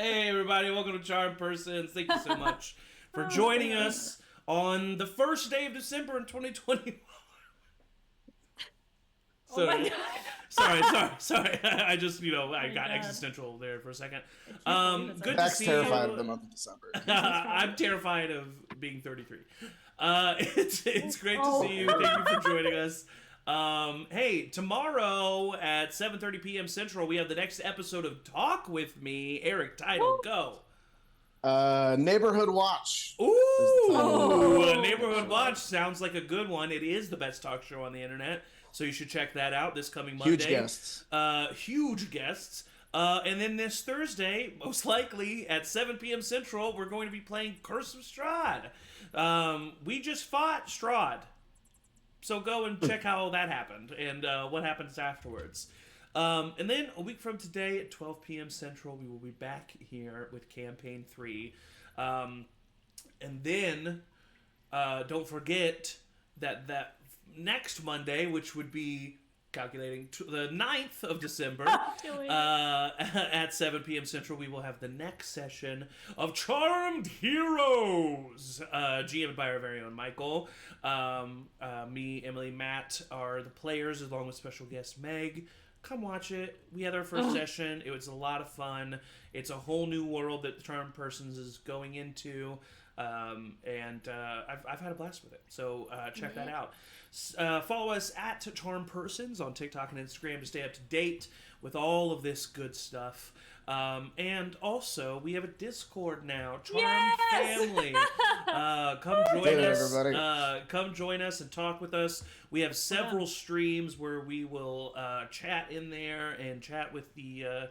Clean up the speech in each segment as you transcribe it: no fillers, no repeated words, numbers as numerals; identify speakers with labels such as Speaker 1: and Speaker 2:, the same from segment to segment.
Speaker 1: Hey everybody, welcome to CharmedPersons. Thank you so much for joining us on the first day of December in 2021.
Speaker 2: Oh my god.
Speaker 1: Sorry. I just, I got existential there for a second. Good to
Speaker 3: Zach's
Speaker 1: see
Speaker 3: terrified
Speaker 1: you.
Speaker 3: of the month of December.
Speaker 1: I'm terrified of being 33. It's great to see you. Thank you for joining us. Hey, tomorrow at 7:30 p.m. Central, we have the next episode of Talk With Me. Eric, title, go.
Speaker 3: Neighborhood Watch.
Speaker 1: Ooh, Neighborhood Watch sounds like a good one. It is the best talk show on the internet, so you should check that out this coming Monday. Huge guests. And then this Thursday, most likely at 7 p.m. Central, we're going to be playing Curse of Strahd. We just fought Strahd. So go and check how that happened and what happens afterwards. And then a week from today at 12 p.m. Central, we will be back here with Campaign 3. And then don't forget that next Monday, which would be calculating the 9th of December, at 7 p.m. Central, we will have the next session of Charmed Heroes, GM'd by our very own Michael. Me, Emily, Matt are the players, along with special guest Meg. Come watch it. We had our first session. It was a lot of fun. It's a whole new world that CharmedPersons is going into, and I've had a blast with it. So check that out. Follow us at CharmedPersons on TikTok and Instagram to stay up to date with all of this good stuff. And also, we have a Discord now, Charmed Family. Come join us.
Speaker 3: Everybody.
Speaker 1: Come join us and talk with us. We have several streams where we will chat in there and chat with the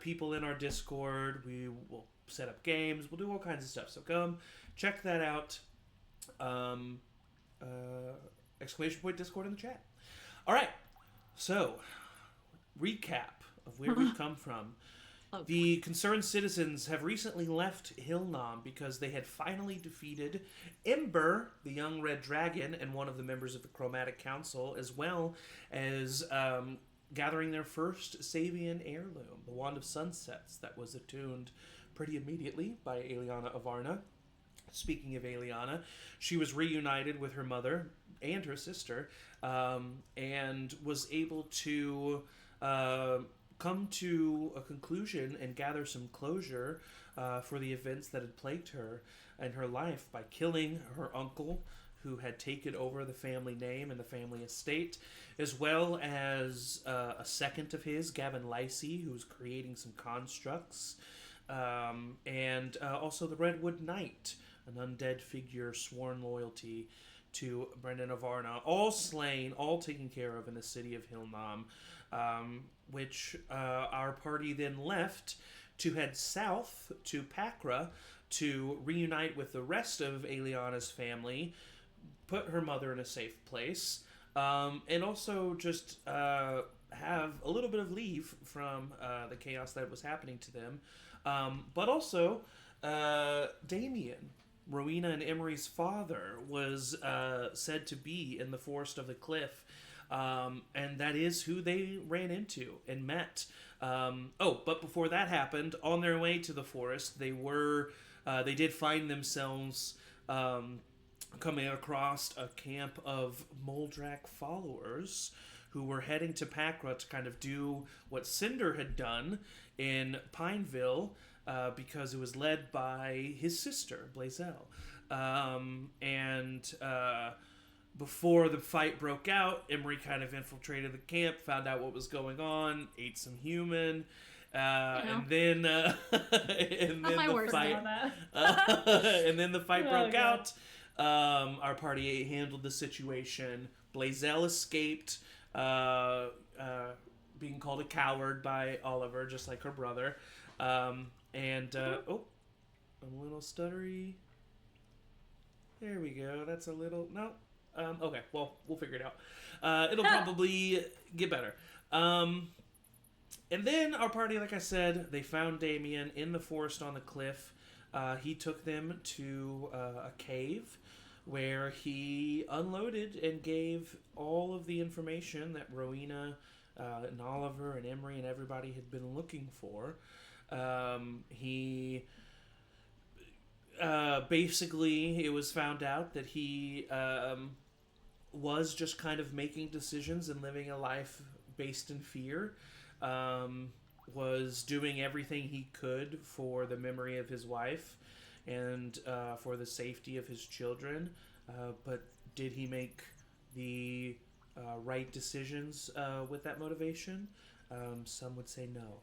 Speaker 1: people in our Discord. We will set up games. We'll do all kinds of stuff. So come check that out. Exclamation point Discord in the chat. All right. So recap of where we've come from. The concerned citizens have recently left Hilnam because they had finally defeated Ember, the young red dragon, and one of the members of the Chromatic Council, as well as gathering their first Savian heirloom, the Wand of Sunsets, that was attuned pretty immediately by Aeliana Avarna. Speaking of Aeliana, she was reunited with her mother and her sister, and was able to come to a conclusion and gather some closure for the events that had plagued her and her life by killing her uncle, who had taken over the family name and the family estate, as well as a second of his, Gavin Lacey, who was creating some constructs, and also the Redwood Knight, an undead figure sworn loyalty to Brendan Avarna, all slain, all taken care of in the city of Hilnam, which our party then left to head south to Pakra to reunite with the rest of Aeliana's family, put her mother in a safe place, and also just have a little bit of leave from the chaos that was happening to them. But also, Damien, Rowina and Emory's father, was said to be in the Forest of the Cliff, and that is who they ran into and met. But before that happened, on their way to the forest, they did find themselves coming across a camp of Moldrak followers who were heading to Pakra to kind of do what Cinder had done in Pineville, because it was led by his sister, Blazel. Before the fight broke out, Emory kind of infiltrated the camp, found out what was going on, ate some human, and then the fight broke out. Our party handled the situation. Blazel escaped, being called a coward by Oliver, just like her brother. I'm a little stuttery. There we go. That's a little... No. Okay, well, we'll figure it out. It'll probably get better. And then our party, like I said, they found Damien in the forest on the cliff. He took them to a cave where he unloaded and gave all of the information that Rowina and Oliver and Emory and everybody had been looking for. He basically, it was found out that he was just kind of making decisions and living a life based in fear. Was doing everything he could for the memory of his wife and for the safety of his children. But did he make the right decisions with that motivation? Some would say no.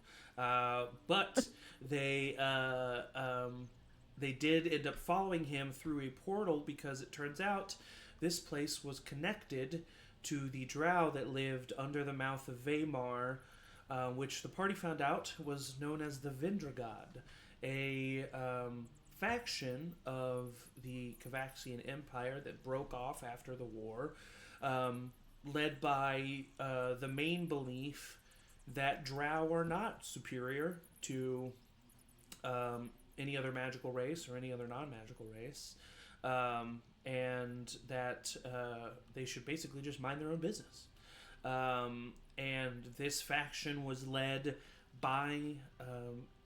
Speaker 1: But they they did end up following him through a portal because it turns out this place was connected to the drow that lived under the mouth of Vaymar, which the party found out was known as the Vendragod, a faction of the Cavaxian Empire that broke off after the war, led by the main belief that drow are not superior to any other magical race or any other non-magical race, and that they should basically just mind their own business. And this faction was led by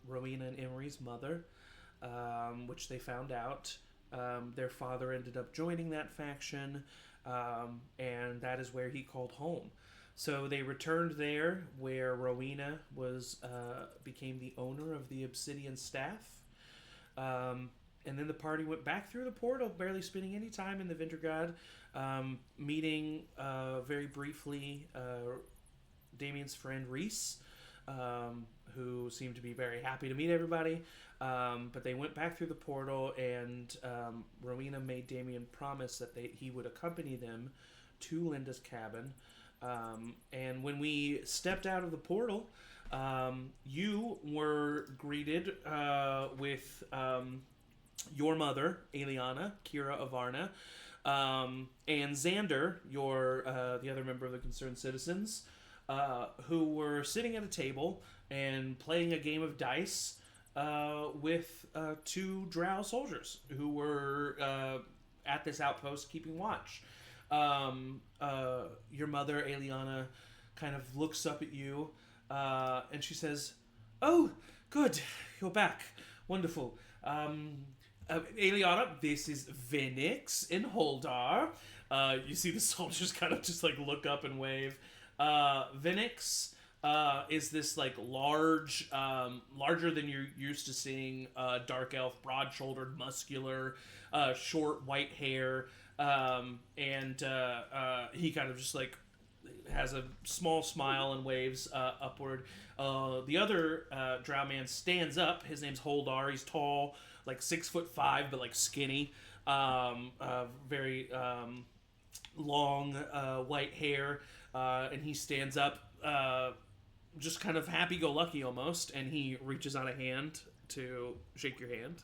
Speaker 1: Rowina and Emory's mother, which they found out. Their father ended up joining that faction, and that is where he called home. So they returned there, where Rowina was became the owner of the Obsidian Staff. And then the party went back through the portal, barely spending any time in the Vendragod, meeting very briefly Damien's friend Reese, who seemed to be very happy to meet everybody. But they went back through the portal, and Rowena made Damien promise that he would accompany them to Linda's cabin. And when we stepped out of the portal, you were greeted with your mother, Aeliana, Kira Avarna, and Xander, the other member of the Concerned Citizens, who were sitting at a table and playing a game of dice with two drow soldiers who were at this outpost keeping watch. Your mother, Aeliana, kind of looks up at you, and she says, "Oh, good, you're back. Wonderful. Aeliana, this is Venix and Holdar." You see the soldiers kind of just like look up and wave. Venix is this like large, larger than you're used to seeing, dark elf, broad-shouldered, muscular, short white hair, and he kind of just like has a small smile and waves upward. The other drow man stands up. His name's Holdar. He's tall, like 6'5", but like skinny. Very long white hair, and he stands up, just kind of happy-go-lucky almost, and he reaches out a hand to shake your hand.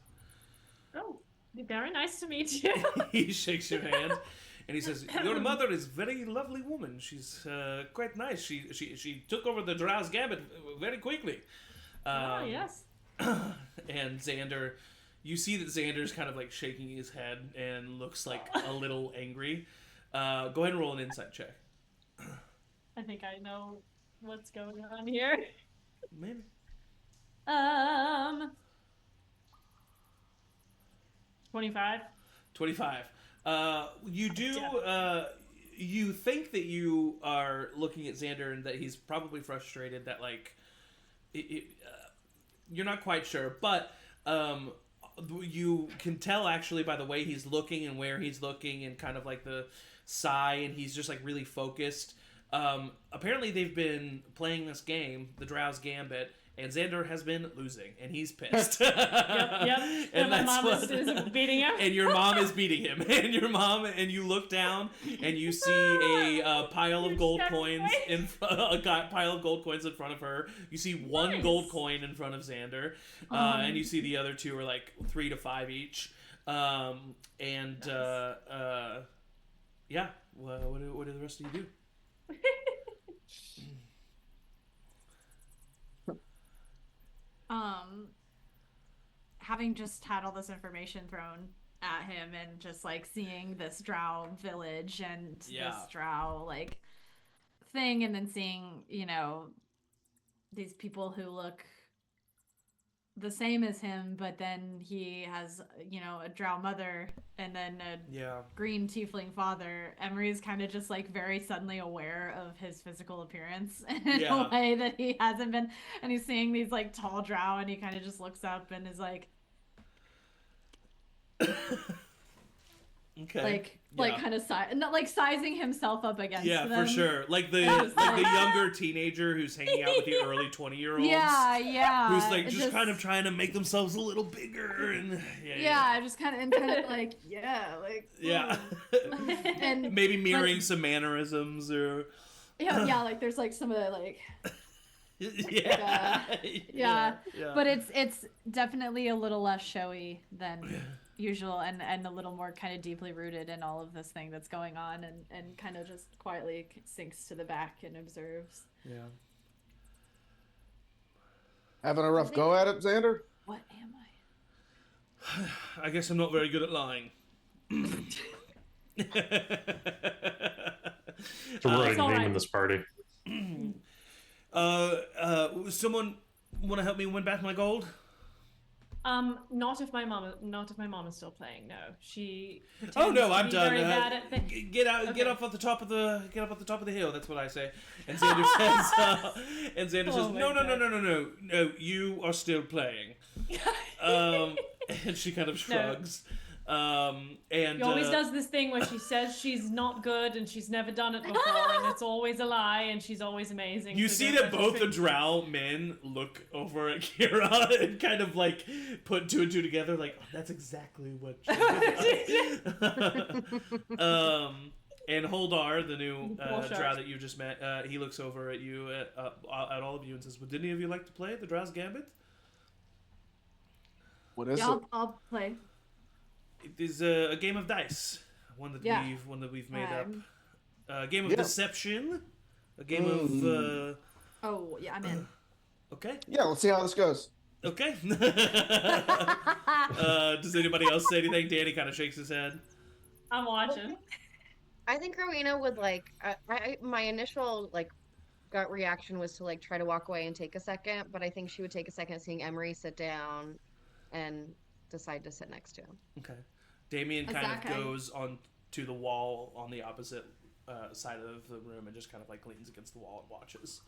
Speaker 2: Oh, very nice to meet you.
Speaker 1: He shakes your hand, and he says, "Your mother is a very lovely woman. She's quite nice. She took over the Drow's Gambit very quickly."
Speaker 2: Oh, yes.
Speaker 1: And Xander, you see that Xander's kind of like shaking his head and looks like a little angry. Go ahead and roll an insight check.
Speaker 2: I think I know what's going on here.
Speaker 1: Maybe.
Speaker 2: 25.
Speaker 1: 25. You do, you think that you are looking at Xander and that he's probably frustrated that, like, you're not quite sure, but you can tell actually by the way he's looking and where he's looking and kind of like the sigh, and he's just like really focused. Apparently they've been playing this game, the Drow's Gambit, and Xander has been losing, and he's pissed.
Speaker 2: Yep. And my mom is beating him.
Speaker 1: And your mom is beating him. And you look down, and you see a pile of gold coins pile of gold coins in front of her. You see one gold coin in front of Xander, and you see the other two are like 3 to 5 each. Yeah. What do the rest of you do?
Speaker 4: Having just had all this information thrown at him and just like seeing this drow village and this drow like thing, and then seeing, you know, these people who look the same as him, but then he has, a drow mother and then a green tiefling father. Emory is kind of just like very suddenly aware of his physical appearance in a way that he hasn't been. And he's seeing these like tall drow and he kind of just looks up and is like,
Speaker 1: okay.
Speaker 4: Kind of not like sizing himself up against them.
Speaker 1: For sure. Like the younger teenager who's hanging out with the early 20-year-olds.
Speaker 4: Yeah.
Speaker 1: Who's like just kind of trying to make themselves a little bigger and
Speaker 4: just kind of like
Speaker 1: and maybe mirroring some mannerisms or
Speaker 4: like there's like some of the like but it's definitely a little less showy than usual and a little more kind of deeply rooted in all of this thing that's going on and kind of just quietly sinks to the back and observes.
Speaker 3: Having a rough go at it, Xander?
Speaker 4: What am
Speaker 1: I guess I'm not very good at lying.
Speaker 5: It's a running name in this party.
Speaker 1: Someone want to help me win back my gold?
Speaker 2: Not if my mom is still playing. No, she.
Speaker 1: Oh no, I'm done. Get up at the top of the hill. That's what I say. And Xander says, no. You are still playing. And she kind of shrugs. And
Speaker 2: she always does this thing where she says she's not good and she's never done it before and it's always a lie and she's always amazing.
Speaker 1: You see that both the drow men look over at Kira and kind of like put two and two together like, oh, that's exactly what she did. And Holdar, the new drow that you just met, he looks over at you, at all of you and says, would any of you like to play the Drow's Gambit?
Speaker 3: What is it?
Speaker 4: I'll play.
Speaker 1: It is a game of dice, one that we've made up. A game of deception, a game of.
Speaker 4: I'm in.
Speaker 1: Okay.
Speaker 3: Yeah, let's see how this goes.
Speaker 1: Okay. Does anybody else say anything? Danny kind of shakes his head.
Speaker 2: I'm watching.
Speaker 6: I think Rowina would like. My initial gut reaction was to try to walk away and take a second, but I think she would take a second seeing Emory sit down, and decide to sit next to him.
Speaker 1: Okay. Damien kind of goes on to the wall on the opposite side of the room and just kind of leans against the wall and watches.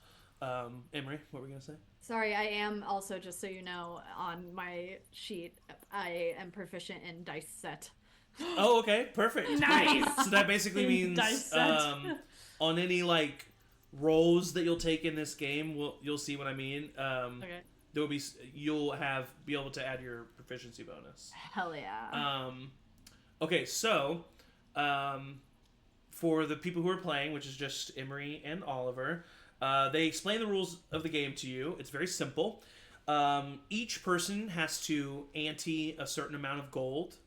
Speaker 1: Emory, what were we going to say?
Speaker 4: Sorry, I am also, just so you know, on my sheet, I am proficient in dice set.
Speaker 1: Oh, okay. Perfect.
Speaker 2: Nice.
Speaker 1: So that basically means
Speaker 2: dice set.
Speaker 1: On any rolls that you'll take in this game, you'll see what I mean.
Speaker 2: Okay.
Speaker 1: You'll be able to add your proficiency bonus.
Speaker 4: Hell yeah.
Speaker 1: Okay, so for the people who are playing, which is just Emory and Oliver, they explain the rules of the game to you. It's very simple. Each person has to ante a certain amount of gold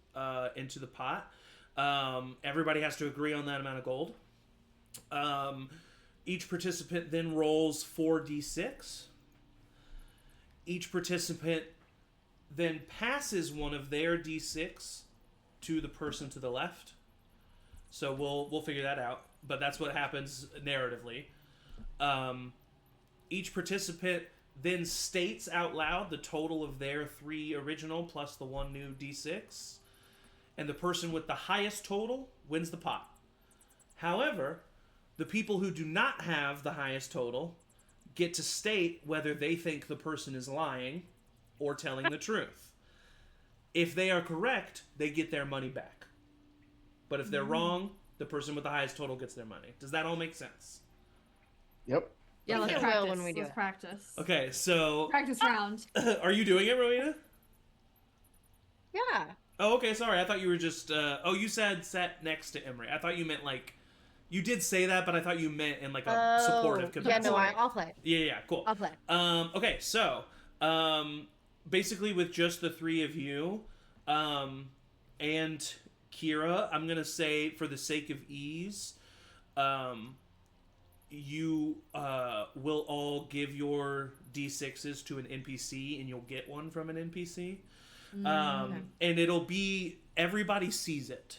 Speaker 1: into the pot. Everybody has to agree on that amount of gold. Each participant then rolls 4d6. Each participant then passes one of their d6 to the person to the left. So we'll figure that out, but that's what happens narratively. Each participant then states out loud the total of their 3 original plus the 1 new d6, and the person with the highest total wins the pot. However, the people who do not have the highest total get to state whether they think the person is lying or telling the truth. If they are correct, they get their money back. But if they're wrong, the person with the highest total gets their money. Does that all make sense?
Speaker 3: Yep.
Speaker 4: Yeah, let's
Speaker 6: Okay.
Speaker 4: practice.
Speaker 6: When we do
Speaker 4: Let's
Speaker 6: it.
Speaker 4: practice.
Speaker 1: Okay, so
Speaker 4: Practice round.
Speaker 1: are you doing it, Rowina?
Speaker 6: Yeah.
Speaker 1: Oh, okay, sorry. I thought you were just you said sat next to Emory. I thought you meant you did say that, but I thought you meant in a supportive capacity.
Speaker 6: Yeah, no, I'll play.
Speaker 1: Yeah, cool.
Speaker 6: I'll play.
Speaker 1: Okay, so basically with just the 3 of you, and Kira, I'm gonna say for the sake of ease, you will all give your d6s to an NPC, and you'll get one from an NPC. And it'll be everybody sees it,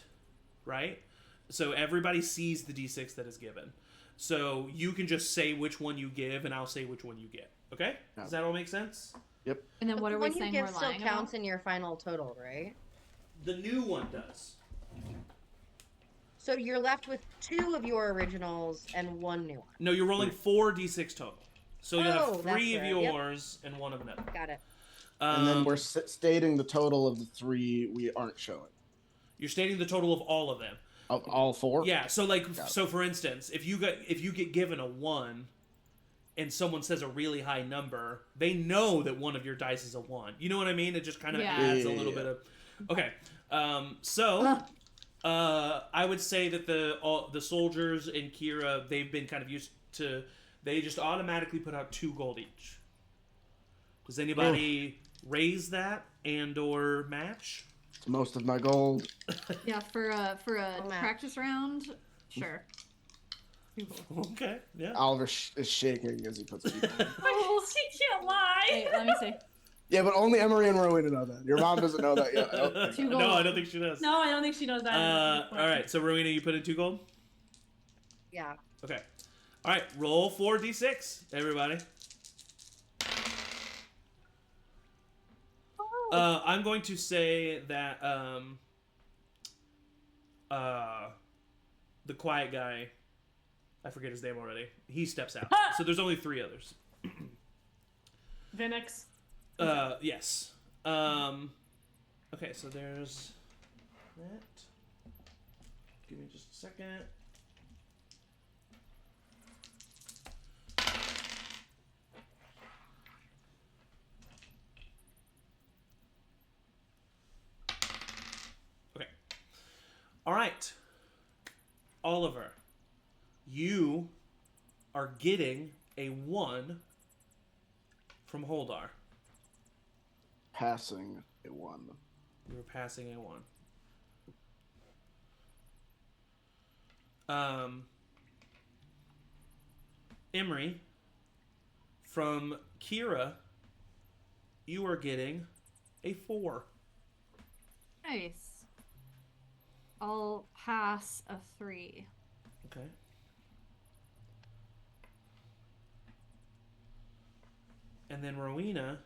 Speaker 1: right? So everybody sees the d6 that is given. So you can just say which one you give, and I'll say which one you get. Okay? Does that all make sense?
Speaker 3: Yep.
Speaker 4: And then
Speaker 6: But
Speaker 4: what
Speaker 6: the
Speaker 4: are we
Speaker 6: one you
Speaker 4: saying
Speaker 6: give
Speaker 4: we're
Speaker 6: still
Speaker 4: lying
Speaker 6: counts
Speaker 4: about?
Speaker 6: in your final total, right?
Speaker 1: The new one does.
Speaker 6: So you're left with 2 of your originals and 1 new one.
Speaker 1: No, you're rolling 4d6 total. So you'll
Speaker 6: Oh,
Speaker 1: have
Speaker 6: that's
Speaker 1: 3 of
Speaker 6: right. Yep.
Speaker 1: yours and 1 of another.
Speaker 6: Got it.
Speaker 3: And then we're stating the total of the 3 we aren't showing.
Speaker 1: You're stating the total of all of them.
Speaker 3: Of all 4?
Speaker 1: Yeah. So for instance, if you get given a 1, and someone says a really high number, they know that one of your dice is a 1. You know what I mean? It just kind of adds a little bit of. Okay. I would say that the soldiers and Kira, they've been kind of used to. They just automatically put out 2 gold each. Does anybody raise that and/or match?
Speaker 3: It's most of my gold.
Speaker 4: Yeah, for a practice round, sure.
Speaker 1: Okay. Yeah.
Speaker 3: Oliver is shaking as he puts it in.
Speaker 2: Oh, she can't lie.
Speaker 4: Wait, let me see.
Speaker 3: Yeah, but only Emory and Rowina know that. Your mom doesn't know that yet.
Speaker 1: No, I don't think she does.
Speaker 2: No, I don't think she knows that.
Speaker 1: All right. So Rowina, you put in 2 gold.
Speaker 6: Yeah.
Speaker 1: Okay. All right. Roll 4d6, everybody. I'm going to say that the quiet guy, I forget his name already. He steps out. So there's only 3 others.
Speaker 2: Vinix.
Speaker 1: Yes. Okay, so there's that. Give me just a second. Okay. All right. Oliver, you are getting a 1 from Holdar.
Speaker 3: Passing a 1.
Speaker 1: You're passing a 1. Emory, from Kira, you are getting a 4.
Speaker 4: Nice. I'll pass a 3.
Speaker 1: Okay. And then Rowina,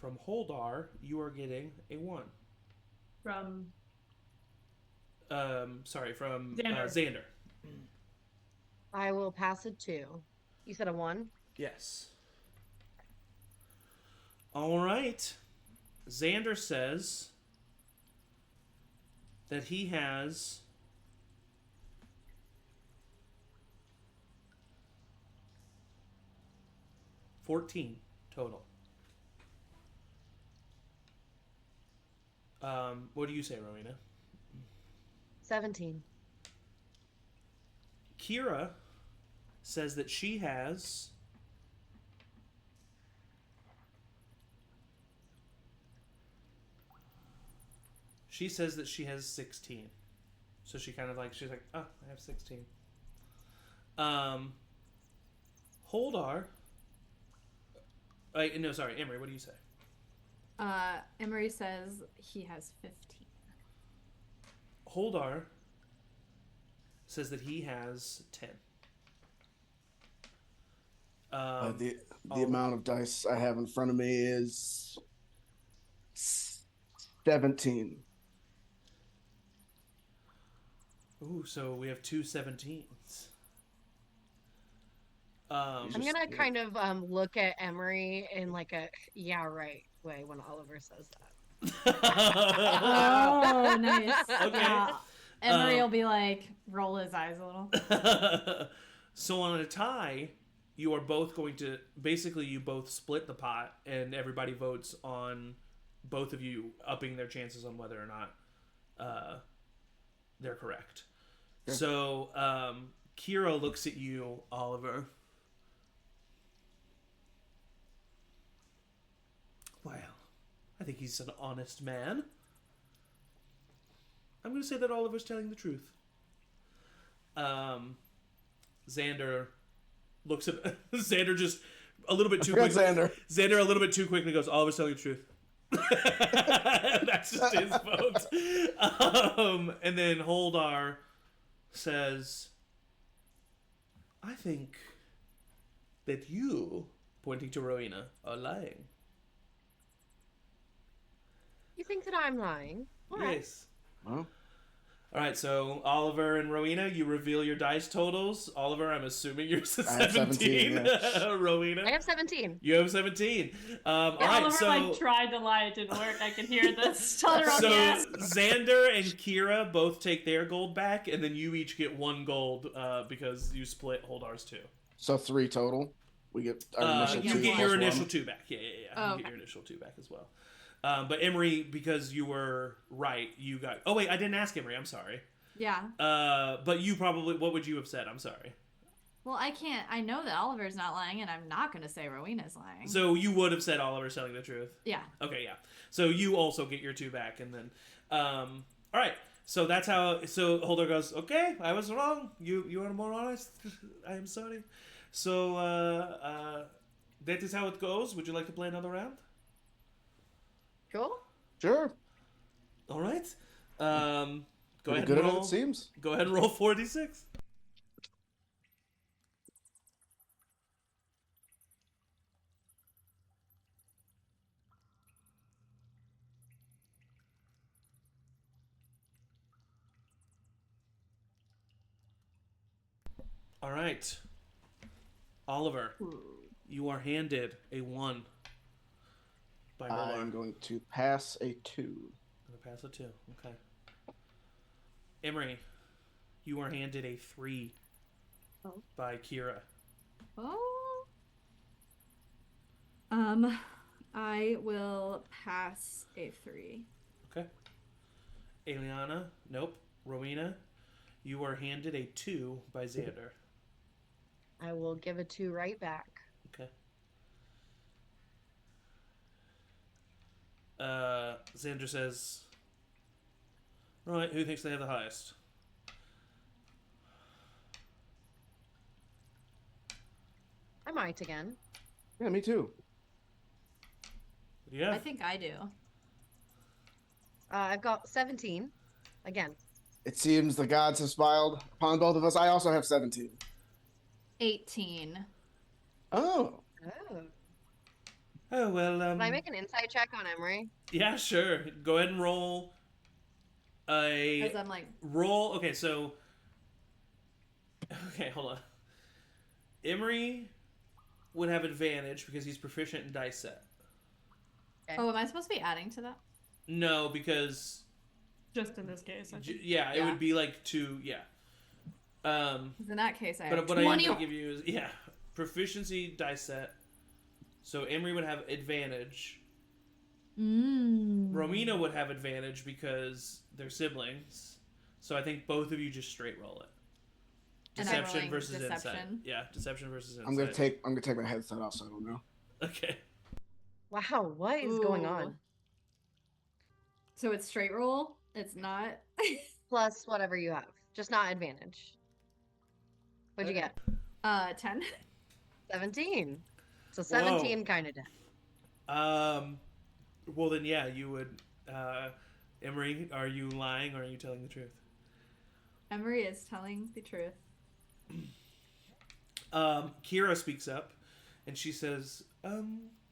Speaker 1: from Holdar, you are getting a 1.
Speaker 2: From
Speaker 1: from
Speaker 2: Xander.
Speaker 1: Xander.
Speaker 6: I will pass a 2. You said a 1?
Speaker 1: Yes. All right. Xander says that he has 14 total. What do you say, Rowina?
Speaker 6: 17.
Speaker 1: Kira says that she has 16. So she's like, oh, I have 16. Holdar. No, sorry, Emory, what do you say?
Speaker 4: Emory says he has 15.
Speaker 1: Holdar says that he has 10.
Speaker 3: The amount of dice I have in front of me is 17.
Speaker 1: Ooh, so we have 2 17s.
Speaker 6: I'm gonna kind of look at Emory in like a yeah right way when Oliver says that.
Speaker 4: Oh, nice.
Speaker 1: Okay.
Speaker 4: Yeah. Emory will be like, roll his eyes a little.
Speaker 1: So on a tie, you are both going to basically you both split the pot, and everybody votes on both of you upping their chances on whether or not they're correct. Sure. So Kira looks at you, Oliver. Well, I think he's an honest man. I'm going to say that Oliver's telling the truth. Xander looks at Xander just a little bit too quickly. Xander a little bit too quickly goes, Oliver's telling the truth. That's just his vote. And then Holdar says, I think that you, pointing to Rowina, are lying.
Speaker 6: think that I'm lying. All right.
Speaker 1: Yes.
Speaker 3: Well,
Speaker 1: All right, so Oliver and Rowina, you reveal your dice totals. Oliver, I'm assuming you're 17.
Speaker 3: 17,
Speaker 1: Rowina,
Speaker 6: I have 17.
Speaker 1: you have 17. All right,
Speaker 2: Oliver
Speaker 1: so
Speaker 2: tried to lie, it didn't work. I can hear this stutter on
Speaker 1: so
Speaker 2: yes.
Speaker 1: Xander and Kira both take their gold back, and then you each get 1 gold because you split Holdar's 2.
Speaker 3: so 3 total. We get our initial 2
Speaker 1: You get
Speaker 3: plus
Speaker 1: your
Speaker 3: 1.
Speaker 1: initial 2 back. Yeah.
Speaker 4: Oh,
Speaker 1: You get your initial 2 back as well. But Emory, because you were right, you got. Oh wait, I didn't ask Emory. I'm sorry.
Speaker 4: Yeah.
Speaker 1: But you probably. What would you have said? I'm sorry.
Speaker 4: Well, I can't. I know that Oliver's not lying, and I'm not going to say Rowina's lying.
Speaker 1: So you would have said Oliver's telling the truth.
Speaker 4: Yeah.
Speaker 1: Okay, yeah. So you also get your 2 back, and then, all right. So that's how. So Holder goes, okay, I was wrong. You are more honest. I am sorry. So that is how it goes. Would you like to play another round?
Speaker 6: Cool.
Speaker 3: Sure.
Speaker 1: All right. Go
Speaker 3: Pretty
Speaker 1: ahead
Speaker 3: good
Speaker 1: and
Speaker 3: at
Speaker 1: roll.
Speaker 3: it, seems.
Speaker 1: Go ahead and roll 4d6. All right. Oliver, you are handed a 1 by Rolar.
Speaker 3: I'm going to pass a 2.
Speaker 1: I'm gonna pass a 2. Okay. Emory, you are handed a 3 by Kira.
Speaker 4: Oh. I will pass a 3.
Speaker 1: Okay. Aeliana, nope. Rowina, you are handed a 2 by Xander.
Speaker 6: I will give a 2 right back.
Speaker 1: Okay. Xander says, right, who thinks they have the highest?
Speaker 6: I might again.
Speaker 3: Yeah, me too.
Speaker 1: What do you have?
Speaker 4: I think I do.
Speaker 6: I've got 17 again.
Speaker 3: It seems the gods have smiled upon both of us. I also have 17.
Speaker 4: 18.
Speaker 3: Oh.
Speaker 6: Oh.
Speaker 1: Oh, well,
Speaker 6: Can I make an insight check on Emory?
Speaker 1: yeah, sure. Go ahead and roll a...
Speaker 4: Because I'm like...
Speaker 1: Roll... Okay, so... Okay, hold on. Emory would have advantage because he's proficient in dice set.
Speaker 6: Okay.
Speaker 4: Oh, am I supposed to be adding to that?
Speaker 1: No, because...
Speaker 2: Just in this case. I think.
Speaker 1: Yeah, it would be like 2... Yeah.
Speaker 4: 'Cause in that case, I have
Speaker 1: But what I am
Speaker 4: 20.
Speaker 1: going to give you is... Yeah. Proficiency dice set. So Emory would have advantage. Rowina would have advantage because they're siblings. So I think both of you just straight roll it.
Speaker 4: And I'm
Speaker 1: Deception
Speaker 4: rolling
Speaker 1: versus insight.
Speaker 4: deception.
Speaker 1: Yeah, deception versus insight.
Speaker 3: I'm gonna take my headset off so I don't know.
Speaker 1: Okay.
Speaker 6: Wow, what is going on?
Speaker 4: So it's straight roll? It's not?
Speaker 6: Plus whatever you have. Just not advantage. What'd you get?
Speaker 4: 10.
Speaker 6: 17. So 17 kind of dead.
Speaker 1: Well then, yeah, you would. Emory, are you lying or are you telling the truth?
Speaker 4: Emory is telling the truth.
Speaker 1: Kira speaks up, and she says,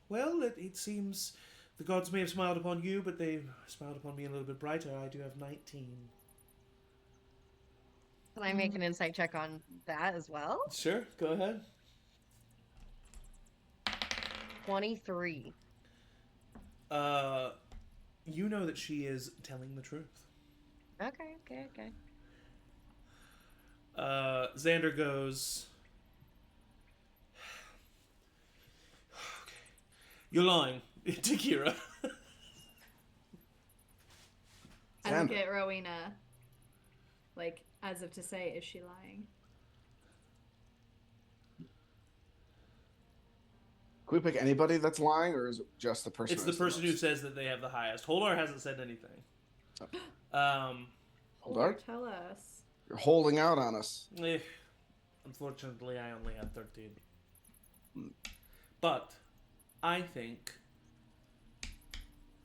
Speaker 1: well, it seems the gods may have smiled upon you, but they've smiled upon me a little bit brighter. I do have 19.
Speaker 6: Can I make an insight check on that as well?
Speaker 1: Sure, go ahead.
Speaker 6: 23.
Speaker 1: You know that she is telling the truth.
Speaker 6: Okay.
Speaker 1: Xander goes, okay. You're lying to Kira.
Speaker 4: I look at Rowina, like, as if to say, is she lying?
Speaker 3: Can we pick anybody that's lying, or is it just the person?
Speaker 1: It's the person who says that they have the highest. Holdar hasn't said anything.
Speaker 3: Holdar?
Speaker 4: Tell us.
Speaker 3: You're holding out on us.
Speaker 1: Unfortunately, I only have 13. But I think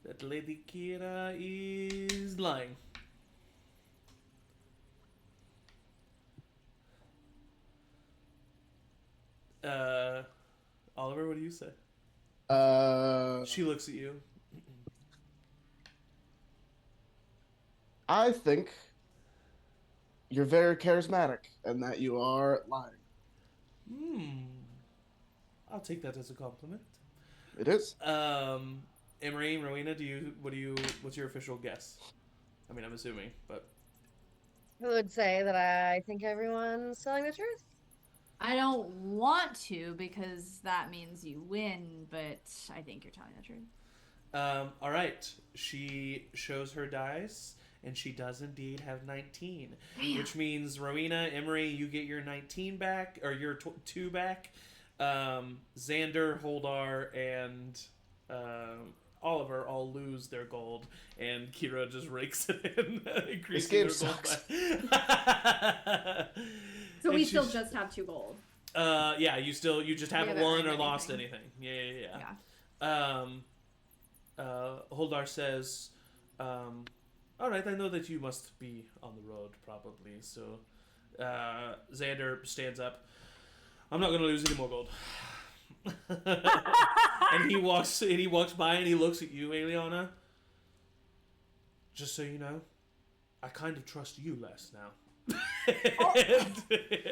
Speaker 1: that Lady Kira is lying. Oliver, what do you say? She looks at you.
Speaker 3: I think you're very charismatic and that you are lying.
Speaker 1: I'll take that as a compliment.
Speaker 3: It is.
Speaker 1: Emory, Rowina, what's your official guess? I mean, I'm assuming, but
Speaker 6: I would say that I think everyone's telling the truth.
Speaker 4: I don't want to because that means you win, but I think you're telling the truth.
Speaker 1: All right. She shows her dice, and she does indeed have 19, which means Rowina, Emory, you get your 19 back, or your 2 back. Xander, Holdar, and Oliver all lose their gold, and Kira just rakes it in, increasing their gold back.
Speaker 7: So we still just have 2 gold.
Speaker 1: Yeah, you just haven't won or lost anything. Yeah. Holdar says, all right, I know that you must be on the road, probably. So, Xander stands up. I'm not going to lose any more gold. and he walks by and he looks at you, Aeliana. Just so you know, I kind of trust you less now. And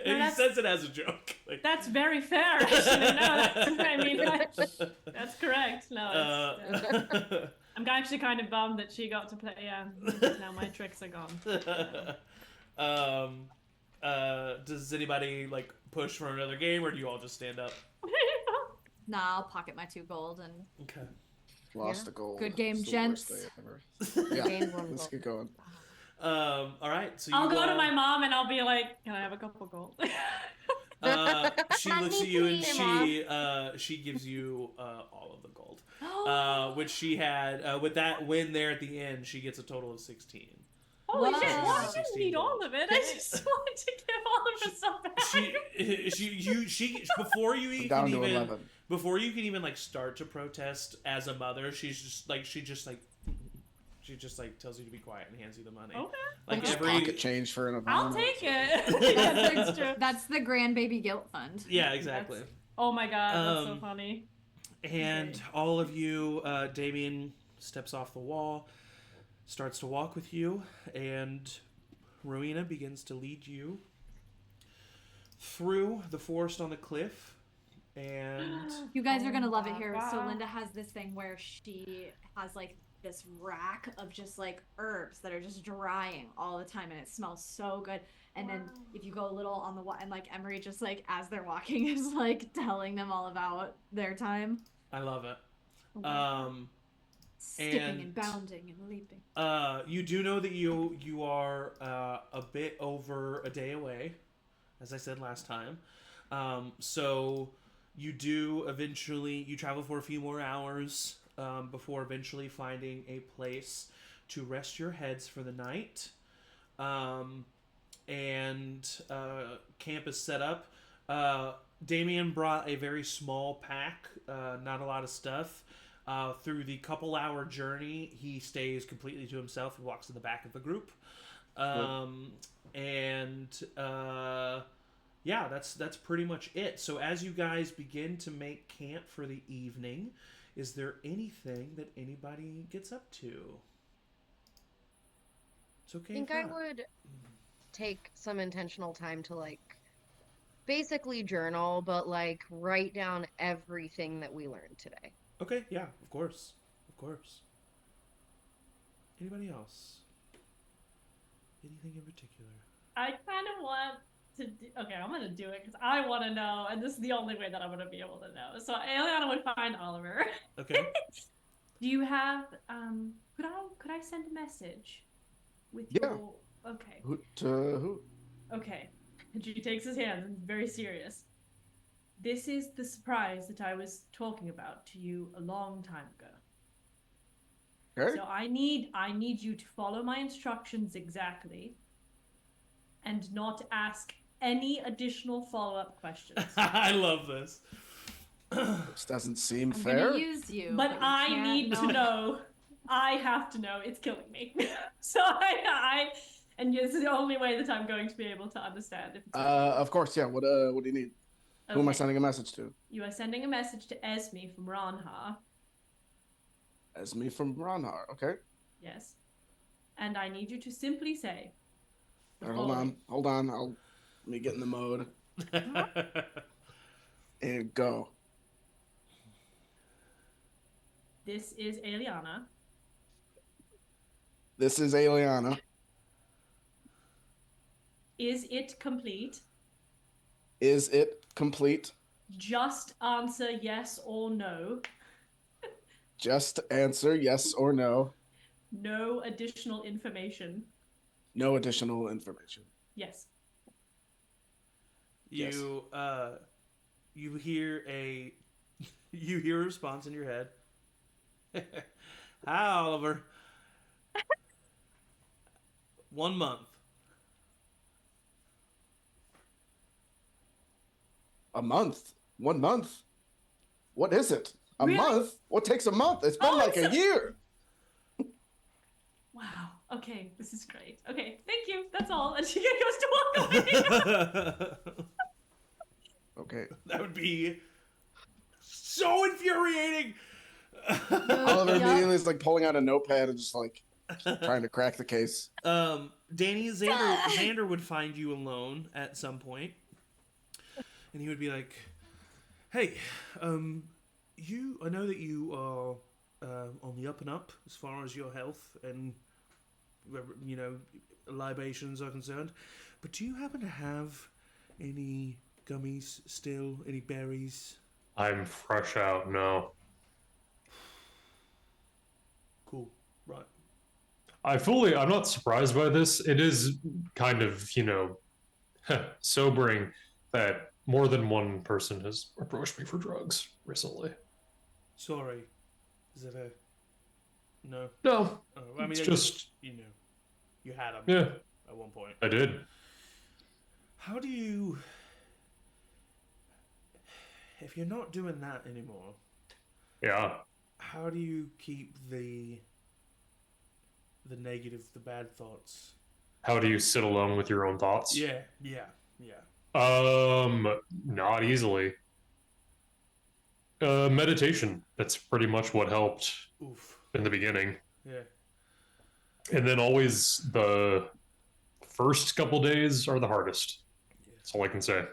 Speaker 1: he says it as a joke.
Speaker 2: Like, that's very fair. Actually, that's correct. No, I'm actually kind of bummed that she got to play. Yeah, now my tricks are gone.
Speaker 1: Does anybody like push for another game, or do you all just stand up?
Speaker 4: Nah, I'll pocket my 2 gold and.
Speaker 1: Okay.
Speaker 3: Lost a gold.
Speaker 4: Good game, gents.
Speaker 3: Yeah, let's get going.
Speaker 1: All right. So
Speaker 2: I'll go to my mom and I'll be like, "Can I have a couple gold?"
Speaker 1: She looks at you and she gives you all of the gold, which she had with that win there at the end. She gets a total of 16.
Speaker 2: Holy shit! Well, I didn't need all of it. I just wanted to give all of it some back.
Speaker 1: She before you can even like start to protest as a mother, she just tells you to be quiet and hands you the money.
Speaker 2: Okay.
Speaker 3: Like every pocket change for an
Speaker 2: I'll take it.
Speaker 4: That's the grandbaby guilt fund.
Speaker 1: Yeah, exactly.
Speaker 2: Oh my god, that's so funny.
Speaker 1: And all of you, Damien steps off the wall, starts to walk with you, and Rowina begins to lead you through the forest on the cliff. And
Speaker 4: you guys are gonna love it here. So Linda has this thing where she has like this rack of just like herbs that are just drying all the time, and it smells so good. And then if you go a little on the and like Emory just like as they're walking is like telling them all about their time.
Speaker 1: I love it.
Speaker 4: Skipping and bounding and leaping.
Speaker 1: You do know that you are a bit over a day away, as I said last time. So you do eventually you travel for a few more hours before eventually finding a place to rest your heads for the night. And camp is set up. Damien brought a very small pack, not a lot of stuff. Through the couple-hour journey, he stays completely to himself and walks in the back of the group. Yeah, that's pretty much it. So as you guys begin to make camp for the evening, is there anything that anybody gets up to? It's okay.
Speaker 6: I think I would take some intentional time to like basically journal, but like write down everything that we learned today.
Speaker 1: Okay, yeah, of course. Anybody else? Anything in particular?
Speaker 2: I kind of want to do... Okay, I'm going to do it because I want to know, and this is the only way that I'm going to be able to know. So Aeliana would find Oliver.
Speaker 1: Okay.
Speaker 2: Do you have... Could I send a message with your... Okay.
Speaker 3: Who?
Speaker 2: Okay. And she takes his hand and very serious. This is the surprise that I was talking about to you a long time ago.
Speaker 3: Okay.
Speaker 2: So I need you to follow my instructions exactly and not ask any additional follow-up questions.
Speaker 1: I love this.
Speaker 3: This doesn't seem
Speaker 4: I'm
Speaker 3: fair.
Speaker 4: gonna use you.
Speaker 2: But I need to know. I have to know. It's killing me. So and this is the only way that I'm going to be able to understand. If it's
Speaker 3: of course, yeah. What do you need?
Speaker 2: okay.
Speaker 3: Who am I sending a message to?
Speaker 2: You are sending a message to Esme from Ranhar.
Speaker 3: Esme from Ranhar, okay.
Speaker 2: Yes. and I need you to simply say.
Speaker 3: Right, hold on. Let me get in the mode. And go.
Speaker 2: This is Aeliana.
Speaker 3: This is Aeliana.
Speaker 2: Is it complete?
Speaker 3: Is it complete?
Speaker 2: Just answer yes or no.
Speaker 3: Just answer yes or no.
Speaker 2: No additional information.
Speaker 3: No additional information.
Speaker 2: Yes.
Speaker 1: You hear a response in your head. Hi, Oliver. 1 month.
Speaker 3: A month? 1 month? What is it? A
Speaker 2: Really?
Speaker 3: month? What takes a month? It's been like a year.
Speaker 2: Wow. Okay, this is great. Okay, thank you. That's all. And she goes to walk away.
Speaker 3: Okay.
Speaker 1: That would be so infuriating.
Speaker 3: Oliver immediately is like pulling out a notepad and just like trying to crack the case.
Speaker 1: Danny, Xander would find you alone at some point, and he would be like, "Hey, I know that you are on the up and up as far as your health and libations are concerned, but do you happen to have any gummies still? Any berries?"
Speaker 5: I'm fresh out, no.
Speaker 1: Cool. Right.
Speaker 5: I'm not surprised by this. It is kind of, sobering that more than one person has approached me for drugs recently.
Speaker 1: Sorry. Is it a... No?
Speaker 5: No.
Speaker 1: Oh, I mean,
Speaker 5: it's just...
Speaker 1: You had them.
Speaker 5: Yeah.
Speaker 1: At one point.
Speaker 5: I did.
Speaker 1: How do you... If you're not doing that anymore...
Speaker 5: Yeah.
Speaker 1: How do you keep the negative, the bad thoughts?
Speaker 5: How do you sit alone with your own thoughts?
Speaker 1: Yeah.
Speaker 5: Not easily. Meditation. That's pretty much what helped in the beginning.
Speaker 1: Yeah.
Speaker 5: And then always the first couple days are the hardest. Yeah. That's all I can say.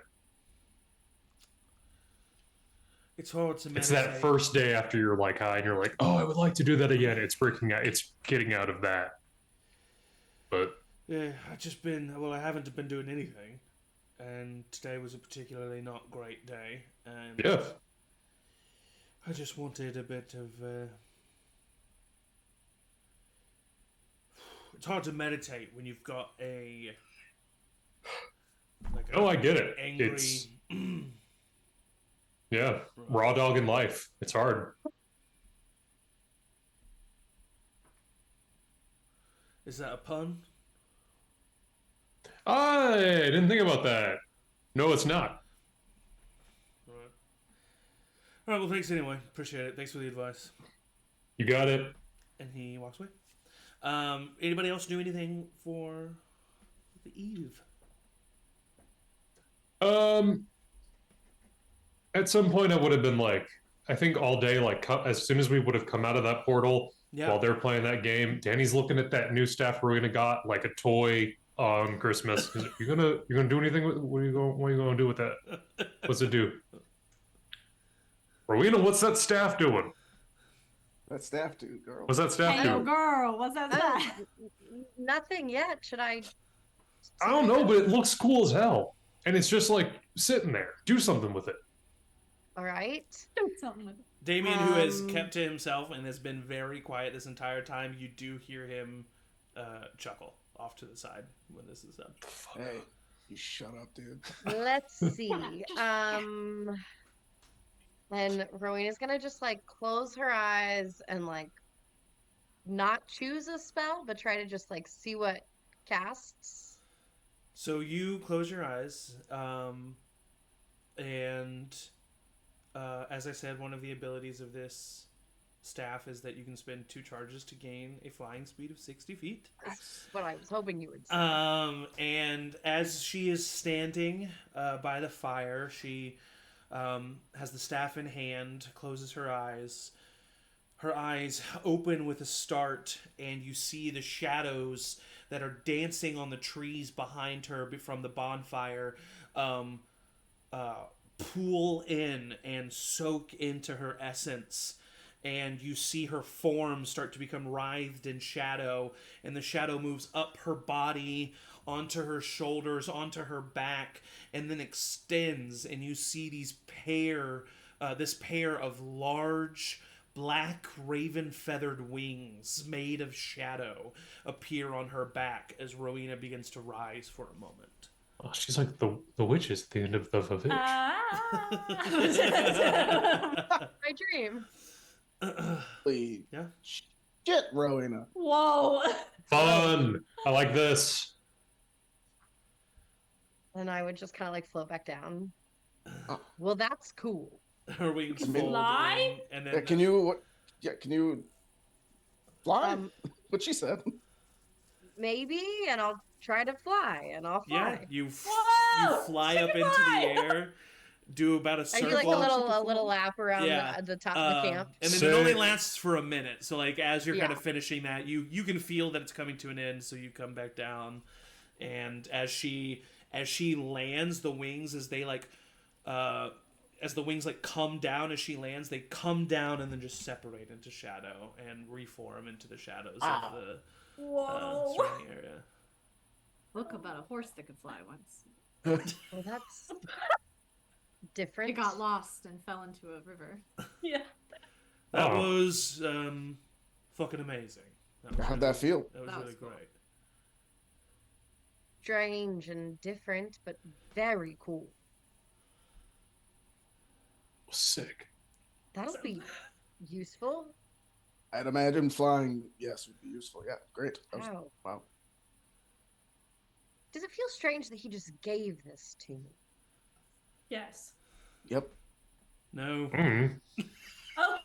Speaker 1: It's hard to meditate.
Speaker 5: It's that first day after you're like high and you're like, oh, I would like to do that again. It's getting out of that. But
Speaker 1: yeah, I haven't been doing anything. And today was a particularly not great day. And
Speaker 5: yeah.
Speaker 1: I just wanted a bit of it's hard to meditate when you've got I
Speaker 5: get it.
Speaker 1: Angry
Speaker 5: it's yeah, raw dog in life. It's hard.
Speaker 1: Is that a pun?
Speaker 5: I didn't think about that. No, it's not.
Speaker 1: All right, well, thanks anyway. Appreciate it. Thanks for the advice.
Speaker 5: You got it.
Speaker 1: And he walks away. Anybody else do anything for the eve?
Speaker 5: At some point, I would have been like, I think all day, like as soon as we would have come out of that portal, while they're playing that game, Danny's looking at that new staff Rowina got, like a toy on Christmas. You're gonna do anything with? What are you gonna do with that? What's it do? Rowina, what's that staff doing?
Speaker 3: That staff do, girl.
Speaker 5: What's that staff do?
Speaker 4: Hey, girl, what's that staff?
Speaker 6: Nothing yet. Should I?
Speaker 5: I don't know, but it looks cool as hell, and it's just like sitting there. Do something with it.
Speaker 6: All right.
Speaker 4: Do something with it.
Speaker 1: Damien, who has kept to himself and has been very quiet this entire time, you do hear him chuckle off to the side when this is done.
Speaker 3: Hey, you shut up, dude.
Speaker 6: Let's see. And Rowena's gonna just like close her eyes and like not choose a spell, but try to just like see what casts.
Speaker 1: So you close your eyes, and as I said, one of the abilities of this staff is that you can spend 2 charges to gain a flying speed of 60 feet.
Speaker 6: That's what I was hoping you would say.
Speaker 1: And as she is standing by the fire, she has the staff in hand, closes her eyes. her eyes open with a start, and you see the shadows that are dancing on the trees behind her from the bonfire pool in and soak into her essence. And you see her form start to become writhed in shadow, and the shadow moves up her body, onto her shoulders, onto her back, and then extends, and you see this pair of large black raven feathered wings made of shadow appear on her back as Rowina begins to rise for a moment.
Speaker 5: Oh, she's like the witches at the end of the Vavitch.
Speaker 6: My dream.
Speaker 3: Yeah. Shit, Rowina.
Speaker 4: Whoa.
Speaker 5: Fun. I like this.
Speaker 6: And I would just kind of like float back down. Well, that's cool.
Speaker 1: Her wings
Speaker 4: fly?
Speaker 1: And then
Speaker 3: can you fly? What she said.
Speaker 6: Maybe, and I'll try to fly, and I'll fly.
Speaker 1: Yeah, you fly up into the air, do about a circle.
Speaker 6: I do like a little lap around the top of the camp.
Speaker 1: And then it only lasts for a minute. So like as you're kind of finishing that, you can feel that it's coming to an end, so you come back down. And as she lands, the wings as the wings like come down as she lands, they come down and then just separate into shadow and reform into the shadows of the surrounding area.
Speaker 4: Book about a horse that could fly once.
Speaker 6: Well, that's different.
Speaker 4: It got lost and fell into a river.
Speaker 2: Yeah.
Speaker 1: That was fucking amazing.
Speaker 3: How'd that feel?
Speaker 1: That was really great.
Speaker 6: Strange and different, but very cool.
Speaker 5: Sick.
Speaker 6: That'll be useful.
Speaker 3: I'd imagine flying, yes, would be useful. Yeah, great. Wow.
Speaker 6: Does it feel strange that he just gave this to me?
Speaker 2: Yes.
Speaker 3: Yep.
Speaker 1: No.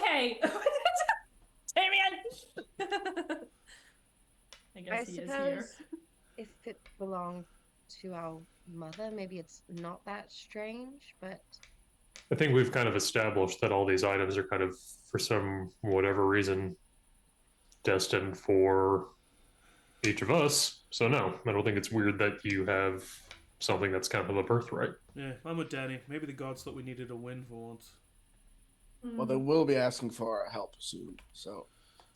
Speaker 2: Okay. Damien! I guess he is here.
Speaker 6: If it belonged to our mother, maybe it's not that strange, but...
Speaker 5: I think we've kind of established that all these items are kind of, for some whatever reason, destined for each of us. So no, I don't think it's weird that you have something that's kind of a birthright.
Speaker 1: Yeah, I'm with Danny. Maybe the gods thought we needed a win for once.
Speaker 3: Well, they will be asking for our help soon, so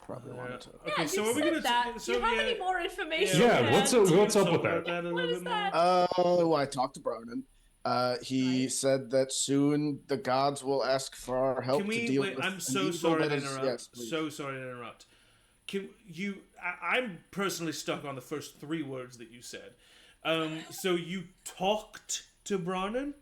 Speaker 3: probably wanted to.
Speaker 1: Okay, so are we gonna?
Speaker 2: Do you have any more information?
Speaker 5: Yeah, what's up with that?
Speaker 2: What is that?
Speaker 3: Well, I talked to Bronan. He said that soon the gods will ask for our help to deal with.
Speaker 1: I'm so sorry to interrupt. Yes, so sorry to interrupt. Can you? I'm personally stuck on the first 3 words that you said. So you talked to Bronan?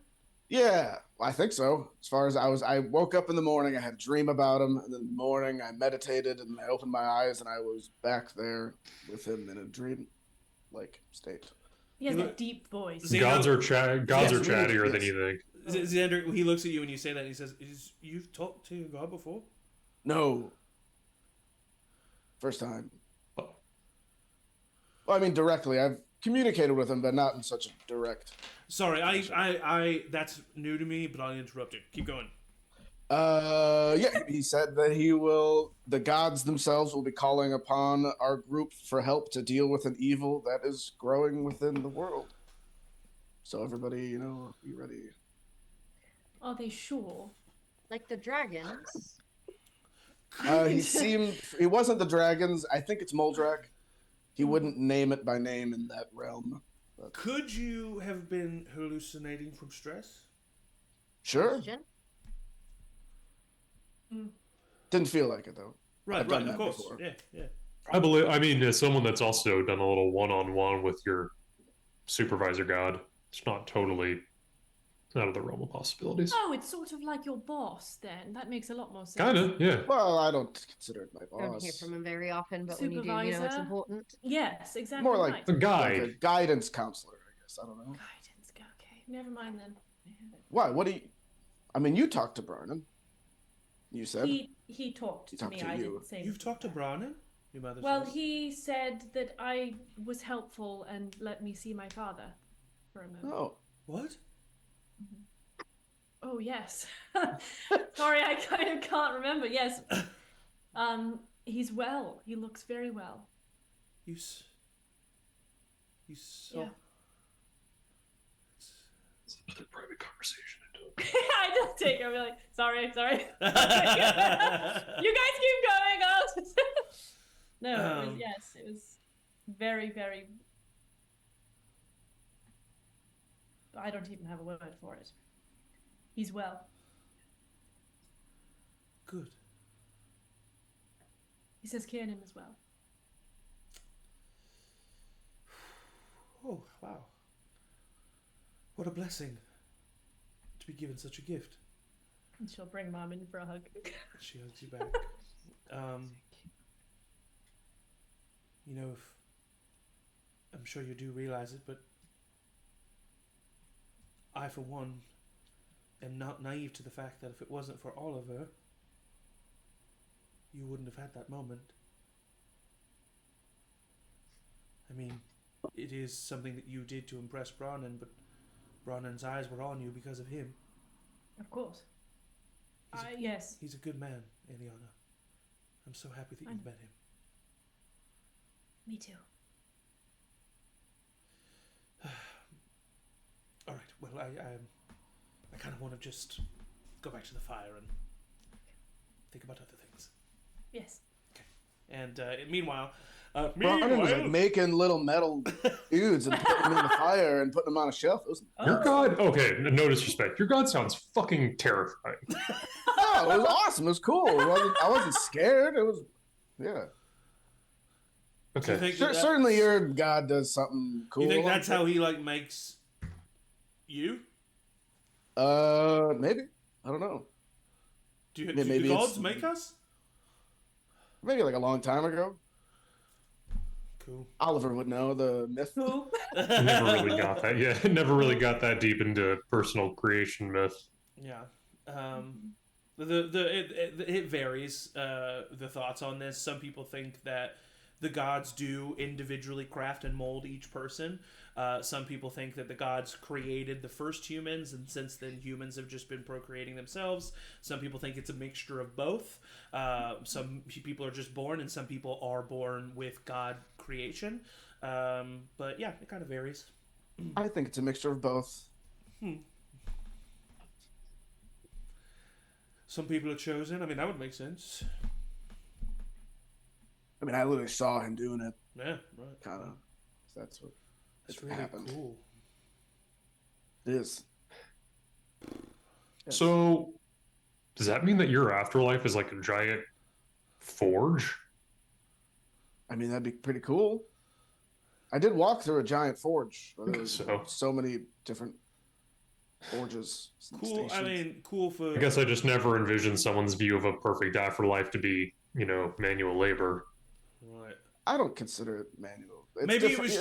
Speaker 3: Yeah, I think so. As far as I woke up in the morning, I had a dream about him, and then in the morning I meditated and I opened my eyes and I was back there with him in a dream-like state.
Speaker 2: He has a deep voice.
Speaker 5: Gods are chattier than you think.
Speaker 1: Xander, he looks at you when you say that and he says, "You've talked to your god before?"
Speaker 3: No. First time. Well, I mean, directly. I've communicated with him, but not in such a direct...
Speaker 1: Sorry, I that's new to me, but I interrupted. Keep going.
Speaker 3: Yeah, he said that the gods themselves will be calling upon our group for help to deal with an evil that is growing within the world. So everybody, be ready.
Speaker 2: Are they sure?
Speaker 6: Like the dragons?
Speaker 3: He wasn't the dragons. I think it's Moldrak. He wouldn't name it by name in that realm. But...
Speaker 1: Could you have been hallucinating from stress?
Speaker 3: Sure. Didn't feel like it though.
Speaker 1: Right, of course. Before. Yeah.
Speaker 5: I mean, as someone that's also done a little one-on-one with your supervisor god, it's not totally out of the realm of possibilities.
Speaker 2: Oh, it's sort of like your boss then. That makes a lot more sense.
Speaker 5: Kind of, yeah.
Speaker 3: Well, I don't consider it my boss.
Speaker 6: I don't hear from him very often, but when you do, it's important.
Speaker 2: Yes, exactly.
Speaker 3: More like
Speaker 5: a guide.
Speaker 3: Like a guidance counselor, I guess. I don't know.
Speaker 2: Guidance, okay. Never mind then.
Speaker 3: Why? What do you... I mean, you talked to Bronan. You said...
Speaker 2: He talked to me. I didn't say...
Speaker 1: You've talked to Bronan? Your mother
Speaker 2: Well,
Speaker 1: says.
Speaker 2: he said that I was helpful and let me see my father for a moment.
Speaker 3: Oh.
Speaker 1: What?
Speaker 2: Oh, yes. Sorry, I kind of can't remember. Yes. He's well. He looks very well.
Speaker 1: You saw.
Speaker 2: Yeah.
Speaker 5: It's a private conversation.
Speaker 2: I just take it. I'll be like, sorry. You guys keep going. No, it was very, very. I don't even have a word for it. He's well.
Speaker 1: Good.
Speaker 2: He says Kiernan as well.
Speaker 1: Oh, wow. What a blessing to be given such a gift.
Speaker 2: And she'll bring Mom in for a hug.
Speaker 1: She hugs you back. You know, I'm sure you do realize it, but I, for one, am not naive to the fact that if it wasn't for Oliver, you wouldn't have had that moment. I mean, it is something that you did to impress Brannan, but Brannan's eyes were on you because of him.
Speaker 2: Of course. Yes.
Speaker 1: He's a good man, Aeliana. I'm so happy that you've met him.
Speaker 2: Me too.
Speaker 1: All right. Well, I kind of want to just go back to the fire and think about other things.
Speaker 2: Yes.
Speaker 1: Okay. And meanwhile,
Speaker 3: Brannan was like making little metal dudes and putting them in the fire and putting them on a shelf.
Speaker 5: Your god? Okay, no disrespect. Your god sounds fucking terrifying.
Speaker 3: No, it was awesome. It was cool. I wasn't scared. It was, yeah.
Speaker 5: Okay.
Speaker 3: Certainly your god does something cool.
Speaker 1: You think that's how he makes you?
Speaker 3: Maybe. I don't know.
Speaker 1: Do the gods make us?
Speaker 3: Maybe like a long time ago.
Speaker 1: Cool.
Speaker 3: Oliver would know the myth.
Speaker 2: Cool.
Speaker 5: Never really got that. Yeah, never really got that deep into personal creation myth.
Speaker 1: Yeah. It varies. The thoughts on this. Some people think that the gods do individually craft and mold each person. Some people think that the gods created the first humans, and since then humans have just been procreating themselves. Some people think it's a mixture of both. Some people are just born, and some people are born with god creation. But yeah, it kind of varies.
Speaker 3: I think it's a mixture of both.
Speaker 1: Some people are chosen. I mean, that would make sense.
Speaker 3: I mean, I literally saw him doing it.
Speaker 1: Yeah, right.
Speaker 3: Kind of. That's what.
Speaker 1: It's really
Speaker 3: happened.
Speaker 1: Cool.
Speaker 3: It is. Yes.
Speaker 5: So, does that mean that your afterlife is like a giant forge?
Speaker 3: I mean, that'd be pretty cool. I did walk through a giant forge. So many different forges.
Speaker 1: Cool.
Speaker 3: Stations.
Speaker 1: I mean, cool for.
Speaker 5: I guess I just never envisioned someone's view of a perfect afterlife to be, manual labor.
Speaker 1: Right.
Speaker 3: I don't consider it manual.
Speaker 1: Maybe it was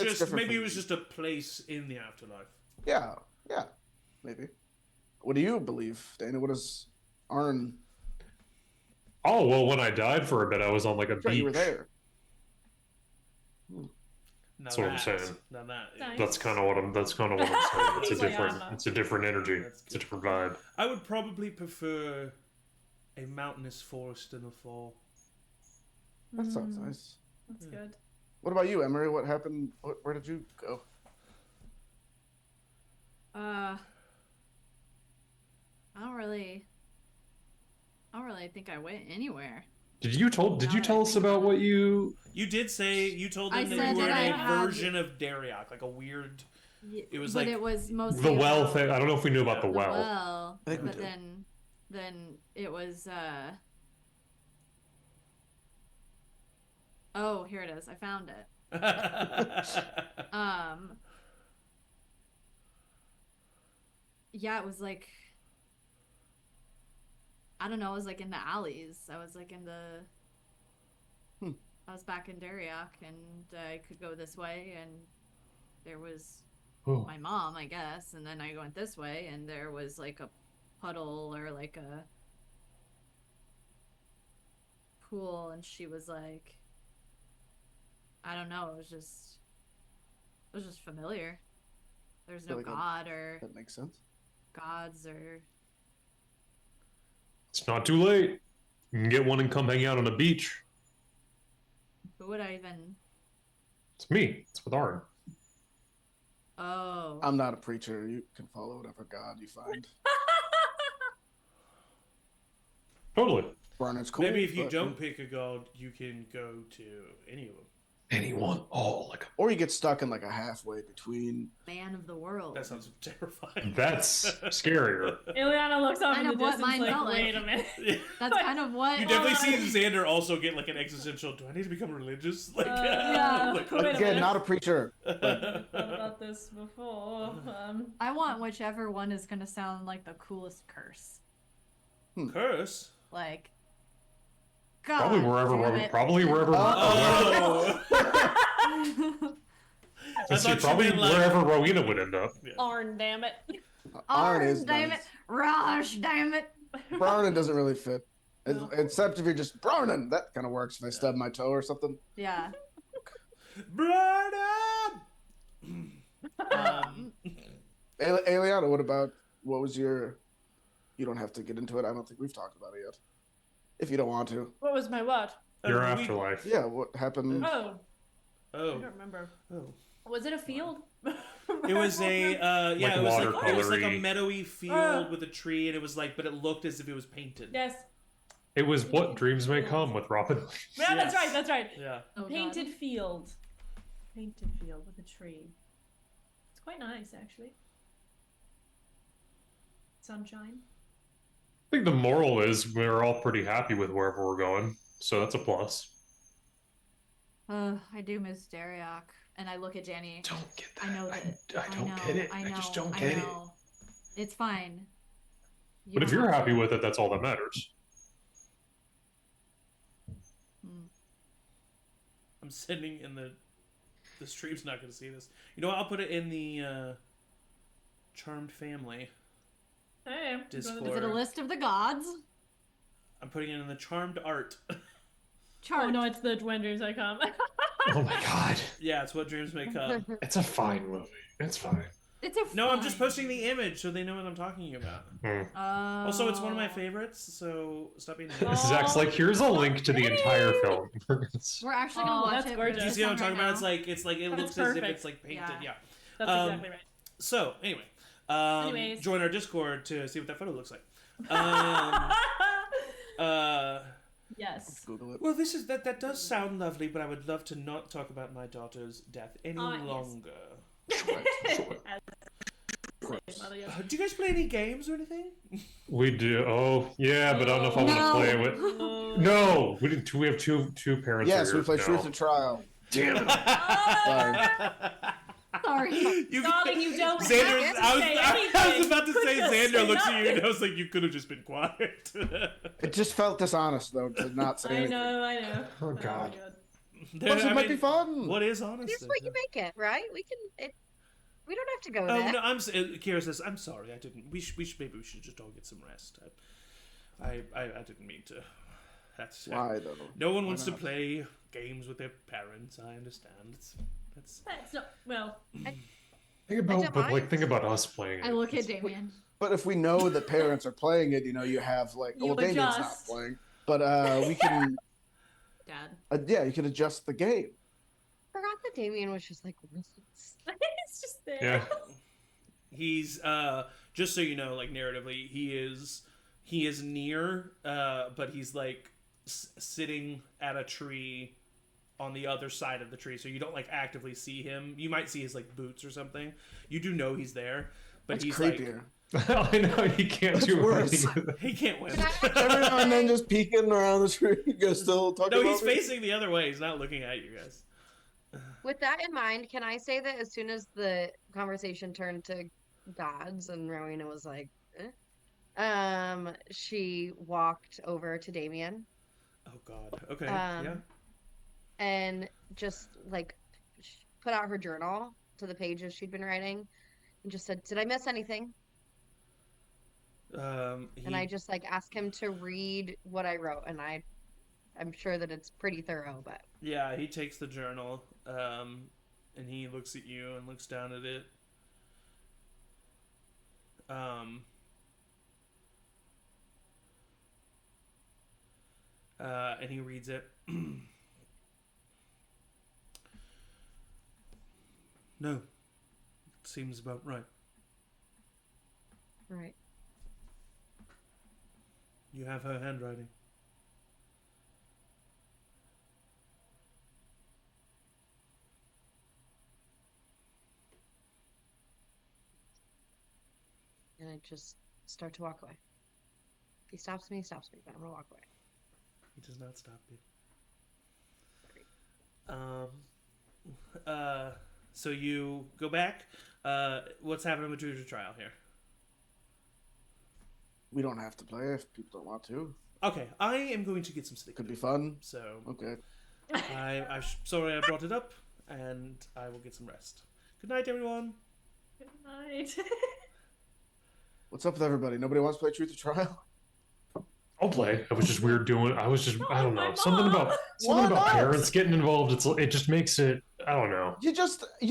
Speaker 1: just a place in the afterlife.
Speaker 3: Yeah, maybe. What do you believe, Dana? What does Arn?
Speaker 5: Oh well, when I died for a bit, I was on like a beach.
Speaker 3: You were there.
Speaker 5: That's what I'm saying.
Speaker 2: Nice.
Speaker 5: That's kind of what I'm saying. It's a different energy. It's a different vibe.
Speaker 1: I would probably prefer a mountainous forest in the fall.
Speaker 3: That sounds nice.
Speaker 2: That's good.
Speaker 3: What about you, Emory? What happened? Where did you go?
Speaker 4: I don't really think I went anywhere.
Speaker 5: Did you tell us about what you?
Speaker 1: You did say you told them that you were in a version of Dariak, like a weird. It was
Speaker 4: it was mostly
Speaker 5: the well thing. I don't know if we knew about the well.
Speaker 3: I think
Speaker 4: but then it was. Oh, here it is. I found it. Yeah, it was like. I don't know, it was like in the alleys. I was like in the... I was back in Dariak, and I could go this way, and there was my mom, I guess, and then I went this way, and there was like a puddle or like a pool, and she was like... I don't know, it was just familiar. There's no god or...
Speaker 3: That makes sense.
Speaker 4: Gods or...
Speaker 5: It's not too late. You can get one and come hang out on a beach.
Speaker 4: Who would I even?
Speaker 5: It's me. It's with Arn.
Speaker 4: Oh.
Speaker 3: I'm not a preacher. You can follow whatever god you find.
Speaker 5: Totally.
Speaker 3: Barnard's cool.
Speaker 1: Maybe if you don't pick a god, you can go to any of them.
Speaker 5: Anyone? Oh, like
Speaker 3: or you get stuck in like a halfway between.
Speaker 4: Man of the world.
Speaker 1: That sounds terrifying.
Speaker 5: That's scarier.
Speaker 2: Ileana looks up
Speaker 4: Kind
Speaker 2: in
Speaker 4: of
Speaker 2: the
Speaker 4: what
Speaker 2: distance
Speaker 4: mine
Speaker 2: like,
Speaker 4: felt like.
Speaker 2: wait a minute.
Speaker 4: That's kind of what.
Speaker 1: You definitely see Xander also get like an existential. Do I need to become religious? Like,
Speaker 2: yeah.
Speaker 1: like,
Speaker 2: Wait a
Speaker 3: Again,
Speaker 2: minute.
Speaker 3: not a preacher.
Speaker 2: I've thought about this before.
Speaker 4: I want whichever one is gonna sound like the coolest curse.
Speaker 1: Curse.
Speaker 4: Like. God,
Speaker 5: Probably wherever.
Speaker 1: Oh.
Speaker 5: Let's see,
Speaker 1: thought you
Speaker 5: probably
Speaker 1: meant, like-
Speaker 5: wherever Rowina would end up.
Speaker 2: Arn, damn it.
Speaker 3: Arn is
Speaker 4: damn
Speaker 3: nice.
Speaker 4: it. Raj, damn it.
Speaker 3: Browning doesn't really fit. Except if you're just Browning. That kind of works if I stub my toe or something.
Speaker 4: Yeah.
Speaker 1: Brother!
Speaker 3: Aeliana, what was your... You don't have to get into it. I don't think we've talked about it yet. If you don't want to.
Speaker 2: What was my what?
Speaker 5: Your afterlife.
Speaker 3: Yeah, what happened?
Speaker 2: Oh. I
Speaker 1: Oh.
Speaker 2: don't remember.
Speaker 1: Oh.
Speaker 2: Was it a field?
Speaker 1: It was a
Speaker 5: Like
Speaker 1: it was like a
Speaker 5: watercolory.
Speaker 1: meadowy field with a tree, and it was like, but it looked as if it was painted.
Speaker 2: Yes.
Speaker 5: It was What Dreams May Come with Robin.
Speaker 2: Yeah, that's
Speaker 1: Yes.
Speaker 2: right, that's right.
Speaker 1: Yeah.
Speaker 4: Oh, God.
Speaker 2: Painted field. Painted field with a tree. It's quite nice, actually. Sunshine.
Speaker 5: I think the moral is we're all pretty happy with wherever we're going, so that's a plus.
Speaker 4: I do miss Dariak. And I look at Danny.
Speaker 5: Don't get that.
Speaker 4: I know that.
Speaker 5: I don't get it. I just don't get it.
Speaker 4: It's fine. You
Speaker 5: But if
Speaker 4: don't
Speaker 5: you're
Speaker 4: have
Speaker 5: happy
Speaker 4: to.
Speaker 5: with it, that's all that matters.
Speaker 1: I'm sending in the stream's not going to see this. You know what? I'll put it in the Charmed Family
Speaker 2: Hey.
Speaker 1: Discord.
Speaker 4: Is it a list of the gods?
Speaker 1: I'm putting it in the Charmed Art.
Speaker 4: Chart.
Speaker 2: Oh no, it's the Dwenders I come.
Speaker 5: Oh my god.
Speaker 1: Yeah, it's What Dreams May Come.
Speaker 5: It's a fine movie. It's fine.
Speaker 4: It's a
Speaker 1: No, I'm just
Speaker 4: fine-
Speaker 1: posting the image so they know what I'm talking about.
Speaker 4: Oh.
Speaker 1: Also, it's one of my favorites, so stop being.
Speaker 5: Zach's like, here's a link to the entire film.
Speaker 4: We're actually gonna watch
Speaker 2: that's
Speaker 4: it.
Speaker 2: gorgeous.
Speaker 1: Do you see what I'm talking about? It's like it
Speaker 2: That's
Speaker 1: looks as if
Speaker 2: perfect.
Speaker 1: it's like painted. Yeah.
Speaker 2: That's exactly right.
Speaker 1: So anyway,
Speaker 2: Anyways.
Speaker 1: join our Discord to see what that photo looks like.
Speaker 2: Yes.
Speaker 3: Google it.
Speaker 1: Well, that does sound lovely, but I would love to not talk about my daughter's death any
Speaker 2: Yes.
Speaker 1: longer. Do you guys play any games or anything?
Speaker 5: We do. Oh, yeah, but I don't know if I want to play with. No, we didn't. We have two parents.
Speaker 3: Yes,
Speaker 5: here
Speaker 3: we play
Speaker 5: now.
Speaker 3: Truth and Trial.
Speaker 5: Damn it!
Speaker 3: Sorry.
Speaker 4: Sorry.
Speaker 2: Darling, you don't
Speaker 1: Xander,
Speaker 2: have to
Speaker 1: I
Speaker 2: say
Speaker 1: was
Speaker 2: anything.
Speaker 1: about to
Speaker 2: Could
Speaker 1: say
Speaker 2: just
Speaker 1: Xander
Speaker 2: say
Speaker 1: looks at you
Speaker 2: nothing.
Speaker 1: and I was like, you could have just been quiet.
Speaker 3: It just felt dishonest, though, to not say
Speaker 2: I
Speaker 3: anything.
Speaker 2: know.
Speaker 5: Oh God.
Speaker 3: But it might be fun.
Speaker 1: What is honest?
Speaker 6: Here's what you make it, right? We don't have to go
Speaker 1: Oh
Speaker 6: there.
Speaker 1: no, Kira says, I'm sorry, I didn't. Maybe we should just all get some rest. I didn't mean to. That's
Speaker 3: Why, though?
Speaker 1: No one wants to
Speaker 3: not?
Speaker 1: play games with their parents. I understand. That's
Speaker 2: That's not, well,
Speaker 5: Think about, but like,
Speaker 6: mind.
Speaker 5: think about us playing.
Speaker 4: I
Speaker 5: it.
Speaker 4: look at Damien.
Speaker 3: But if we know that parents are playing it, you have like,
Speaker 2: You
Speaker 3: well, Damien's not
Speaker 2: adjust.
Speaker 3: playing, but we can,
Speaker 4: Dad.
Speaker 3: yeah, you can adjust the game.
Speaker 6: Forgot that Damien was just like,
Speaker 2: it's just there.
Speaker 5: Yeah.
Speaker 1: he's just so you know, like narratively, he is near, but he's like sitting at a tree on the other side of the tree, so you don't like actively see him. You might see his like boots or something. You do know he's there, but
Speaker 3: That's
Speaker 1: he's
Speaker 3: creepier.
Speaker 5: I know he can't
Speaker 3: That's
Speaker 5: do
Speaker 3: worse.
Speaker 5: anything.
Speaker 1: like he can't win.
Speaker 3: Every now and then, just peeking around the tree. You guys still talking
Speaker 1: No,
Speaker 3: about
Speaker 1: he's
Speaker 3: me?
Speaker 1: facing the other way. He's not looking at you guys.
Speaker 6: with that in mind, can I say that as soon as the conversation turned to gods and Rowina was like, she walked over to Damien.
Speaker 1: Oh God. Okay.
Speaker 6: Um,
Speaker 1: yeah.
Speaker 6: And just like put out her journal to the pages she'd been writing and just said, did I miss anything? And I just like asked him to read what I wrote, and I'm sure that it's pretty thorough, but
Speaker 1: Yeah, he takes the journal, and he looks at you and looks down at it. and he reads it. No. Seems about right.
Speaker 6: Right.
Speaker 1: You have her handwriting.
Speaker 6: And I just start to walk away. If he stops me, but I'm gonna walk away.
Speaker 1: He does not stop you. So you go back. What's happening with Juju trial here?
Speaker 3: We don't have to play if people don't want to.
Speaker 1: Okay, I am going to get some sleep.
Speaker 3: Could be fun.
Speaker 1: So
Speaker 3: okay.
Speaker 1: I'm sorry I brought it up, and I will get some rest. Good night, everyone.
Speaker 2: Good night.
Speaker 3: What's up with everybody? Nobody wants to play Truth or Trial?
Speaker 5: I'll play. It was just weird doing. I don't know. Something about
Speaker 3: not?
Speaker 5: parents getting involved. It just makes it. I don't know.
Speaker 3: You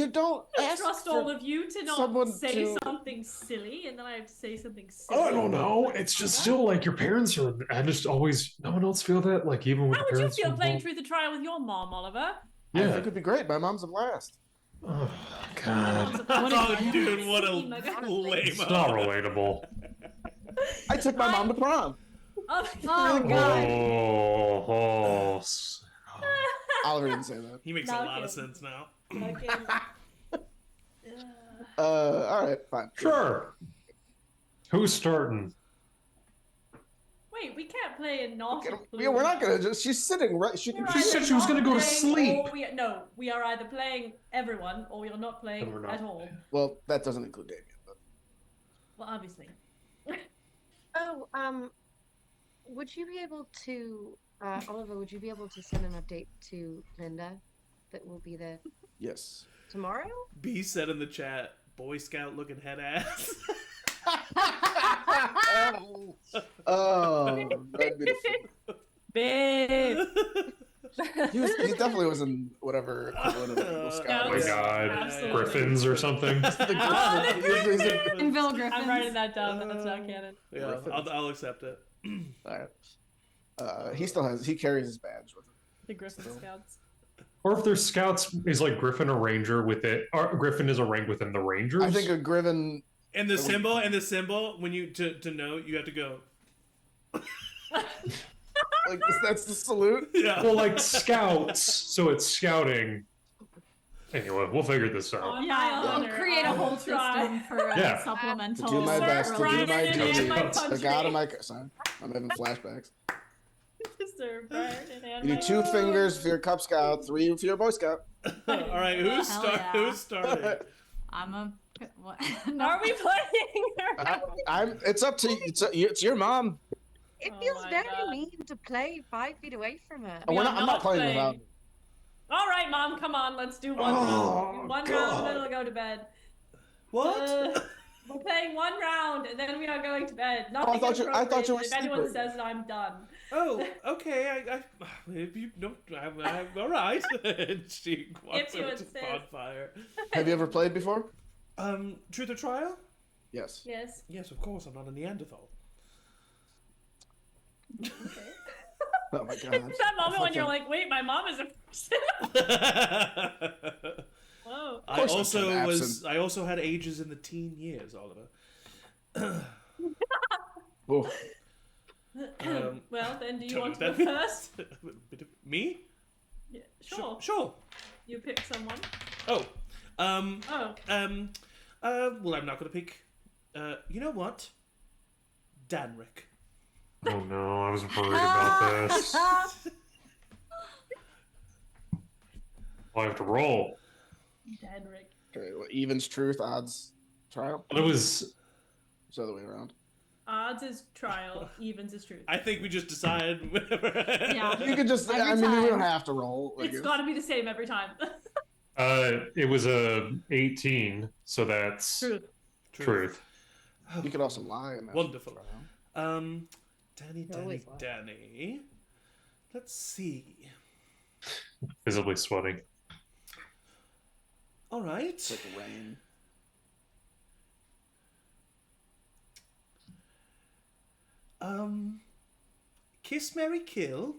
Speaker 3: don't ask
Speaker 2: trust all of you to not say
Speaker 3: to...
Speaker 2: something silly, and then I have to say something silly.
Speaker 5: I don't know. It's just still like your parents are. I just always. No one else feel that. Like even with
Speaker 2: how
Speaker 5: the
Speaker 2: would you
Speaker 5: parents
Speaker 2: feel
Speaker 5: involved?
Speaker 2: playing Truth or Trial with your mom, Oliver?
Speaker 3: Yeah, I think it'd be great. My mom's a blast.
Speaker 5: Oh God.
Speaker 1: Oh, dude, what a lame.
Speaker 5: It's not relatable.
Speaker 3: I took my mom to prom.
Speaker 2: Oh,
Speaker 3: God.
Speaker 5: Oh.
Speaker 3: Oliver didn't say that.
Speaker 1: He makes a lot of sense now.
Speaker 3: All right, fine.
Speaker 5: Sure. Who's starting?
Speaker 2: Wait, we can't play a not.
Speaker 3: Yeah, we're not gonna. She's sitting right. She
Speaker 5: said she was gonna go to sleep.
Speaker 2: We are either playing everyone or you're not playing at all.
Speaker 3: Well, that doesn't include Damien. But...
Speaker 2: Well, obviously.
Speaker 6: Would you be able to, Oliver? Would you be able to send an update to Linda that will be there?
Speaker 3: Yes.
Speaker 6: Tomorrow?
Speaker 1: B said in the chat, Boy Scout looking head ass.
Speaker 3: Oh, that'd be
Speaker 2: Babe.
Speaker 3: he definitely was in whatever equivalent of Eagle Scout.
Speaker 5: Oh my God,
Speaker 2: Absolutely.
Speaker 5: Griffins or something.
Speaker 4: Inville Griffins.
Speaker 2: I'm writing that down. That's not canon.
Speaker 1: Yeah, I'll accept it.
Speaker 3: All right. He carries his badge with him.
Speaker 2: The Griffin Scouts.
Speaker 5: Or if there's scouts, is like Griffin a ranger with it? Or Griffin is a rank within the Rangers?
Speaker 3: I think a Griffin.
Speaker 1: And the symbol, when you to know, you have to go.
Speaker 3: Like that's the salute.
Speaker 1: Yeah.
Speaker 5: Well, like scouts, so it's scouting. Anyway, we'll figure this out.
Speaker 4: We'll create a whole system for supplemental.
Speaker 3: To do my best. To do my duty.
Speaker 2: The
Speaker 3: God of my. Sorry, I'm having flashbacks.
Speaker 2: You
Speaker 3: You need 2 fingers if you're a Cub Scout, 3 if you're a Boy Scout.
Speaker 1: All right, who's starting?
Speaker 4: I'm a. What?
Speaker 2: Are we playing?
Speaker 3: It's up to you. It's your mom.
Speaker 6: It feels very mean to play 5 feet away from her.
Speaker 3: I'm not playing without.
Speaker 2: All right, Mom, come on, let's do one round. One round, then we'll go to bed.
Speaker 1: What?
Speaker 2: We're playing 1 round, and then we are going to bed.
Speaker 3: I thought you were
Speaker 2: If anyone
Speaker 3: sleeping.
Speaker 2: says that I'm done.
Speaker 1: Oh, okay. If you don't, I'm all right. And she walks over to the bonfire.
Speaker 3: Have you ever played before?
Speaker 1: Truth or Trial?
Speaker 3: Yes.
Speaker 2: Yes.
Speaker 1: Yes, of course. I'm not a Neanderthal.
Speaker 2: Okay.
Speaker 3: Oh my God.
Speaker 2: It's that moment when you're like, wait, my mom is a person. Whoa.
Speaker 1: I also had ages in the teen years, Oliver.
Speaker 2: Well, then, do you want to go first?
Speaker 1: Me?
Speaker 2: Yeah, sure.
Speaker 1: Sure.
Speaker 2: You pick someone.
Speaker 1: Well, I'm not gonna pick. You know what? Danrek.
Speaker 5: Oh no, I was worried about this. I have to roll.
Speaker 2: Danrek.
Speaker 3: Okay, well, evens truth, odds trial.
Speaker 5: It was
Speaker 3: It's the other way around.
Speaker 2: Odds is trial, evens is truth.
Speaker 1: I think we just decided whenever.
Speaker 4: Yeah.
Speaker 3: You could just. I mean, you don't have to roll.
Speaker 2: It's got to be the same every time.
Speaker 5: it was a 18, so that's truth.
Speaker 3: You could also lie. And
Speaker 1: Wonderful. Danny. Let's see.
Speaker 5: Visibly sweating.
Speaker 1: All right.
Speaker 3: It's like rain.
Speaker 1: Kiss, Marry, Kill.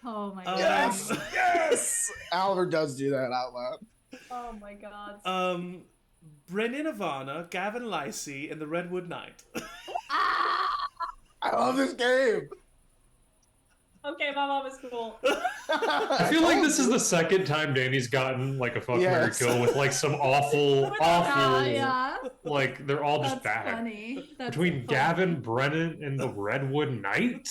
Speaker 4: Oh my god.
Speaker 3: Yes! Yes! Oliver does do that out loud.
Speaker 2: Oh my god.
Speaker 1: Brennan Avarna, Gavin Lacey, and the Redwood Knight.
Speaker 3: I love this game.
Speaker 2: Okay, my mom is cool.
Speaker 5: I feel like this is the second time Danny's gotten like a fuck Marry Kill with like some awful,
Speaker 4: Yeah.
Speaker 5: like they're all just
Speaker 4: That's
Speaker 5: bad.
Speaker 4: funny. That's
Speaker 5: Between
Speaker 4: funny.
Speaker 5: Gavin, Brennan, and the Redwood Knight,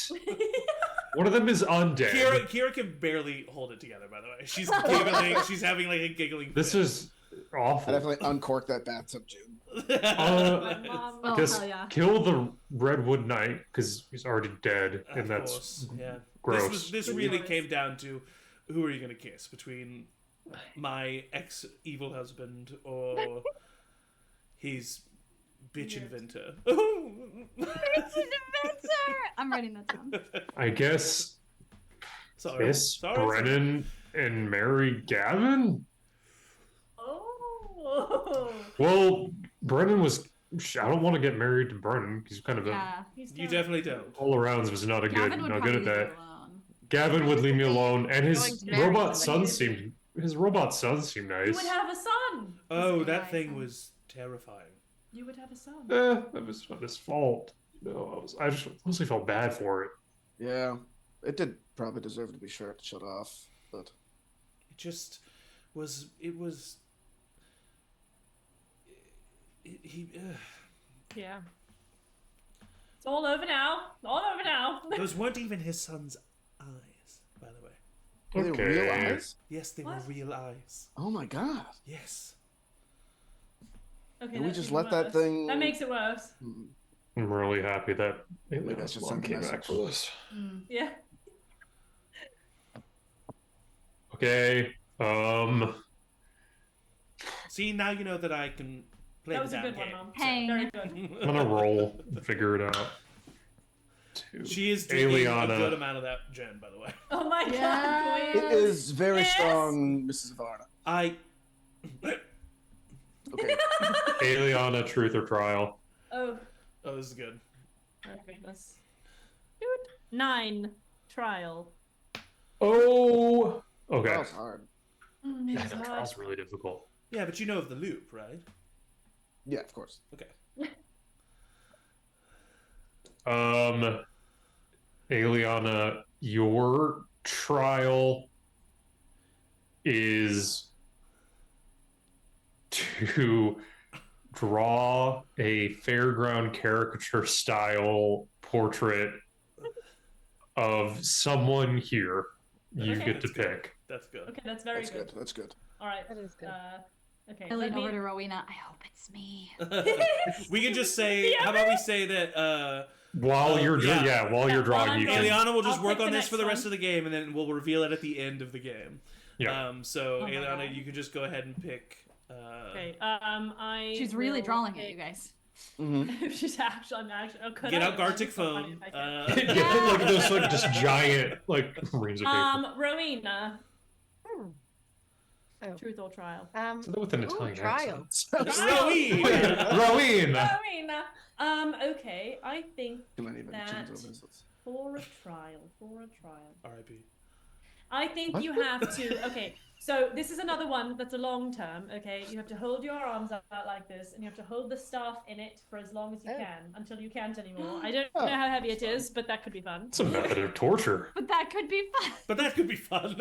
Speaker 5: one of them is undead.
Speaker 1: Kira can barely hold it together. By the way, she's giggling. She's having like a giggling.
Speaker 5: This is awful.
Speaker 3: I definitely uncorked that bathtub, June.
Speaker 2: My mom. Oh,
Speaker 5: Just
Speaker 2: hell yeah.
Speaker 5: kill the Redwood Knight because he's already dead, and that's
Speaker 1: course. Yeah.
Speaker 5: gross.
Speaker 1: This really came down to who are you going to kiss between my ex-evil husband or his bitch inventor.
Speaker 4: Bitch inventor! I'm writing that down.
Speaker 5: I guess kiss
Speaker 1: Sorry.
Speaker 5: Brennan and marry Gavin.
Speaker 2: Oh.
Speaker 5: Well, Brennan was. I don't want to get married to Brennan. He's kind of a
Speaker 4: Yeah.
Speaker 1: You definitely don't.
Speaker 5: all around was not a
Speaker 4: Gavin
Speaker 5: good,
Speaker 4: would
Speaker 5: not
Speaker 4: probably
Speaker 5: good at that.
Speaker 4: leave you alone.
Speaker 5: Gavin would leave me alone, and
Speaker 6: Going
Speaker 5: his
Speaker 6: to marry
Speaker 5: robot
Speaker 6: somebody.
Speaker 5: son seemed. His robot son seemed
Speaker 2: You
Speaker 5: nice.
Speaker 2: would have a son.
Speaker 1: Oh,
Speaker 4: This
Speaker 1: that
Speaker 4: guy,
Speaker 1: thing
Speaker 4: son.
Speaker 1: was terrifying.
Speaker 2: You would have a son.
Speaker 5: That was not his fault. No, I just mostly felt bad for it.
Speaker 3: Yeah, it did probably deserve to be shut off, but
Speaker 1: It just was. It was.
Speaker 2: Yeah. It's all over now. All over now.
Speaker 1: Those weren't even his son's eyes, by the way.
Speaker 3: were they real
Speaker 5: Okay.
Speaker 3: eyes?
Speaker 1: Yes, they
Speaker 2: What?
Speaker 1: were real eyes.
Speaker 3: Oh my god!
Speaker 1: Yes.
Speaker 2: Okay,
Speaker 3: Did we
Speaker 2: that's
Speaker 3: just
Speaker 2: even
Speaker 3: let that
Speaker 2: worse.
Speaker 3: thing?
Speaker 2: That makes it worse.
Speaker 5: I'm really happy that
Speaker 3: Maybe I should send a
Speaker 5: came back
Speaker 3: message.
Speaker 5: for this.
Speaker 2: Yeah.
Speaker 5: Okay.
Speaker 1: See, now you know that I can play
Speaker 2: That was
Speaker 1: the
Speaker 2: a
Speaker 1: damn
Speaker 2: good one,
Speaker 1: game.
Speaker 2: Mom.
Speaker 4: Hang.
Speaker 2: Very good.
Speaker 5: I'm gonna roll and figure it out.
Speaker 1: She is drinking a
Speaker 5: Aeliana.
Speaker 1: good amount of that gin, by the way.
Speaker 2: Oh my
Speaker 4: Yeah.
Speaker 2: god,
Speaker 3: It
Speaker 2: Queen.
Speaker 3: is very
Speaker 2: Yes!
Speaker 3: strong, Mrs. Avarna. Okay.
Speaker 5: Aeliana, truth or trial?
Speaker 2: Oh,
Speaker 1: Oh, this is good.
Speaker 2: my goodness. Dude. 9. Trial.
Speaker 5: Oh. Okay.
Speaker 3: That was hard.
Speaker 5: Yeah, that trial's really difficult.
Speaker 1: Yeah, but you know of the loop, right?
Speaker 3: Yeah, of course.
Speaker 1: Okay.
Speaker 5: Aeliana, your trial is to draw a fairground caricature style portrait of someone here. You
Speaker 2: Okay.
Speaker 5: get to
Speaker 1: That's good.
Speaker 5: pick.
Speaker 1: That's good.
Speaker 2: Okay, that's very
Speaker 3: That's good. That's good.
Speaker 2: All right.
Speaker 6: That is good.
Speaker 2: Okay.
Speaker 4: I
Speaker 2: let
Speaker 4: lean
Speaker 2: me-
Speaker 4: over to Rowina. I hope it's me.
Speaker 1: We can just say, how about we say that
Speaker 5: While you're
Speaker 1: yeah.
Speaker 5: while you're
Speaker 2: Yeah,
Speaker 5: drawing,
Speaker 2: while
Speaker 5: you
Speaker 2: I'm
Speaker 5: can.
Speaker 2: drawing.
Speaker 1: Aeliana will just
Speaker 2: I'll
Speaker 1: work
Speaker 2: pick
Speaker 1: on
Speaker 2: the
Speaker 1: this for
Speaker 2: next
Speaker 1: the rest
Speaker 2: one.
Speaker 1: of the game, and then we'll reveal it at the end of the game.
Speaker 5: Yeah.
Speaker 1: So
Speaker 2: Oh my
Speaker 1: Aeliana,
Speaker 2: God.
Speaker 1: you can just go ahead and pick.
Speaker 2: Okay.
Speaker 4: She's really
Speaker 2: will
Speaker 4: drawing it,
Speaker 2: pick-
Speaker 4: you guys.
Speaker 3: Mm-hmm.
Speaker 2: She's actually. I'm actually. Oh, could
Speaker 1: Get
Speaker 2: I?
Speaker 1: out Gartic
Speaker 2: It's so funny
Speaker 1: phone.
Speaker 2: if I could.
Speaker 5: Yeah, like those like just giant like reams of paper.
Speaker 2: Rowina.
Speaker 6: Oh.
Speaker 2: Truth or trial?
Speaker 5: Say that with an
Speaker 6: ooh,
Speaker 5: Italian
Speaker 6: trial.
Speaker 1: Rowena!
Speaker 5: Rowena.
Speaker 2: Rowina. Okay. I think
Speaker 3: Can I even change
Speaker 2: That-
Speaker 3: those results?
Speaker 2: for a trial.
Speaker 1: R.I.P.
Speaker 2: I think
Speaker 3: What?
Speaker 2: you have to. Okay, so this is another one that's a long term. Okay, you have to hold your arms out like this, and you have to hold the staff in it for as long as you
Speaker 6: Oh.
Speaker 2: can until you can't anymore. I don't
Speaker 3: Oh.
Speaker 2: know how heavy it is, but that could be fun.
Speaker 5: It's a method of torture.
Speaker 4: But that could be fun.
Speaker 1: But that could be fun.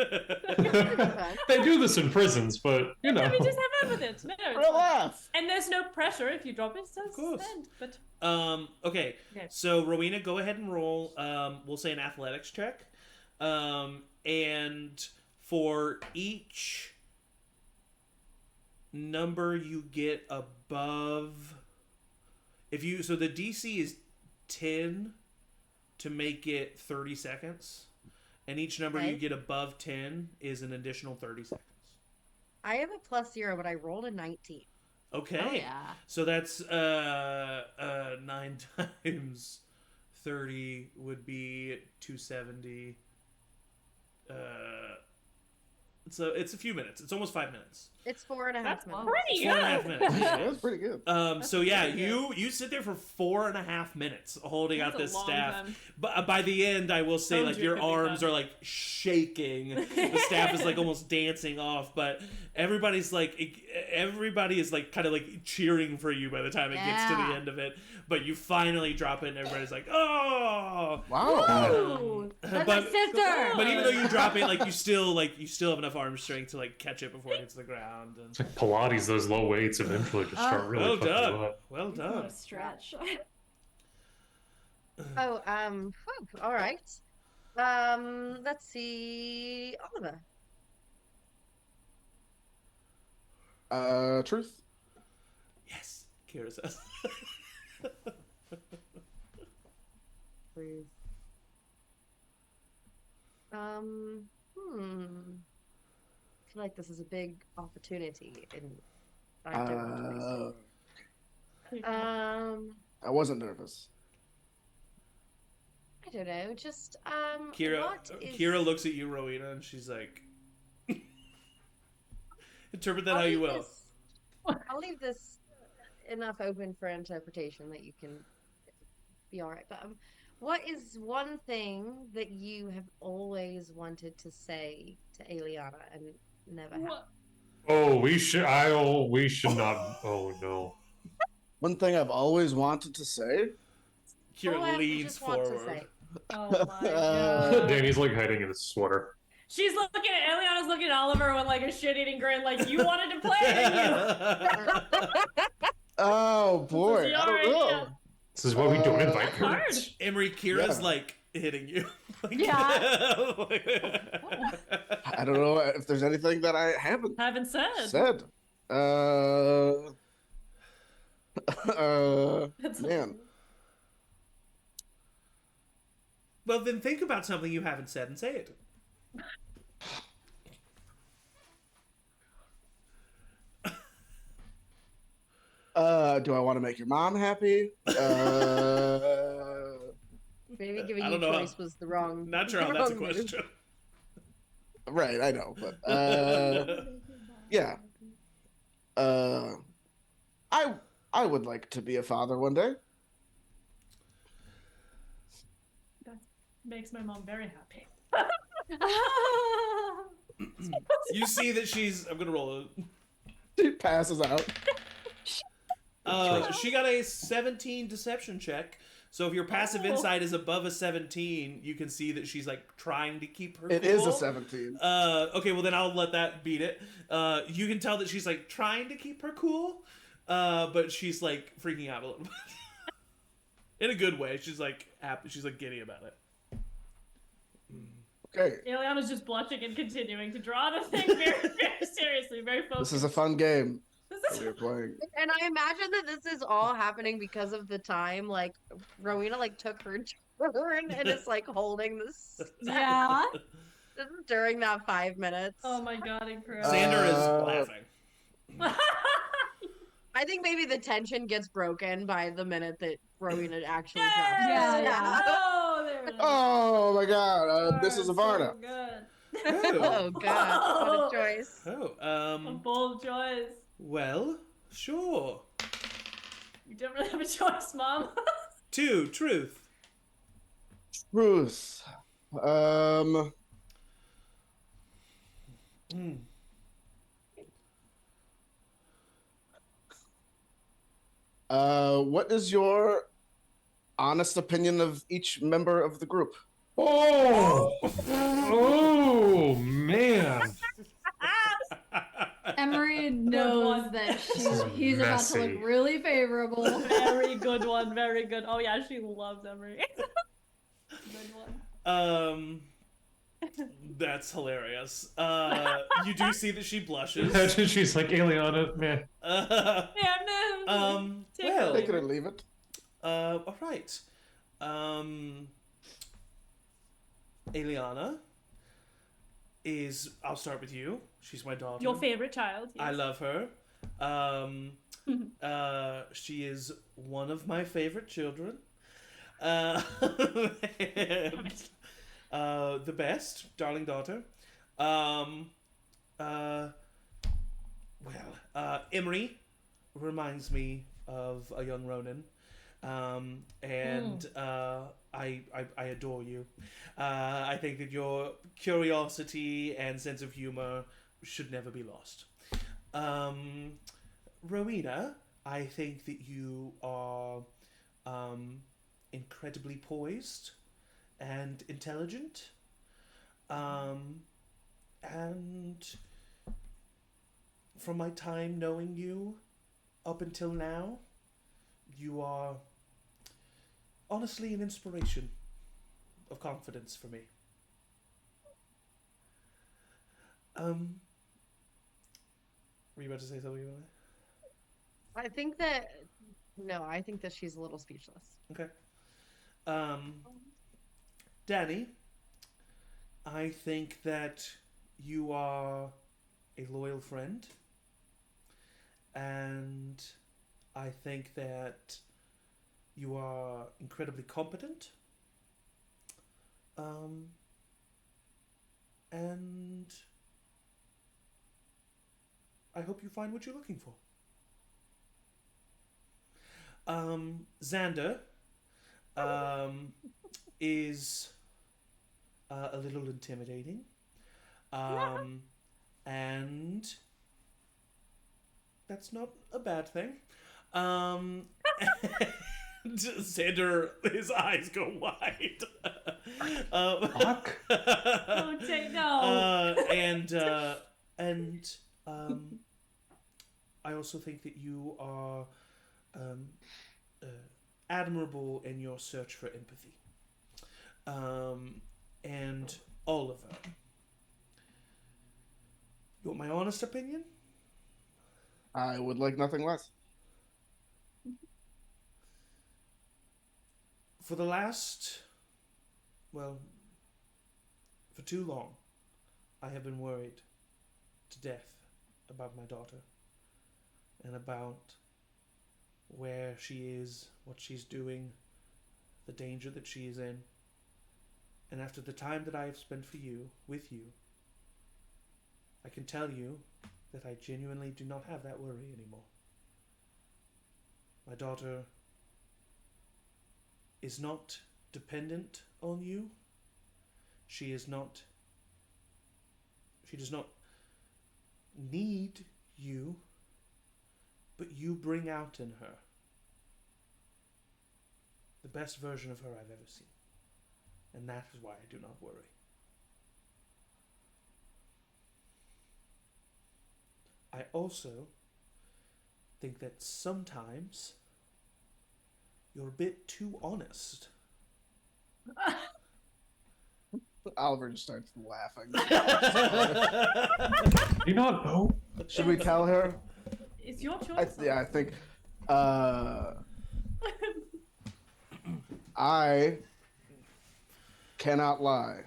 Speaker 5: They do this in prisons, but you know.
Speaker 2: Let me just have fun with it. No, it's
Speaker 3: For a
Speaker 2: fun.
Speaker 3: laugh.
Speaker 2: And there's no pressure if you drop it. So
Speaker 1: Of course.
Speaker 2: But
Speaker 1: Okay.
Speaker 2: Okay.
Speaker 1: So Rowena, go ahead and roll. We'll say an athletics check. And for each number you get above, so the DC is 10 to make it 30 seconds, and each number you
Speaker 6: Okay.
Speaker 1: get above 10 is an additional 30 seconds.
Speaker 6: I have a +0, but I rolled a 19.
Speaker 1: Okay.
Speaker 4: Oh, yeah.
Speaker 1: So that's 9 times 30 would be 270. So it's a few minutes. It's almost 5 minutes.
Speaker 6: It's 4.5
Speaker 2: That's
Speaker 6: minutes.
Speaker 2: pretty
Speaker 1: 4.5
Speaker 2: good.
Speaker 1: minutes.
Speaker 3: Yeah, that's pretty good.
Speaker 1: So yeah,
Speaker 2: pretty
Speaker 1: you sit there for 4.5 minutes holding out
Speaker 2: That's a
Speaker 1: this
Speaker 2: long
Speaker 1: staff.
Speaker 2: time.
Speaker 1: But by the end, I will say,
Speaker 2: Told
Speaker 1: like,
Speaker 2: you it
Speaker 1: your
Speaker 2: could be
Speaker 1: arms
Speaker 2: fun.
Speaker 1: are like shaking. The staff is like almost dancing off, but everybody is like kind of like cheering for you by the time it gets to the
Speaker 4: Yeah.
Speaker 1: end of it. But you finally drop it, and everybody's like, "Oh!"
Speaker 3: Wow.
Speaker 4: Ooh, that's my
Speaker 1: But
Speaker 4: sister.
Speaker 1: but even though you drop it, like you still have enough arm strength to like catch it before it hits the ground. And...
Speaker 5: It's like Pilates, those low weights eventually just start really
Speaker 1: well
Speaker 5: fucking
Speaker 1: done,
Speaker 5: you up.
Speaker 1: well
Speaker 7: What
Speaker 1: done.
Speaker 7: a stretch.
Speaker 6: Oh, all right. Let's see. Oliver.
Speaker 3: Truth.
Speaker 1: Yes, Kira says.
Speaker 6: Please. I feel like this is a big opportunity and I don't want to waste it.
Speaker 3: I wasn't nervous.
Speaker 6: I don't know, just
Speaker 1: Kira looks at you, Rowina, and she's like, interpret that how you will.
Speaker 6: I'll leave this enough open for interpretation that you can be all right. But what is one thing that you have always wanted to say to Aeliana and never have?
Speaker 5: Oh, we should not. Oh no.
Speaker 3: One thing I've always wanted to say.
Speaker 1: Kira leans forward.
Speaker 2: Oh my god.
Speaker 5: Danny's like hiding in his sweater.
Speaker 2: She's looking at Aeliana's looking at Oliver with like a shit-eating grin, like you wanted to play, didn't you?
Speaker 3: Oh boy,
Speaker 2: This is
Speaker 3: I don't
Speaker 2: your
Speaker 3: know.
Speaker 2: idea.
Speaker 5: This is why we don't invite
Speaker 2: Hard.
Speaker 5: parents.
Speaker 1: Emory, Kira's
Speaker 3: Yeah.
Speaker 1: like hitting you. Like,
Speaker 4: Yeah.
Speaker 3: I don't know if there's anything that I haven't
Speaker 2: Haven't said.
Speaker 3: said. Man.
Speaker 1: Well, then think about something you haven't said and say it.
Speaker 3: Do I want to make your mom happy?
Speaker 6: Maybe giving
Speaker 1: I
Speaker 6: you
Speaker 1: don't know.
Speaker 6: choice was the wrong.
Speaker 1: Not sure how that's a
Speaker 6: wrong move.
Speaker 1: question.
Speaker 3: Right, I know, but yeah. I would like to be a father one day.
Speaker 2: That makes my mom very happy.
Speaker 1: You see that she's. I'm gonna roll it.
Speaker 3: She passes out.
Speaker 1: She got a 17 deception check. So if your passive insight is above a 17, you can see that she's like trying to keep her
Speaker 3: It
Speaker 1: cool.
Speaker 3: is a 17.
Speaker 1: Okay, well then I'll let that beat it. You can tell that she's like trying to keep her cool, but she's like freaking out a little bit. In a good way. She's like happy. She's like giddy about it.
Speaker 3: Okay.
Speaker 2: Aeliana's just blushing and continuing to draw the thing very, very seriously, very focused.
Speaker 3: This is a fun game
Speaker 2: This
Speaker 3: that
Speaker 2: is-
Speaker 3: we're playing.
Speaker 6: And I imagine that this is all happening because of the time, like, Rowina, like, took her turn and is, like, holding this
Speaker 4: Yeah.
Speaker 6: during that 5 minutes.
Speaker 2: Oh my god, incredible.
Speaker 1: Xander is laughing.
Speaker 6: I think maybe the tension gets broken by the minute that Rowina actually drops.
Speaker 4: Yeah, yeah.
Speaker 2: Oh, there it is.
Speaker 3: Oh my god, this is
Speaker 2: So
Speaker 3: Avarna.
Speaker 2: good.
Speaker 6: Oh, God. What a choice.
Speaker 1: Oh,
Speaker 2: A bold choice.
Speaker 1: well, sure.
Speaker 2: You don't really have a choice, Mom.
Speaker 1: 2, truth.
Speaker 3: Truth. What is your honest opinion of each member of the group?
Speaker 5: Oh, oh man.
Speaker 4: Emory knows
Speaker 2: one.
Speaker 4: that
Speaker 5: is
Speaker 4: he's about to
Speaker 5: messy.
Speaker 4: look really favorable.
Speaker 2: Very good one, very good. Oh yeah, she loves Emory. Good one.
Speaker 1: That's hilarious. You do see that she blushes.
Speaker 5: Imagine she's like Aeliana, man.
Speaker 2: Yeah, no. Take
Speaker 1: well,
Speaker 3: Take it or leave it.
Speaker 1: all right. Aeliana is. I'll start with you. She's my daughter.
Speaker 2: Your favorite child. Yes.
Speaker 1: I love her. She is one of my favorite children. And, the best, darling daughter. Well, Emory reminds me of a young Ronin. I adore you. I think that your curiosity and sense of humor should never be lost. Rowina, I think that you are incredibly poised and intelligent. And from my time knowing you up until now, you are honestly an inspiration of confidence for me. Were you about to say something?
Speaker 6: I think that she's a little speechless.
Speaker 1: Okay. Danny, I think that you are a loyal friend, and I think that you are incredibly competent. And I hope you find what you're looking for. Xander is a little intimidating. And that's not a bad thing. And Xander, his eyes go wide.
Speaker 5: Fuck.
Speaker 2: Oh, no.
Speaker 1: And I also think that you are admirable in your search for empathy. And Oliver, you want my honest opinion?
Speaker 3: I would like nothing less.
Speaker 1: For the last, for too long, I have been worried to death about my daughter and about where she is, what she's doing, the danger that she is in. And after the time that I have spent with you, I can tell you that I genuinely do not have that worry anymore. My daughter is not dependent on you. She does not need you, but you bring out in her the best version of her I've ever seen. And that is why I do not worry. I also think that sometimes you're a bit too honest.
Speaker 3: Oliver just starts laughing.
Speaker 5: You not know?
Speaker 3: Should we tell her?
Speaker 2: It's your choice.
Speaker 3: I think. I cannot lie.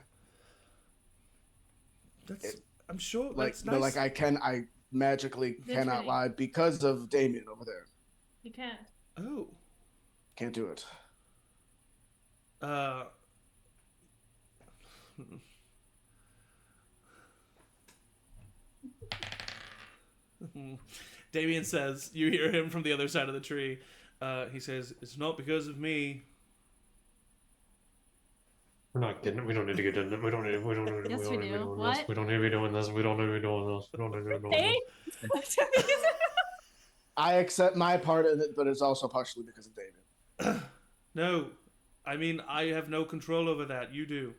Speaker 1: I'm sure.
Speaker 3: Like,
Speaker 1: that's nice.
Speaker 3: I magically cannot lie because of Damien over there.
Speaker 2: You can't.
Speaker 1: Oh.
Speaker 3: Can't do it.
Speaker 1: Damien says, you hear him from the other side of the tree. He says, "It's not because of me."
Speaker 5: We're not getting it. We don't need to get into it. We don't need to be doing this. We don't need to be doing this. We don't need to be doing this. We don't need to be doing this. We don't need to be doing this.
Speaker 3: I accept my part in it, but it's also partially because of David.
Speaker 1: No. I mean, I have no control over that. You do.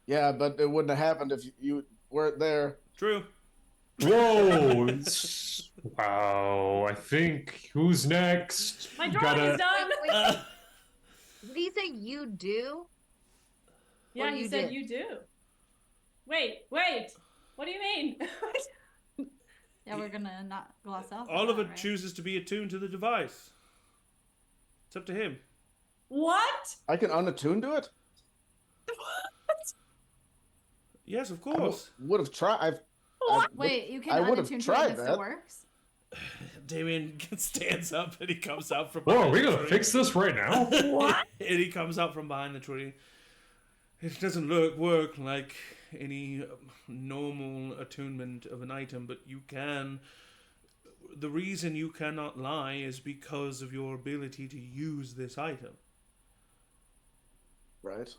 Speaker 3: Yeah, but it wouldn't have happened if you weren't there.
Speaker 1: True.
Speaker 5: Whoa. Wow. I think, who's next?
Speaker 2: My drawing is done.
Speaker 6: Did he say you do?
Speaker 2: Yeah, he said you do. Wait. What do you mean?
Speaker 4: Yeah, we're gonna not gloss off.
Speaker 1: Oliver chooses to be attuned to the device. It's up to him.
Speaker 2: What?
Speaker 3: I can unattune to it?
Speaker 2: What?
Speaker 1: Yes, of course.
Speaker 3: Would have tried.
Speaker 4: Wait, you can unattune to it if it works?
Speaker 1: Damien stands up and he comes out from
Speaker 5: Whoa,
Speaker 1: behind
Speaker 5: are we
Speaker 1: the
Speaker 5: gonna
Speaker 1: tree.
Speaker 5: fix this right now?
Speaker 2: What?
Speaker 1: And he comes out from behind the tree. It doesn't work like any normal attunement of an item, but you can the reason you cannot lie is because of your ability to use this item.
Speaker 3: Right.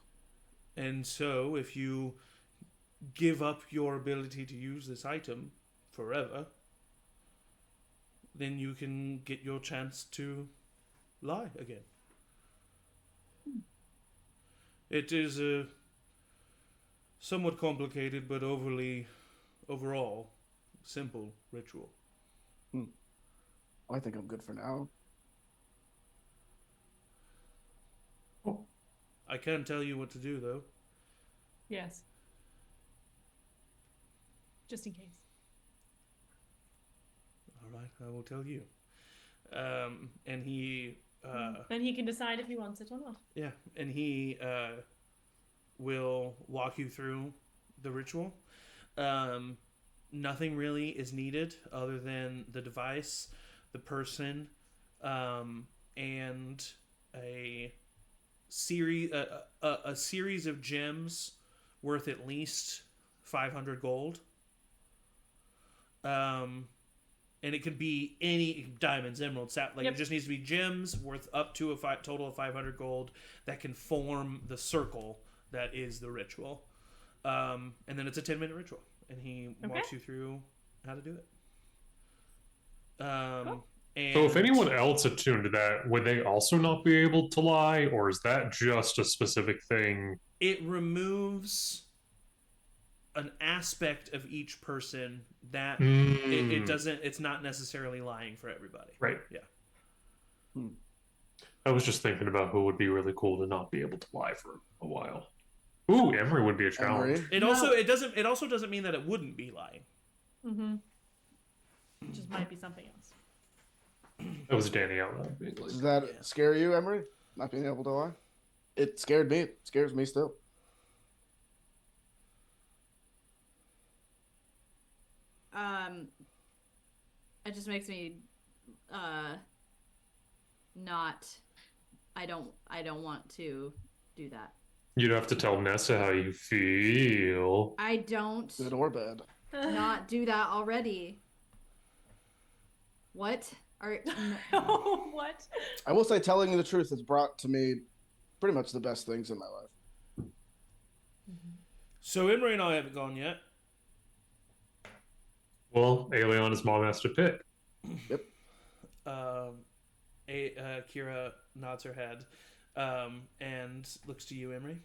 Speaker 1: And so, if you give up your ability to use this item forever, then you can get your chance to lie again. It is a somewhat complicated but overall simple ritual.
Speaker 3: I think I'm good for now.
Speaker 1: I can't tell you what to do, though.
Speaker 2: Yes. Just in case.
Speaker 1: All right, I will tell you. And he...
Speaker 2: then he can decide if he wants it or not.
Speaker 1: Yeah, and he will walk you through the ritual. Nothing really is needed other than the device, the person, and a series of gems worth at least 500 gold. And it could be any diamonds, emeralds, it just needs to be gems worth up to a total of 500 gold that can form the circle that is the ritual. And then it's a 10-minute ritual, and he walks you through how to do it.
Speaker 2: Cool.
Speaker 1: And
Speaker 5: so if anyone else attuned to that, would they also not be able to lie, or is that just a specific thing?
Speaker 1: It removes an aspect of each person that it doesn't. It's not necessarily lying for everybody.
Speaker 5: Right.
Speaker 1: Yeah.
Speaker 5: I was just thinking about who would be really cool to not be able to lie for a while. Ooh, Emory would be a challenge.
Speaker 1: It also doesn't mean that it wouldn't be lying.
Speaker 2: Mm-hmm. It just might be something else.
Speaker 5: That was Danny out loud.
Speaker 3: Does that scare you, Emory? Not being able to lie? It scared me. It scares me still.
Speaker 4: It just makes me not. I don't want to do that.
Speaker 5: You'd have to tell Nessa how you feel.
Speaker 4: I don't.
Speaker 3: Good or bad.
Speaker 4: Not do that already. What?
Speaker 2: What?
Speaker 3: I will say, telling you the truth has brought to me pretty much the best things in my life.
Speaker 1: So Emory and I haven't gone yet.
Speaker 5: Well, Aeliana's mom has to pick.
Speaker 3: Yep.
Speaker 1: Kira nods her head and looks to you, Emory.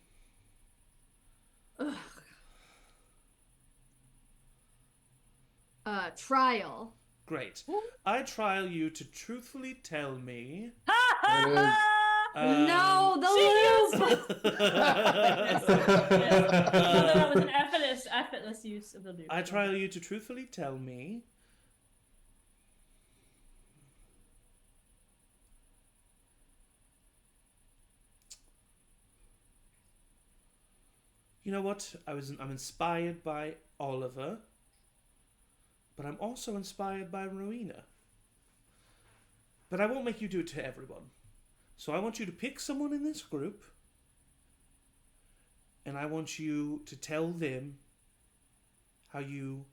Speaker 4: Trial.
Speaker 1: Great. I trial you to truthfully tell me.
Speaker 4: No, the loop.
Speaker 2: That was an effortless use of the loop.
Speaker 1: I trial you to truthfully tell me. You know what? I'm inspired by Oliver, but I'm also inspired by Rowina. But I won't make you do it to everyone. So I want you to pick someone in this group, and I want you to tell them how you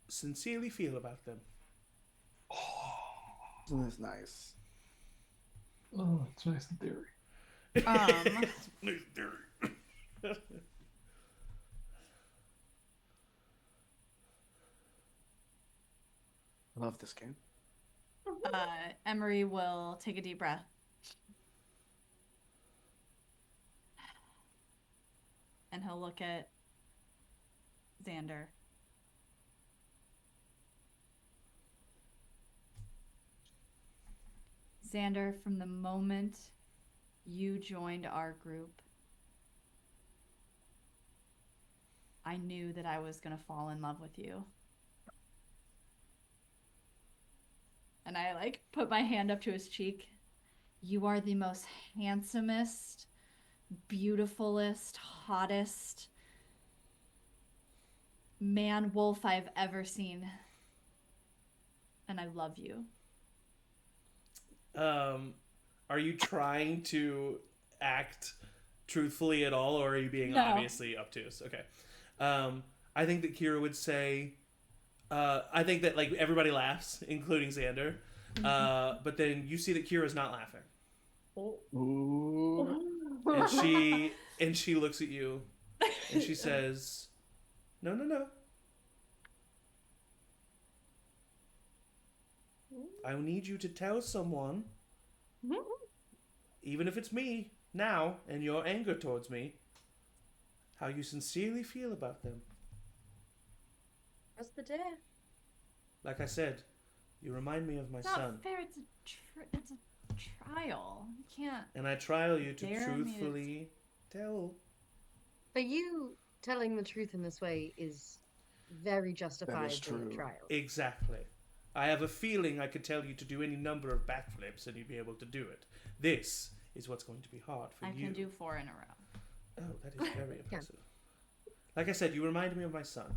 Speaker 1: sincerely feel about them.
Speaker 3: Isn't this nice?
Speaker 5: Oh, it's nice in theory.
Speaker 1: Nice theory.
Speaker 3: I love this game.
Speaker 4: Emory will take a deep breath. And he'll look at Xander. Xander, from the moment you joined our group, I knew that I was going to fall in love with you. And I put my hand up to his cheek. You are the most handsomest, beautifulest, hottest man wolf I've ever seen. And I love you.
Speaker 1: Are you trying to act truthfully at all, or are you being
Speaker 4: No.
Speaker 1: obviously obtuse? Okay. I think that Kira would say, I think that like everybody laughs, including Xander. But then you see that Kira's not laughing.
Speaker 3: Ooh.
Speaker 1: And she looks at you and she says, No. I need you to tell someone, even if it's me now and your anger towards me, how you sincerely feel about them.
Speaker 6: What's the day?
Speaker 1: Like I said, you remind me of my
Speaker 4: It's
Speaker 1: son.
Speaker 4: not fair. It's a trial. You can't.
Speaker 1: And I trial you to
Speaker 4: dare me
Speaker 1: truthfully tell.
Speaker 6: But you telling the truth in this way is very justified in the trial.
Speaker 1: Exactly. I have a feeling I could tell you to do any number of backflips and you'd be able to do it. This is what's going to be hard for you.
Speaker 4: I can do 4 in a row.
Speaker 1: Oh, that is very impressive. Like I said, you remind me of my son.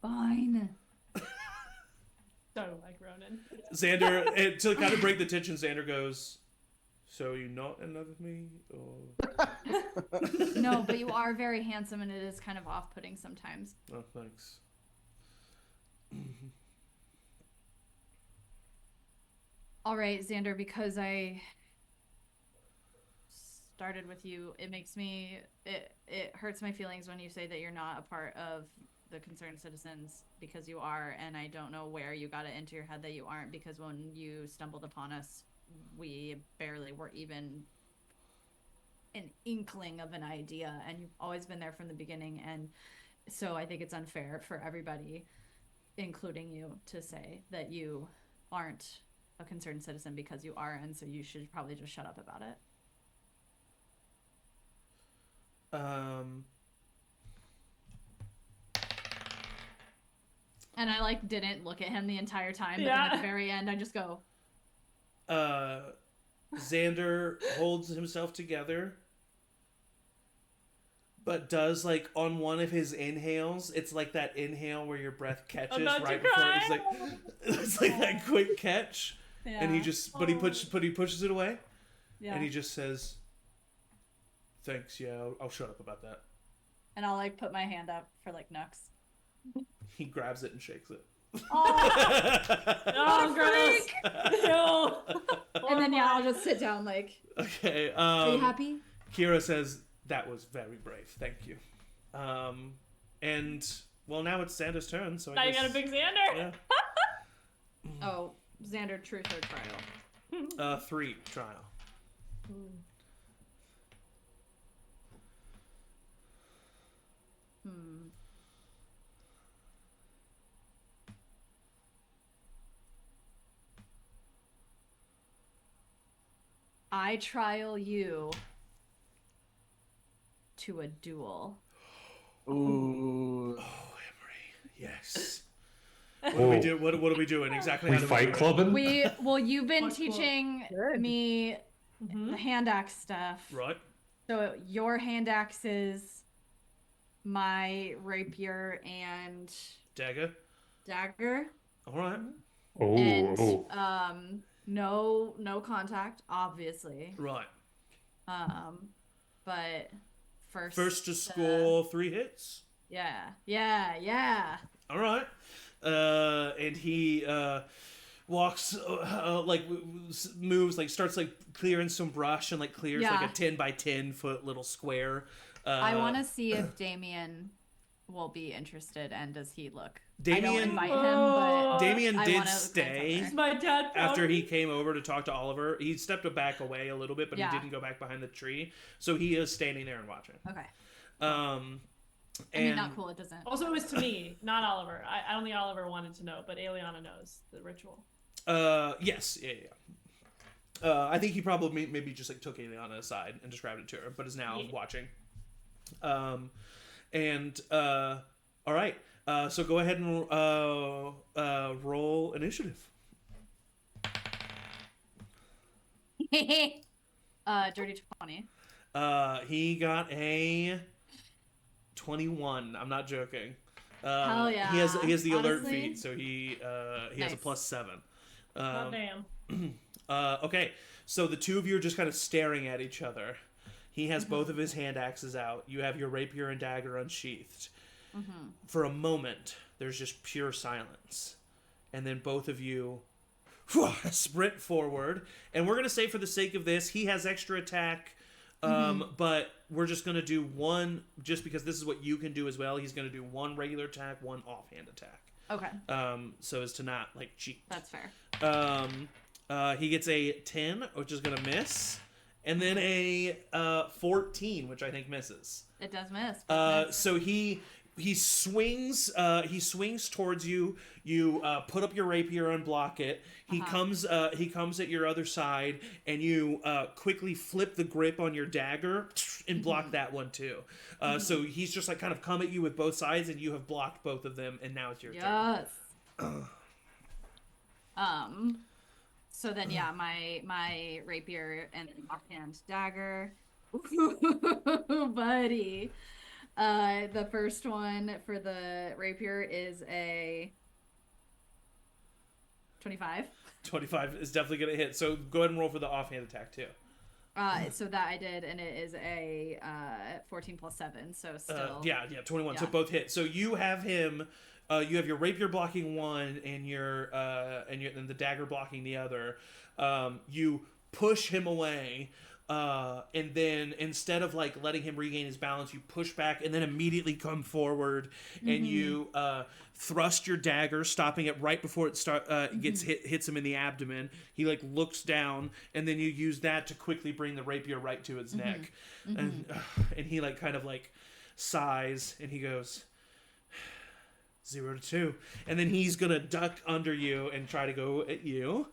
Speaker 4: Fine.
Speaker 2: So like Ronan.
Speaker 1: Xander, to kind of break the tension, Xander goes, so you're not in love with me? Or...
Speaker 4: No, but you are very handsome and it is kind of off-putting sometimes.
Speaker 1: Oh, thanks.
Speaker 4: All right, Xander, because I started with you, it hurts my feelings when you say that you're not a part of the concerned citizens, because you are, and I don't know where you got it into your head that you aren't, because when you stumbled upon us, we barely were even an inkling of an idea, and you've always been there from the beginning, and so I think it's unfair for everybody, including you, to say that you aren't a concerned citizen because you are, and so you should probably just shut up about it. And I like didn't look at him the entire time, but then at the very end I just go.
Speaker 1: Xander holds himself together, but does like on one of his inhales, it's like that inhale where your breath catches right before it's like that quick catch, and he just he pushes it away, and he just says, "Thanks, yeah, I'll shut up about that."
Speaker 4: And I'll like put my hand up for like Nux.
Speaker 1: He grabs it and shakes it.
Speaker 2: Oh, gross! Ew.
Speaker 4: And then I'll just sit down like.
Speaker 1: Okay.
Speaker 4: Are you happy?
Speaker 1: Kira says that was very brave. Thank you. And well, now it's Xander's turn. So
Speaker 2: now you got a big Xander.
Speaker 1: Yeah.
Speaker 4: Oh, Xander, truth or trial?
Speaker 1: 3 trial.
Speaker 4: I trial you to a duel.
Speaker 3: Ooh.
Speaker 1: Oh, Emory. Yes. What do we do? What are we doing exactly?
Speaker 5: We fight clubbing.
Speaker 4: You've been teaching me the hand axe stuff.
Speaker 1: Right.
Speaker 4: So your hand axe is my rapier and
Speaker 1: dagger. All right.
Speaker 5: Oh.
Speaker 4: And, no contact, obviously.
Speaker 1: Right.
Speaker 4: But
Speaker 1: first to score 3 hits.
Speaker 4: Yeah.
Speaker 1: All right. And he walks moves, like starts like clearing some brush and like clears like a 10 by 10 foot little square.
Speaker 4: I want to see if Damien will be interested, and does he look?
Speaker 1: Damien,
Speaker 4: I don't invite him, but
Speaker 1: Damien did stay
Speaker 2: my dad
Speaker 1: after he came over to talk to Oliver. He stepped back away a little bit, but he didn't go back behind the tree. So he is standing there and watching.
Speaker 4: Okay.
Speaker 1: I
Speaker 4: mean, not cool. It doesn't.
Speaker 2: Also, it was to me, not Oliver. I don't think Oliver wanted to know, but Aeliana knows the ritual.
Speaker 1: Yes. Yeah. I think he probably maybe just like took Aeliana aside and described it to her, but is now watching. All right. So go ahead and roll initiative.
Speaker 4: Dirty 20.
Speaker 1: He got a 21. I'm not joking.
Speaker 4: Hell yeah.
Speaker 1: He has the alert
Speaker 4: Honestly,
Speaker 1: feat, so he has a +7.
Speaker 2: Oh damn.
Speaker 1: Okay, so the two of you are just kind of staring at each other, He has both of his hand axes out. You have your rapier and dagger unsheathed. For a moment, there's just pure silence. And then both of you sprint forward. And we're going to say for the sake of this, he has extra attack. But we're just going to do one, just because this is what you can do as well. He's going to do one regular attack, one offhand attack.
Speaker 4: Okay.
Speaker 1: So as to not, like, cheat.
Speaker 4: That's fair.
Speaker 1: He gets a 10, which is going to miss. And then a 14, which I think misses.
Speaker 4: It does miss.
Speaker 1: So he swings towards you. You put up your rapier and block it. He comes at your other side, and you quickly flip the grip on your dagger and block that one too. So he's just like kind of come at you with both sides, and you have blocked both of them, and now it's your turn.
Speaker 4: So then my rapier and offhand dagger. Buddy. The first one for the rapier is a 25.
Speaker 1: 25 is definitely going to hit. So go ahead and roll for the offhand attack too.
Speaker 4: So that I did, and it is a 14 plus 7, so still.
Speaker 1: 21. Yeah. So both hit. So you have him. You have your rapier blocking one, and and the dagger blocking the other. You push him away. And then instead of like letting him regain his balance, you push back and then immediately come forward, and you thrust your dagger, stopping it right before it hits him in the abdomen. He like looks down, and then you use that to quickly bring the rapier right to his neck, and he like kind of like sighs, and he goes 0 to 2, and then he's gonna duck under you and try to go at you.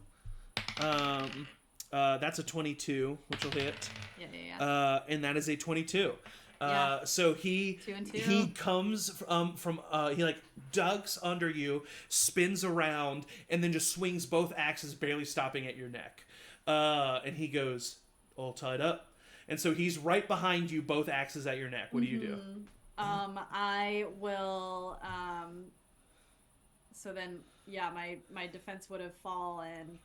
Speaker 1: That's a 22, which will hit. Yeah. And that is a 22. So he
Speaker 4: 2 and 2.
Speaker 1: He comes from he like ducks under you, spins around, and then just swings both axes, barely stopping at your neck. And he goes all tied up. And so he's right behind you, both axes at your neck. What do you do?
Speaker 4: I will. So then, my defense would have fallen.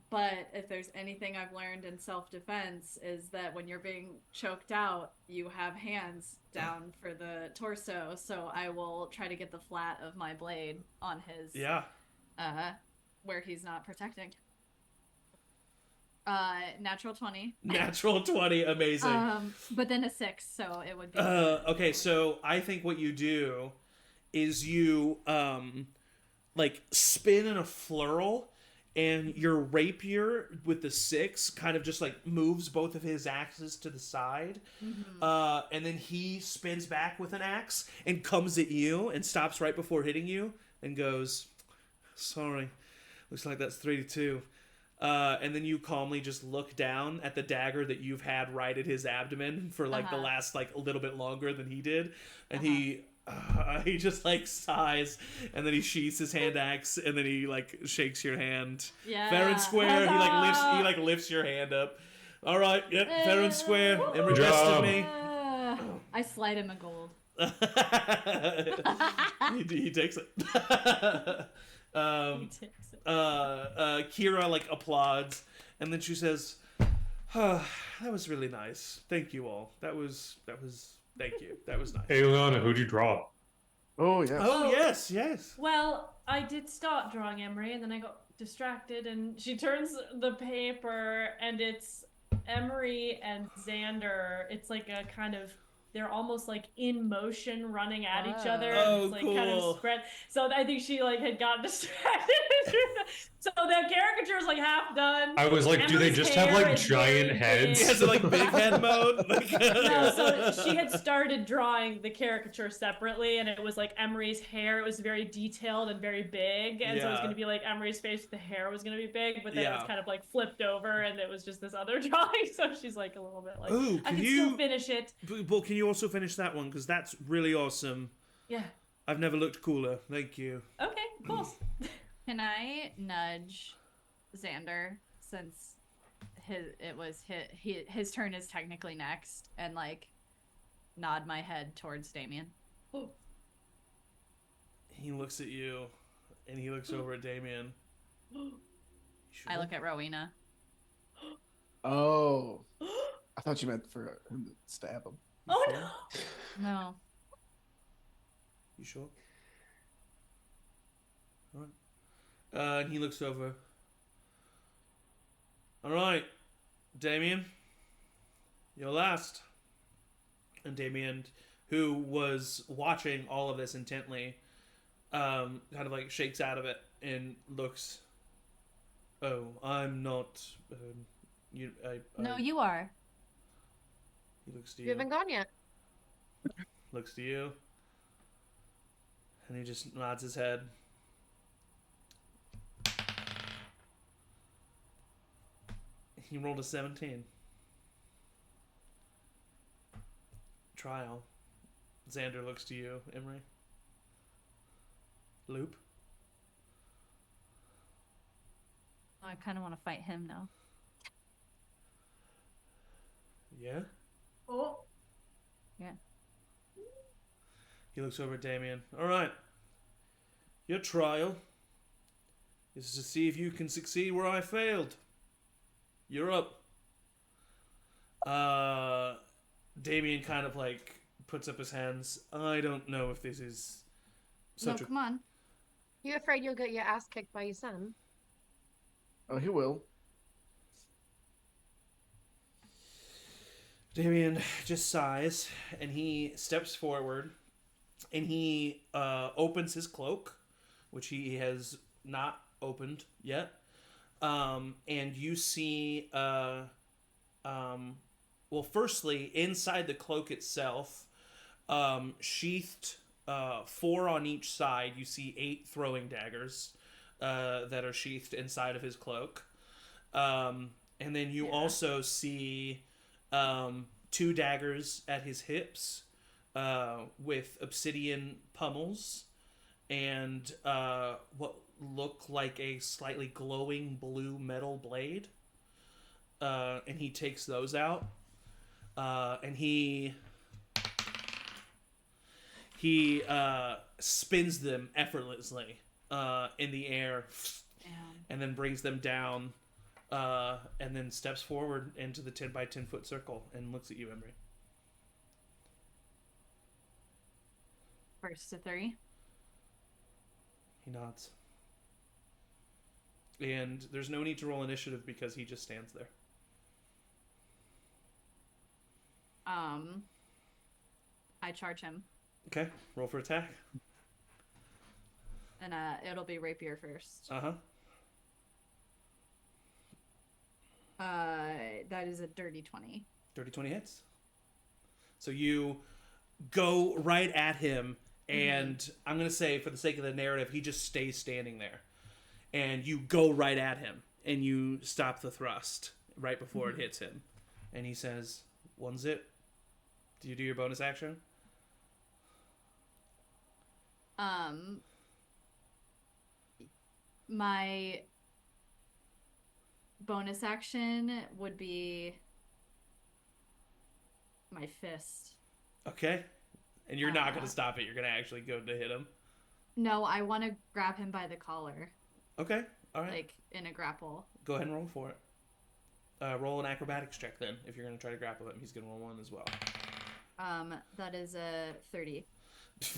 Speaker 4: But if there's anything I've learned in self-defense is that when you're being choked out, you have hands down for the torso. So I will try to get the flat of my blade on his, where he's not protecting. Natural 20.
Speaker 1: Natural 20, amazing.
Speaker 4: But then a 6, so it would be.
Speaker 1: Okay, so I think what you do is you, like, spin in a flurl, and your rapier with the 6 kind of just like moves both of his axes to the side. And then he spins back with an axe and comes at you and stops right before hitting you and goes, sorry, looks like that's 3 to 2. And then you calmly just look down at the dagger that you've had right at his abdomen for like the last like a little bit longer than he did. And he just like sighs, and then he sheaths his hand axe, and then he like shakes your hand fair and square. He like lifts your hand up. All right, yep, fair and square. Emory bested me.
Speaker 4: I slide him a gold.
Speaker 1: he takes it. Kira like applauds, and then she says, that was really nice. Thank you all. That was thank you. That was nice.
Speaker 5: Aeliana, who'd you draw?
Speaker 3: Oh, yes.
Speaker 1: Oh, yes.
Speaker 2: Well, I did start drawing Emory, and then I got distracted, and she turns the paper, and it's Emory and Xander. It's like a kind of, they're almost like in motion running at each other.
Speaker 1: Oh,
Speaker 2: it's like
Speaker 1: cool.
Speaker 2: kind of spread. So I think she like had gotten distracted. So the caricature is like half done.
Speaker 5: I was like,
Speaker 2: Emory's
Speaker 5: do they just have like giant heads?
Speaker 1: Yeah, so like big head mode.
Speaker 2: No, so she had started drawing the caricature separately, and it was like Emory's hair. It was very detailed and very big, and so it was going to be like Emory's face. The hair was going to be big, but then it was kind of like flipped over, and it was just this other drawing. So she's like a little bit like,
Speaker 1: ooh,
Speaker 2: I can still finish it.
Speaker 1: Well, can you also finish that one? Because that's really awesome.
Speaker 2: Yeah.
Speaker 1: I've never looked cooler. Thank you.
Speaker 2: Okay, cool.
Speaker 4: Can I nudge Xander, since his turn is technically next, and like nod my head towards Damien?
Speaker 2: Ooh.
Speaker 1: He looks at you, and he looks over at Damien.
Speaker 4: I look at Rowina.
Speaker 3: Oh. I thought you meant for him to stab him.
Speaker 2: Oh
Speaker 1: sure?
Speaker 2: no!
Speaker 4: No.
Speaker 1: You sure? All right. And he looks over. All right, Damien, you're last. And Damien, who was watching all of this intently, kind of like shakes out of it and looks. Oh, I'm not.
Speaker 4: No, you are.
Speaker 1: He looks to
Speaker 6: You
Speaker 1: you.
Speaker 6: haven't gone yet.
Speaker 1: Looks to you. And he just nods his head. He rolled a 17. Trial. Xander looks to you, Emory. Loop.
Speaker 4: I kind of want to fight him now.
Speaker 1: Yeah?
Speaker 7: Oh.
Speaker 4: Yeah.
Speaker 1: He looks over at Damien. All right. Your trial is to see if you can succeed where I failed. You're up. Damien kind of like puts up his hands. I don't know if this is such
Speaker 4: No, come on.
Speaker 6: You afraid you'll get your ass kicked by your son?
Speaker 3: Oh, he will.
Speaker 1: Damien just sighs and he steps forward and he opens his cloak, which he has not opened yet. And you see, well, firstly, inside the cloak itself, sheathed, 4 on each side, you see 8 throwing daggers that are sheathed inside of his cloak. And then you also see 2 daggers at his hips with obsidian pummels and what look like a slightly glowing blue metal blade. And he takes those out. And he spins them effortlessly in the air.
Speaker 4: Damn.
Speaker 1: And then brings them down. And then steps forward into the 10 by 10 foot circle and looks at you, Emory.
Speaker 4: First to 3.
Speaker 1: He nods. And there's no need to roll initiative because he just stands there.
Speaker 4: I charge him.
Speaker 1: Okay, roll for attack.
Speaker 4: And it'll be rapier first.
Speaker 1: Uh-huh.
Speaker 4: That is a dirty 20.
Speaker 1: Dirty 20 hits. So you go right at him, and I'm going to say, for the sake of the narrative, he just stays standing there. And you go right at him, and you stop the thrust right before it hits him. And he says, 1 zip. Do you do your bonus action?
Speaker 4: My bonus action would be my fist.
Speaker 1: Okay. And you're not going to stop it. You're going to actually go to hit him.
Speaker 4: No, I want to grab him by the collar.
Speaker 1: Okay. All right.
Speaker 4: Like in a grapple.
Speaker 1: Go ahead and roll for it. Roll an acrobatics check then. If you're going to try to grapple him, he's going to roll 1 as well.
Speaker 4: That is a 30.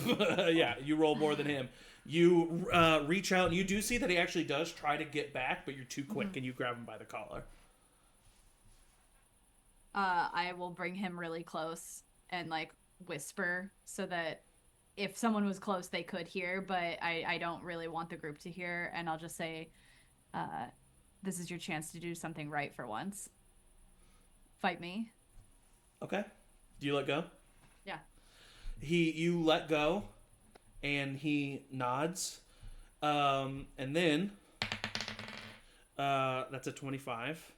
Speaker 1: Yeah, you roll more than him. You reach out, and you do see that he actually does try to get back, but you're too quick, and you grab him by the collar.
Speaker 4: I will bring him really close and like whisper so that if someone was close, they could hear, but I don't really want the group to hear, and I'll just say, this is your chance to do something right for once. Fight me.
Speaker 1: Okay. Do you let go?
Speaker 4: Yeah.
Speaker 1: You let go, and he nods, and then that's a 25,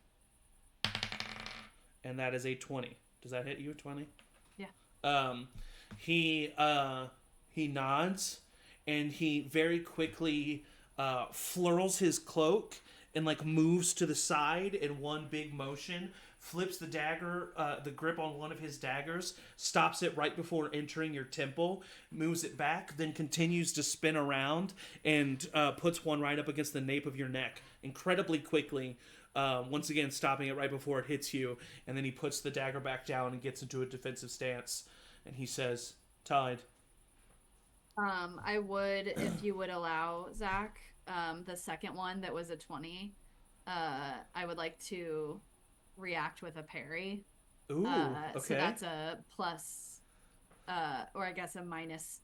Speaker 1: and that is a 20. Does that hit you? 20?
Speaker 4: Yeah.
Speaker 1: He nods, and he very quickly flurls his cloak and like moves to the side in one big motion, flips the dagger, the grip on one of his daggers, stops it right before entering your temple, moves it back, then continues to spin around and puts one right up against the nape of your neck. Incredibly quickly, once again stopping it right before it hits you, and then he puts the dagger back down and gets into a defensive stance, and he says, "Tide."
Speaker 4: I would, if you would allow, Zach, the second one that was a 20, I would like to react with a parry.
Speaker 1: Ooh, okay.
Speaker 4: So that's a plus, or I guess a minus.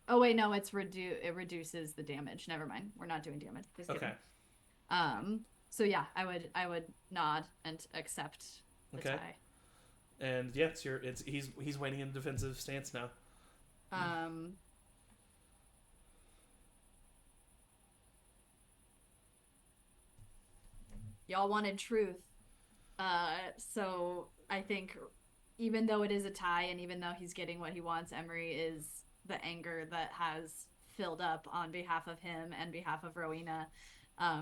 Speaker 4: Oh wait, no, it reduces the damage. Never mind, we're not doing damage. Just kidding.
Speaker 1: Okay.
Speaker 4: So yeah, I would nod and accept the tie.
Speaker 1: And yeah, he's waiting in defensive stance now.
Speaker 4: Y'all wanted truth. So I think even though it is a tie and even though he's getting what he wants, Emory is the anger that has filled up on behalf of him and behalf of Rowina,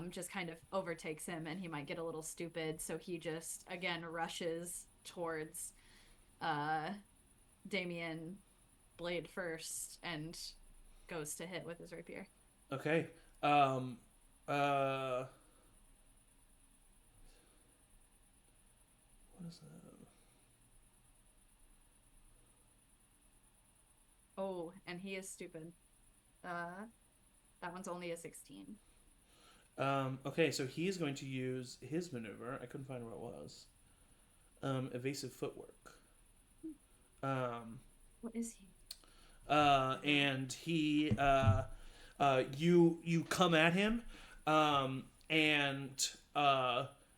Speaker 4: just kind of overtakes him and he might get a little stupid. So he just, again, rushes towards Damien blade first and goes to hit with his rapier.
Speaker 1: Okay. What is that?
Speaker 4: Oh, and he is stupid. That one's only a 16.
Speaker 1: Okay, so he is going to use his maneuver. I couldn't find where it was. Evasive footwork.
Speaker 4: What is he?
Speaker 1: And he, you come at him, and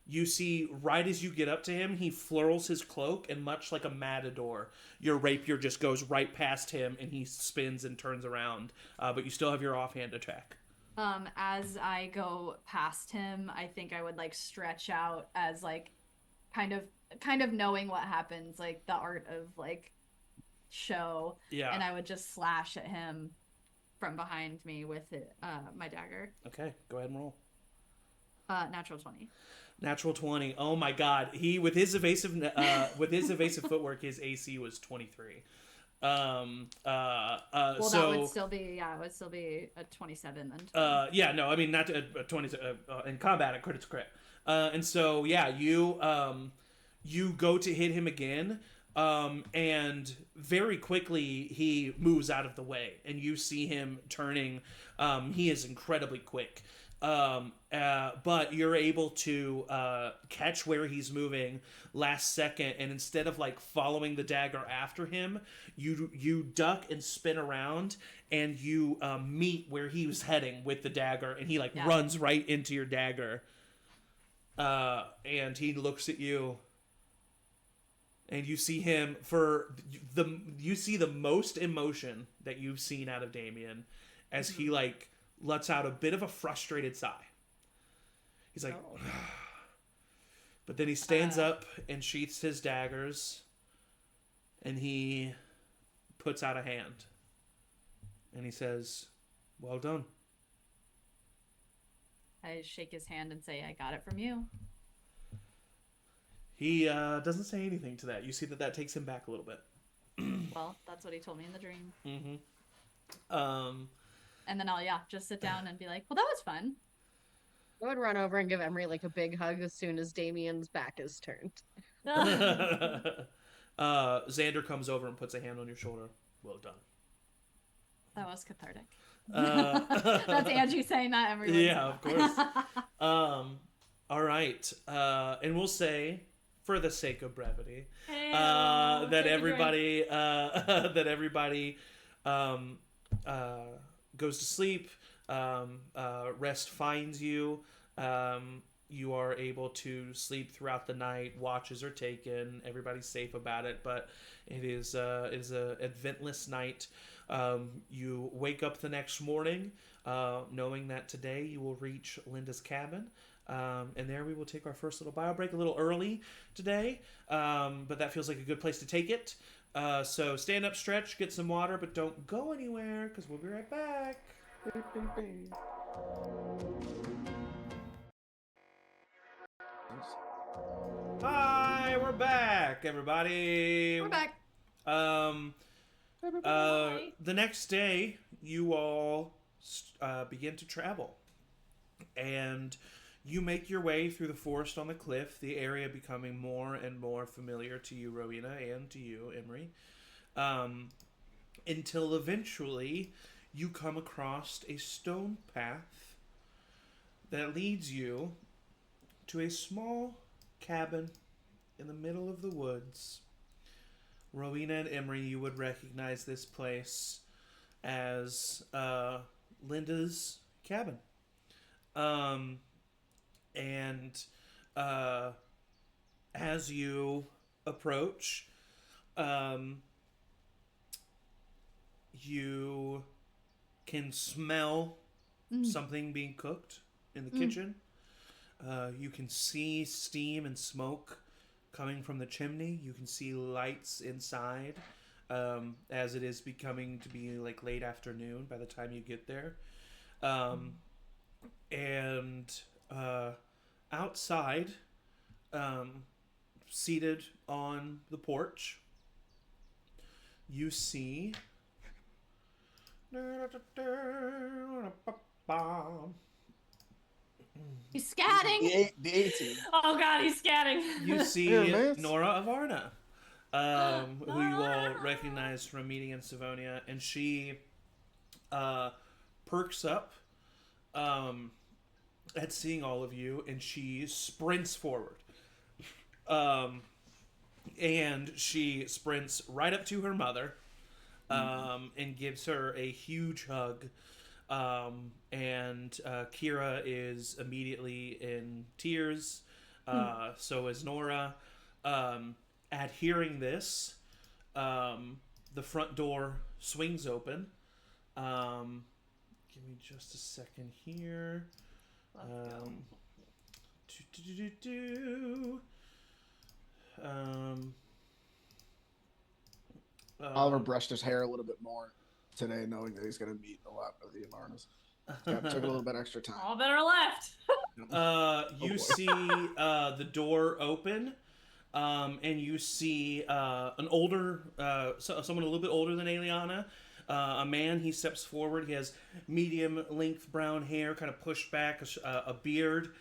Speaker 1: you see, right as you get up to him, he flurls his cloak, and much like a matador, your rapier just goes right past him, and he spins and turns around. But you still have your offhand attack.
Speaker 4: As I go past him, I think I would like stretch out as like, kind of knowing what happens, like the art of like show. Yeah. And I would just slash at him from behind me with it, my dagger.
Speaker 1: Okay, go ahead and roll.
Speaker 4: Natural 20.
Speaker 1: Natural 20. Oh my god. He with his evasive footwork, his AC was 23.
Speaker 4: Well, that would still be it would still be a 27 then.
Speaker 1: Yeah, no, I mean not a 20 in combat, a crit is crit. And so yeah, you go to hit him again, and very quickly he moves out of the way, and you see him turning. He is incredibly quick. But you're able to catch where he's moving last second, and instead of like following the dagger after him, you duck and spin around, and you meet where he was heading with the dagger, and he runs right into your dagger. And he looks at you, and you see him you see the most emotion that you've seen out of Damien as he lets out a bit of a frustrated sigh. He's like, but then he stands up and sheaths his daggers, and he puts out a hand, and he says, "Well done."
Speaker 4: I shake his hand and say, "I got it from you."
Speaker 1: He doesn't say anything to that. You see that takes him back a little bit.
Speaker 4: Well, that's what he told me in the dream.
Speaker 1: Mm-hmm.
Speaker 4: And then I'll just sit down and be like, "Well, that was fun."
Speaker 6: I would run over and give Emory a big hug as soon as Damien's back is turned.
Speaker 1: Xander comes over and puts a hand on your shoulder. "Well done."
Speaker 4: That was cathartic. That's Angie saying that every once.
Speaker 1: Yeah, of course. All right. And we'll say, for the sake of brevity, that everybody goes to sleep. Rest finds you. You are able to sleep throughout the night. Watches are taken. Everybody's safe about it, but it is a eventless night. You wake up the next morning, knowing that today you will reach Linda's cabin. And there we will take our first little bio break a little early today, but that feels like a good place to take it. So stand up, stretch, get some water, but don't go anywhere because we'll be right back. Hi, we're back, everybody.
Speaker 4: We're back.
Speaker 1: The next day, you all begin to travel, and you make your way through the forest on the cliff, the area becoming more and more familiar to you, Rowina, and to you, Emory, until eventually you come across a stone path that leads you to a small cabin in the middle of the woods. Rowina and Emory, you would recognize this place as Linda's cabin. And as you approach, you can smell something being cooked in the kitchen. You can see steam and smoke coming from the chimney. You can see lights inside, as it is becoming to be like late afternoon by the time you get there. And outside, seated on the porch, you see
Speaker 4: He's scatting.
Speaker 3: The 18.
Speaker 2: Oh god, he's scatting.
Speaker 1: You see Nora Avarna, who you all recognize from meeting in Savonia, and she perks up at seeing all of you, and she sprints forward. And she sprints right up to her mother, and gives her a huge hug. And Kira is immediately in tears. So is Nora. At hearing this, the front door swings open. Give me just a second here.
Speaker 3: Oliver brushed his hair a little bit more today, knowing that he's going to meet a lot of the Avarnas. Took a little bit extra time.
Speaker 2: All that are left.
Speaker 1: You see the door open, and you see an older, someone a little bit older than Aeliana. A man, he steps forward. He has medium-length brown hair, kind of pushed back, a beard.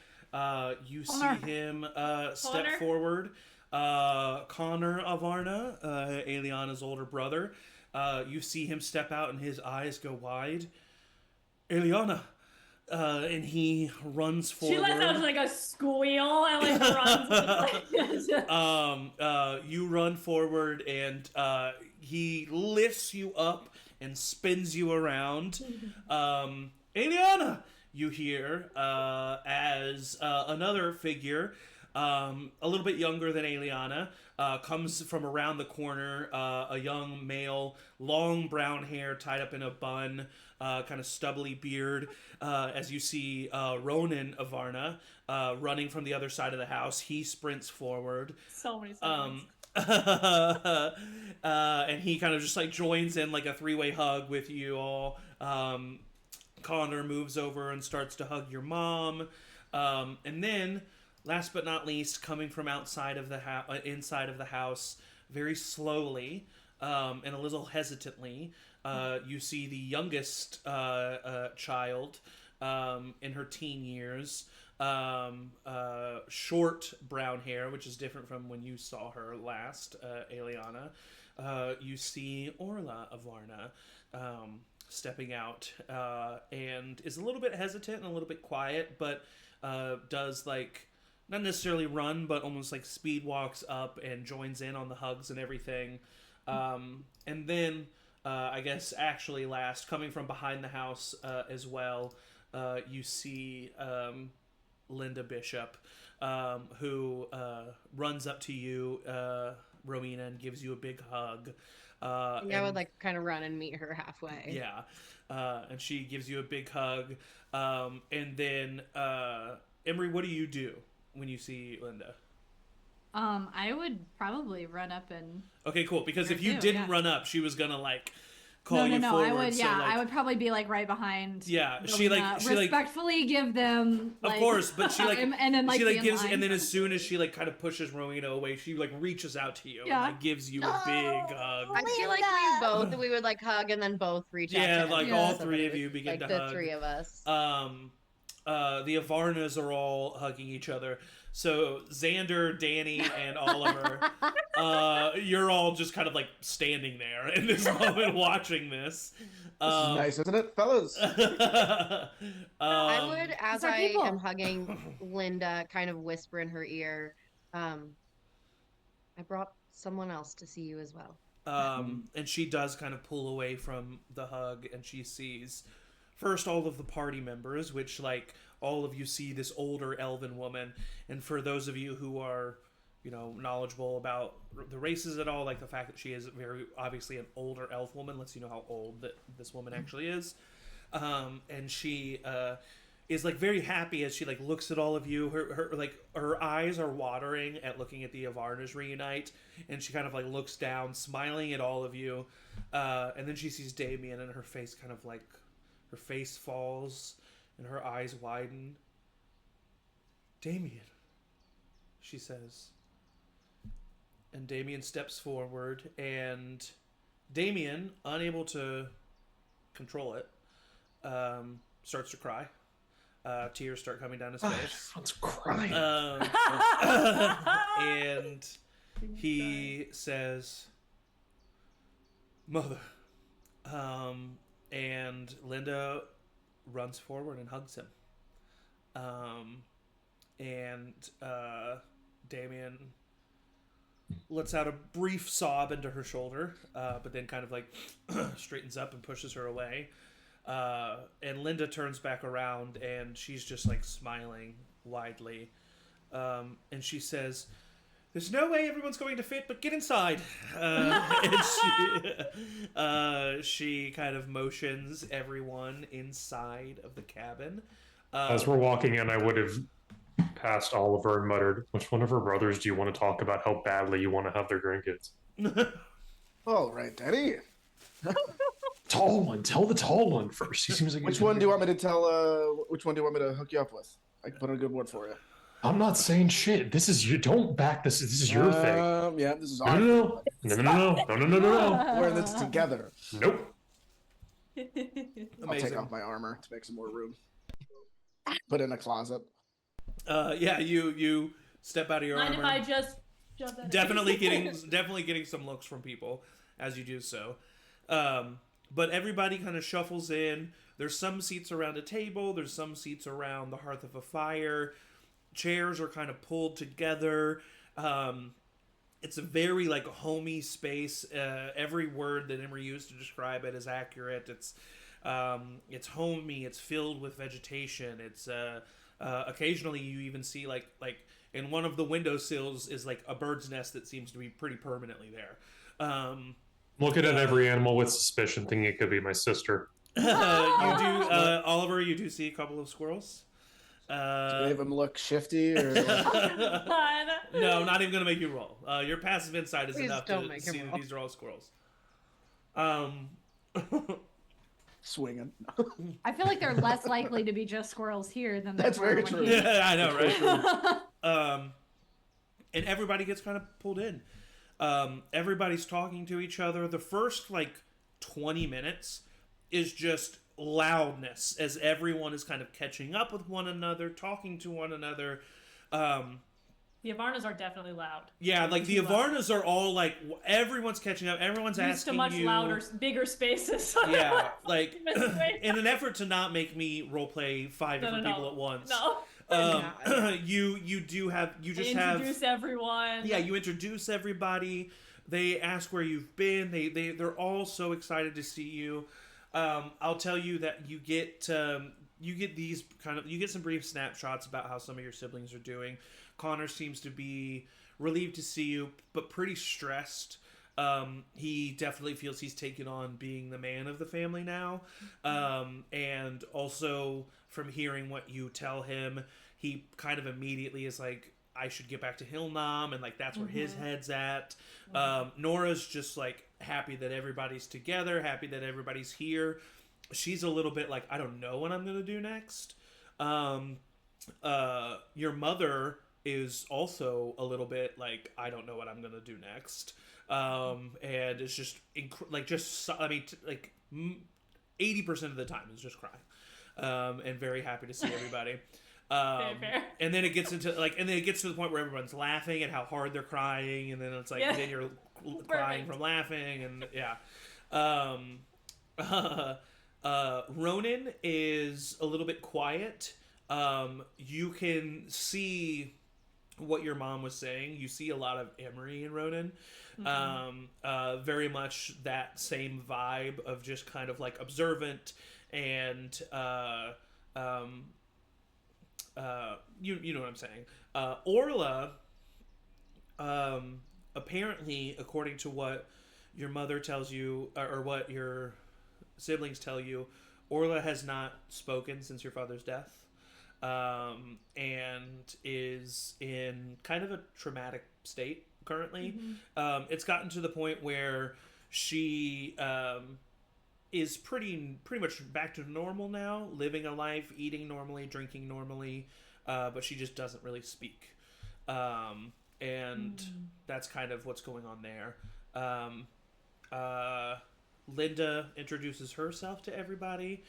Speaker 1: You see him step forward. Connor Avarna, Aeliana's older brother. You see him step out, and his eyes go wide. Aeliana, and he runs forward.
Speaker 2: She lets out like a squeal and runs.
Speaker 1: You run forward, and he lifts you up and spins you around. Aeliana, you hear as another figure, a little bit younger than Aeliana, comes from around the corner, a young male, long brown hair tied up in a bun, kind of stubbly beard, as you see Ronan Avarna running from the other side of the house. He sprints forward.
Speaker 2: So many seconds.
Speaker 1: And he kind of just like joins in like a three-way hug with you all. Connor moves over and starts to hug your mom. And then, last but not least, coming from outside of the inside of the house, very slowly and a little hesitantly, you see the youngest child in her teen years, short brown hair, which is different from when you saw her last, Aeliana. You see Orla Avarna stepping out, and is a little bit hesitant and a little bit quiet, but does like not necessarily run, but almost like speed walks up and joins in on the hugs and everything. And then I guess actually last, coming from behind the house as well, you see Linda Bishop, who runs up to you, Rowina, and gives you a big hug.
Speaker 6: I would like kind of run and meet her halfway.
Speaker 1: Yeah. And she gives you a big hug. And then, Emory, what do you do when you see Linda?
Speaker 4: I would probably run up and...
Speaker 1: Okay, cool. Because if you didn't run up, she was gonna like call you forward.
Speaker 4: I would.
Speaker 1: So,
Speaker 4: yeah,
Speaker 1: like,
Speaker 4: I would probably be like right behind.
Speaker 1: Yeah,
Speaker 4: she respectfully give them. Like,
Speaker 1: of course, but she like
Speaker 4: and then like
Speaker 1: she like gives, and then as soon as she like kind of pushes Rowina away, she like reaches out to you and like gives you a big hug.
Speaker 6: I feel like we would like hug and then both reach out.
Speaker 1: Yeah, like all three of you begin
Speaker 6: like
Speaker 1: to
Speaker 6: the
Speaker 1: hug.
Speaker 6: three of us.
Speaker 1: the Avarnas are all hugging each other. So Xander, Danny, and Oliver, you're all just kind of like standing there in this moment watching this.
Speaker 3: This is nice, isn't it, fellas?
Speaker 6: I would, as I am hugging Linda, kind of whisper in her ear, I brought someone else to see you as well.
Speaker 1: And she does kind of pull away from the hug, and she sees first all of the party members, which, like, all of you see this older elven woman. And for those of you who are, you know, knowledgeable about the races at all, like the fact that she is very obviously an older elf woman lets you know how old that this woman actually is. And she is like very happy as she like looks at all of you. Her eyes are watering at looking at the Avarnas reunite, and she kind of like looks down, smiling at all of you. And then she sees Damien, and her face kind of like her face falls and her eyes widen. Damien, she says. And Damien steps forward, and Damien, unable to control it, starts to cry. Tears start coming down his face.
Speaker 5: Everyone's crying.
Speaker 1: And he says, "Mother." And Linda runs forward and hugs him. And Damien lets out a brief sob into her shoulder, but then kind of like straightens up and pushes her away. And Linda turns back around, and she's just like smiling widely. And she says, "There's no way everyone's going to fit, but get inside." And she kind of motions everyone inside of the cabin.
Speaker 5: As we're walking in, I would have passed Oliver and muttered, "Which one of her brothers do you want to talk about how badly you want to have their grandkids?"
Speaker 3: All right, Daddy.
Speaker 5: Tall one. Tell the tall one first. He seems like
Speaker 3: Which one do you want me to tell? Which one do you want me to hook you up with? I can put in a good word for you.
Speaker 5: I'm not saying shit. This is you. Don't back this. This is your thing.
Speaker 3: Yeah, this is
Speaker 5: No.
Speaker 3: We're in this together.
Speaker 5: Nope.
Speaker 3: I'll take off my armor to make some more room. Put in a closet.
Speaker 1: Yeah, you step out of your
Speaker 2: Mind
Speaker 1: armor.
Speaker 2: if I just jump out?
Speaker 1: definitely getting some looks from people as you do so. But everybody kind of shuffles in. There's some seats around a table. There's some seats around the hearth of a fire. Chairs are kind of pulled together. It's a very like homey space. Every word that Emory used to describe it is accurate. It's homey. It's filled with vegetation. It's occasionally you even see like in one of the windowsills is like a bird's nest that seems to be pretty permanently there.
Speaker 5: Looking at every animal with suspicion, thinking it could be my sister.
Speaker 1: You do, Oliver. You do see a couple of squirrels.
Speaker 3: Do any of them look shifty? Or
Speaker 1: No, not even gonna make you roll. Your passive insight is
Speaker 6: Please
Speaker 1: enough
Speaker 6: don't
Speaker 1: to
Speaker 6: make
Speaker 1: see
Speaker 6: him
Speaker 1: that
Speaker 6: roll.
Speaker 1: these are all squirrels.
Speaker 3: Swinging.
Speaker 4: I feel like they're less likely to be just squirrels here than
Speaker 3: That's very true.
Speaker 1: Yeah, I know, right? And everybody gets kind of pulled in. Everybody's talking to each other. The first like 20 minutes is just loudness as everyone is kind of catching up with one another, talking to one another.
Speaker 2: The Avarnas are definitely loud.
Speaker 1: Yeah, like the Avarnas are all like everyone's catching up. Everyone's
Speaker 2: Used
Speaker 1: asking
Speaker 2: to much
Speaker 1: you.
Speaker 2: louder, bigger spaces.
Speaker 1: Yeah, like in an effort to not make me roleplay five different people at once.
Speaker 2: No.
Speaker 1: You just
Speaker 2: introduce everyone.
Speaker 1: Yeah, you introduce everybody. They ask where you've been. They're all so excited to see you. I'll tell you that you get some brief snapshots about how some of your siblings are doing. Connor seems to be relieved to see you, but pretty stressed. He definitely feels he's taken on being the man of the family now. And also from hearing what you tell him, he kind of immediately is like, I should get back to Hilnam, and like that's where his head's at. Nora's just like happy that everybody's together, happy that everybody's here. She's a little bit like, I don't know what I'm gonna do next. Your mother is also a little bit like, I don't know what I'm gonna do next. And it's just 80% of the time is just crying. and very happy to see everybody. And then it gets into the point where everyone's laughing at how hard they're crying, and then it's like then you're crying from laughing, and Ronan is a little bit quiet. You can see what your mom was saying. You see a lot of Emory in Ronan. Very much that same vibe of just kind of like observant and you know what I'm saying. Orla, apparently, according to what your mother tells you, or what your siblings tell you, Orla has not spoken since your father's death, and is in kind of a traumatic state currently. It's gotten to the point where she is pretty much back to normal now, living a life, eating normally, drinking normally, but she just doesn't really speak. And that's kind of what's going on there. Linda introduces herself to everybody.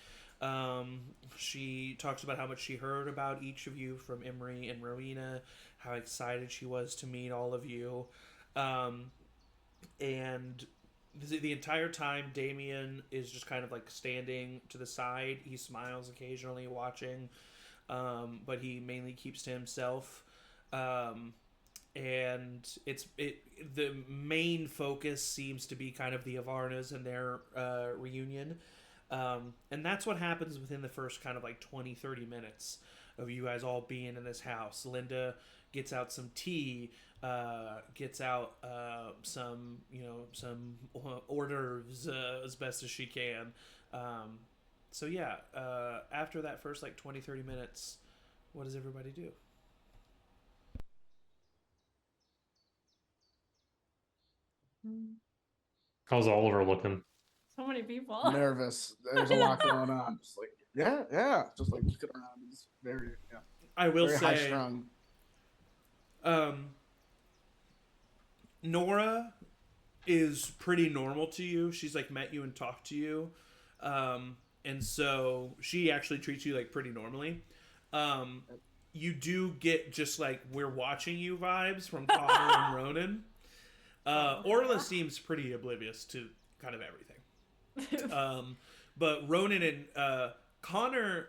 Speaker 1: She talks about how much she heard about each of you from Emory and Rowina, how excited she was to meet all of you. And the entire time, Damien is just kind of like standing to the side. He smiles occasionally watching, but he mainly keeps to himself. And the main focus seems to be kind of the Avarnas and their reunion. And that's what happens within the first kind of like 20-30 minutes of you guys all being in this house. Linda gets out some tea, gets out some hors d'oeuvres as best as she can. So yeah, after that first like 20-30 minutes, what does everybody do?
Speaker 5: How's Oliver looking?
Speaker 2: So many people.
Speaker 3: Nervous. There's a lot going on. Just like, yeah. Just like looking around. He's very,
Speaker 1: I will
Speaker 3: very
Speaker 1: say,
Speaker 3: high strung.
Speaker 1: Nora is pretty normal to you. She's like met you and talked to you. And so she actually treats you like pretty normally. You do get just like we're watching you vibes from Connor and Ronan. Orla seems pretty oblivious to kind of everything. But Ronan and Connor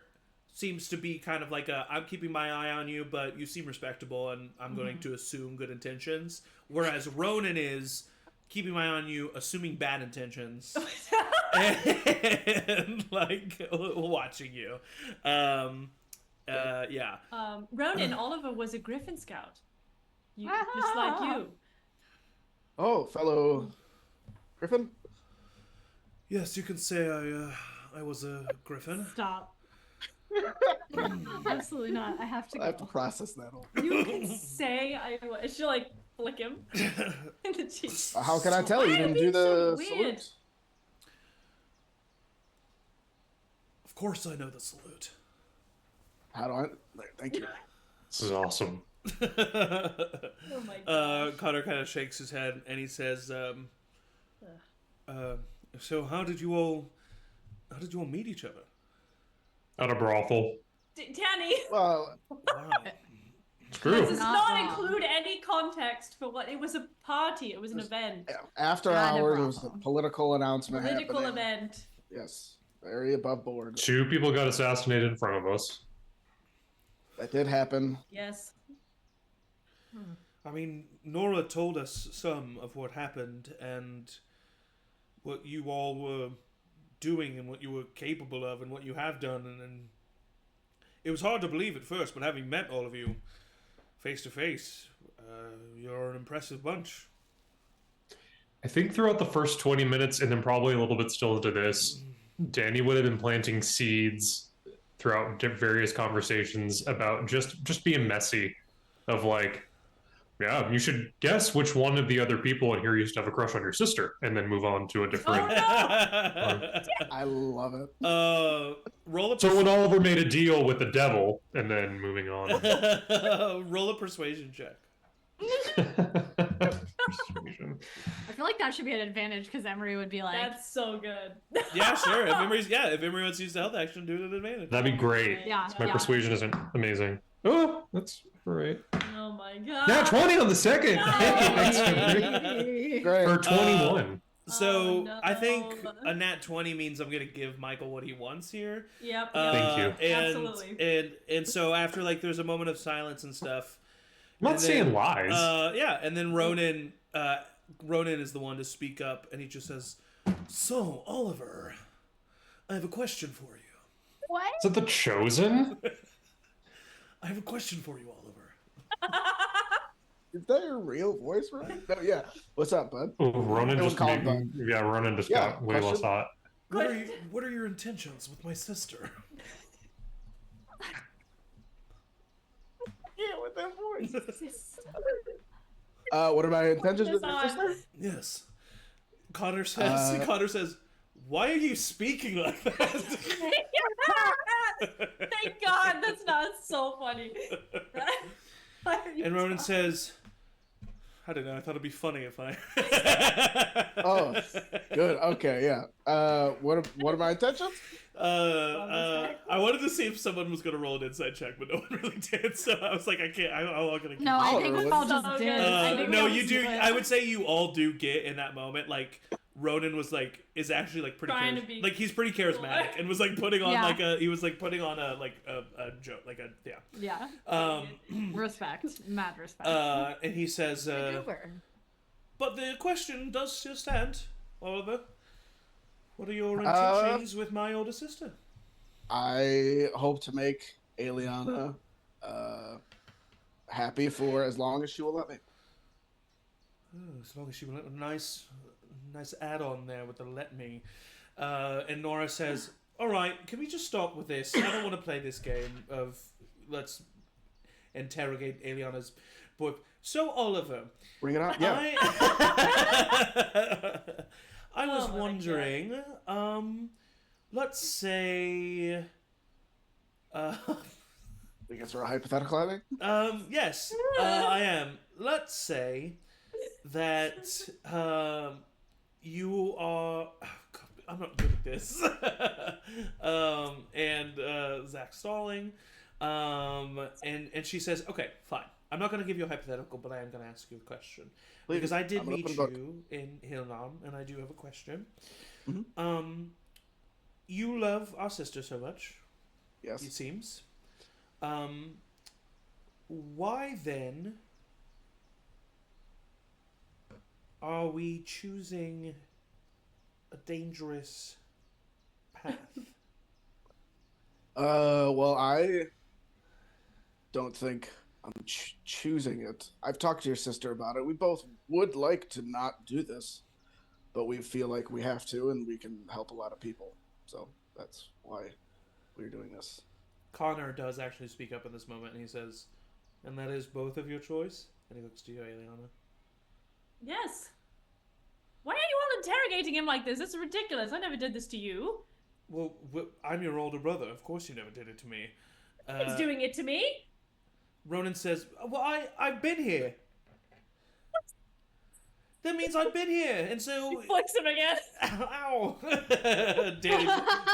Speaker 1: seems to be kind of like I'm keeping my eye on you, but you seem respectable and I'm going to assume good intentions. Whereas Ronan is keeping my eye on you, assuming bad intentions. And like watching you. Yeah.
Speaker 2: Ronan, Oliver was a Griffin Scout. Just like you.
Speaker 3: Oh, fellow Griffin?
Speaker 1: Yes, you can say I was a Griffin.
Speaker 4: Stop. Absolutely not. I have to go.
Speaker 3: I have to process that all.
Speaker 2: You can say I was. She'll like flick him in the cheek.
Speaker 3: How can I tell? You didn't do the salute.
Speaker 1: Of course I know the salute.
Speaker 3: How do I? Thank you.
Speaker 5: This is awesome.
Speaker 2: Oh my God.
Speaker 1: Connor kind of shakes his head and he says, so how did you all meet each other?
Speaker 5: At a brothel.
Speaker 2: Danny!
Speaker 3: Well,
Speaker 1: Wow.
Speaker 5: It's true.
Speaker 2: This does not include any context for what it was. A party. It was an event.
Speaker 3: After hours, it was a political announcement.
Speaker 2: Political
Speaker 3: happening.
Speaker 2: event.
Speaker 3: Yes, very above board.
Speaker 5: 2 people got assassinated in front of us.
Speaker 3: That did happen.
Speaker 2: Yes.
Speaker 1: I mean, Nora told us some of what happened and what you all were doing and what you were capable of and what you have done, and it was hard to believe at first, but having met all of you face to face, you're an impressive bunch.
Speaker 5: I think throughout the first 20 minutes, and then probably a little bit still into this, Danny would have been planting seeds throughout various conversations about just being messy, of like, yeah, you should guess which one of the other people in here used to have a crush on your sister, and then move on to a different.
Speaker 2: Oh, no!
Speaker 3: I love it.
Speaker 1: Roll a
Speaker 5: So when Oliver made a deal with the devil, and then moving on.
Speaker 1: Roll a persuasion check.
Speaker 7: I feel
Speaker 4: feel like that should be an advantage because Emory would be like,
Speaker 2: That's so good.
Speaker 1: Yeah, sure. If Emory wants to use the health action, do it at an advantage.
Speaker 5: That'd be great.
Speaker 4: Yeah.
Speaker 5: My persuasion isn't amazing. Oh, that's great.
Speaker 2: Oh my god.
Speaker 5: Yeah, 20 on the second.
Speaker 2: No.
Speaker 5: Thanks, Emory.
Speaker 3: Great.
Speaker 5: Or 21.
Speaker 1: So
Speaker 2: Oh, no.
Speaker 1: I think a nat 20 means I'm gonna give Michael what he wants here.
Speaker 2: Yep.
Speaker 5: Thank you.
Speaker 1: And,
Speaker 2: Absolutely.
Speaker 1: And so after like there's a moment of silence and stuff.
Speaker 5: I'm not saying lies.
Speaker 1: Yeah, and then Ronan is the one to speak up, and he just says, "So Oliver, I have a question for you."
Speaker 4: what?
Speaker 5: Is it the Chosen?
Speaker 1: I have a question for you, Oliver.
Speaker 3: Is that your real voice, right? No, yeah. What's up, bud?
Speaker 5: Oh, Ronan
Speaker 3: Everyone
Speaker 5: just
Speaker 3: call
Speaker 5: made,
Speaker 3: him
Speaker 5: yeah, Ronan just
Speaker 3: Yeah,
Speaker 5: got way less
Speaker 3: question?
Speaker 5: hot.
Speaker 1: What are your intentions with my sister?
Speaker 3: Yeah, with that voice. What are my intentions with your sister?
Speaker 1: Yes. Connor says, "Why are you speaking like that?"
Speaker 2: Thank God, that's not so funny.
Speaker 1: And Ronan says, "I don't know. I thought it'd be funny if I."
Speaker 3: Oh, good. Okay, yeah. What are my intentions?
Speaker 1: I wanted to see if someone was gonna roll an inside check, but no one really did. So I was like, I can't. I'm not gonna.
Speaker 4: No, I think we all just
Speaker 2: So
Speaker 4: did.
Speaker 2: good.
Speaker 4: I think we
Speaker 1: No,
Speaker 4: all
Speaker 1: you
Speaker 4: just
Speaker 1: do.
Speaker 4: did.
Speaker 1: I would say you all do get in that moment. Like Ronan was like, is actually like pretty.
Speaker 2: Trying to be
Speaker 1: like he's pretty charismatic and was like putting on
Speaker 4: Yeah.
Speaker 1: like a. He was like putting on a like a joke, like a yeah.
Speaker 4: Yeah. Respect. Mad respect.
Speaker 1: And he says, "But the question does still stand, Oliver. What are your intentions with my older sister?"
Speaker 3: I hope to make Aeliana happy for as long as she will let me.
Speaker 1: Oh, as long as she will let nice add-on there with the "let me." And Nora says, "All right, can we just stop with this? I don't want to play this game of let's interrogate Aeliana's boy." So Oliver,
Speaker 3: Bring it on. Yeah.
Speaker 1: I was
Speaker 2: Oh my
Speaker 1: wondering, let's say,
Speaker 3: I guess we're a hypothetical, I think.
Speaker 1: yes, I am. Let's say that you are. Oh, God, I'm not good at this. And Zach's stalling. And she says, "Okay, fine. I'm not going to give you a hypothetical, but I am going to ask you a question.
Speaker 3: Please.
Speaker 1: Because I did
Speaker 3: I'm an
Speaker 1: meet
Speaker 3: open book.
Speaker 1: you in Hilnam, and I do have a question.
Speaker 3: Mhm.
Speaker 1: You love our sister so much,
Speaker 3: Yes.
Speaker 1: it seems. Why then are we choosing a dangerous path?
Speaker 3: Well, I don't think I'm choosing it. I've talked to your sister about it. We both would like to not do this, but we feel like we have to, and we can help a lot of people. So that's why we're doing this.
Speaker 1: Connor does actually speak up in this moment, and he says, "And that is both of your choice?" And he looks to you, Aeliana.
Speaker 2: Yes. Why are you all interrogating him like this? This is ridiculous. I never did this to you.
Speaker 1: Well, I'm your older brother. Of course you never did it to me.
Speaker 2: He's doing it to me.
Speaker 1: Ronan says, "Well, I've been here. That means I've been here, and so..."
Speaker 2: Flicks him again.
Speaker 1: Ow! Danny,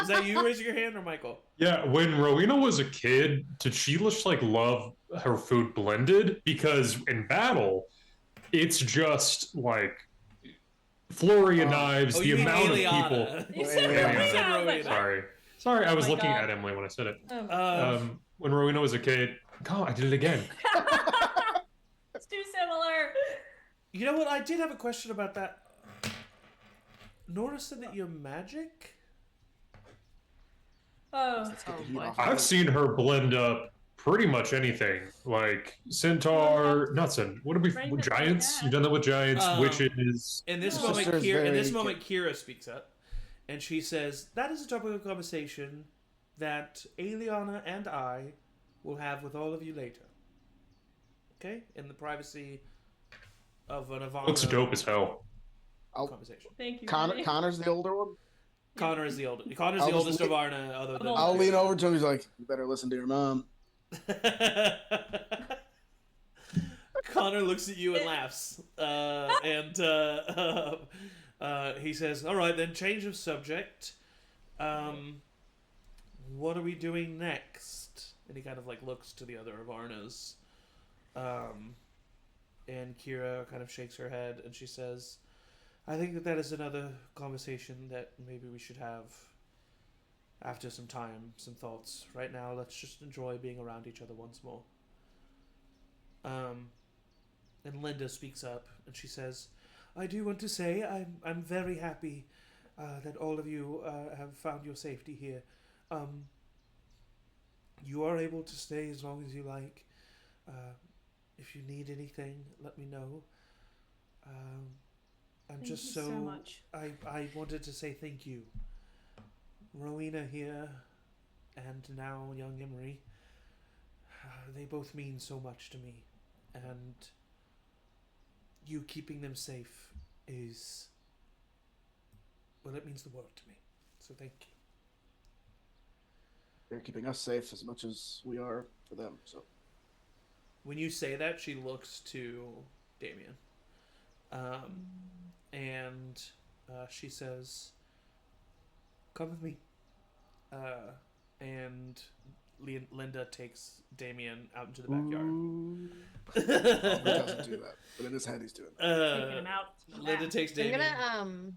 Speaker 1: is that you raising your hand or Michael?
Speaker 5: Yeah, when Rowina was a kid, did she just like love her food blended? Because in battle, it's just like flurry of knives, the
Speaker 1: you mean
Speaker 5: amount
Speaker 1: Aeliana.
Speaker 5: of people.
Speaker 2: You said
Speaker 3: Aeliana.
Speaker 1: You said
Speaker 2: Rowina.
Speaker 1: Rowina.
Speaker 5: Sorry, I was
Speaker 2: my
Speaker 5: looking
Speaker 2: God.
Speaker 5: at Emily when I said it.
Speaker 2: Oh.
Speaker 5: When Rowina was a kid, God, I did it again.
Speaker 2: It's too similar.
Speaker 1: You know what? I did have a question about that. Nora said that you're magic?
Speaker 2: Oh.
Speaker 3: Let's get the heat
Speaker 4: boy.
Speaker 3: off.
Speaker 5: I've seen her blend up pretty much anything, like centaur, not centaur. What are we?
Speaker 2: Right,
Speaker 5: Giants?
Speaker 2: yeah.
Speaker 5: You've done that with giants,
Speaker 1: Um,
Speaker 5: witches.
Speaker 1: In this
Speaker 3: My
Speaker 1: moment,
Speaker 3: sister is
Speaker 1: Kira speaks up, and she says, "That is a topic of conversation that Aeliana and I will have with all of you later. Okay, in the privacy of an Avarna
Speaker 5: Looks dope as hell.
Speaker 1: conversation."
Speaker 2: Thank you.
Speaker 3: Connor,
Speaker 2: Ronnie.
Speaker 3: Connor's the older one.
Speaker 1: Connor is the oldest. Connor's
Speaker 3: I'll
Speaker 1: the
Speaker 3: just
Speaker 1: oldest
Speaker 3: lean-
Speaker 1: of Avarna, other than.
Speaker 3: I'll lean over to him. He's like, "You better listen to your mom."
Speaker 1: Connor looks at you and laughs. He says, all right, then, change of subject. What are we doing next? And he kind of like looks to the other Avarnas. And Kira kind of shakes her head and she says, I think that is another conversation that maybe we should have after some time, some thoughts. Right now, let's just enjoy being around each other once more. And Linda speaks up and she says, I do want to say I'm very happy that all of you have found your safety here. You are able to stay as long as you like. If you need anything, let me know. I'm
Speaker 2: Thank
Speaker 1: just
Speaker 2: you so much.
Speaker 1: I wanted to say thank you. Rowina here, and now young Emory. They both mean so much to me, and you keeping them safe is, well, it means the world to me. So thank you.
Speaker 3: They're keeping us safe as much as we are for them. So
Speaker 1: when you say that, she looks to Damien, and she says, "Come with me." And Linda takes Damien out into the backyard.
Speaker 3: He doesn't do that, but in his head he's doing that.
Speaker 2: Taking him out.
Speaker 1: Linda takes Damien.
Speaker 6: I'm gonna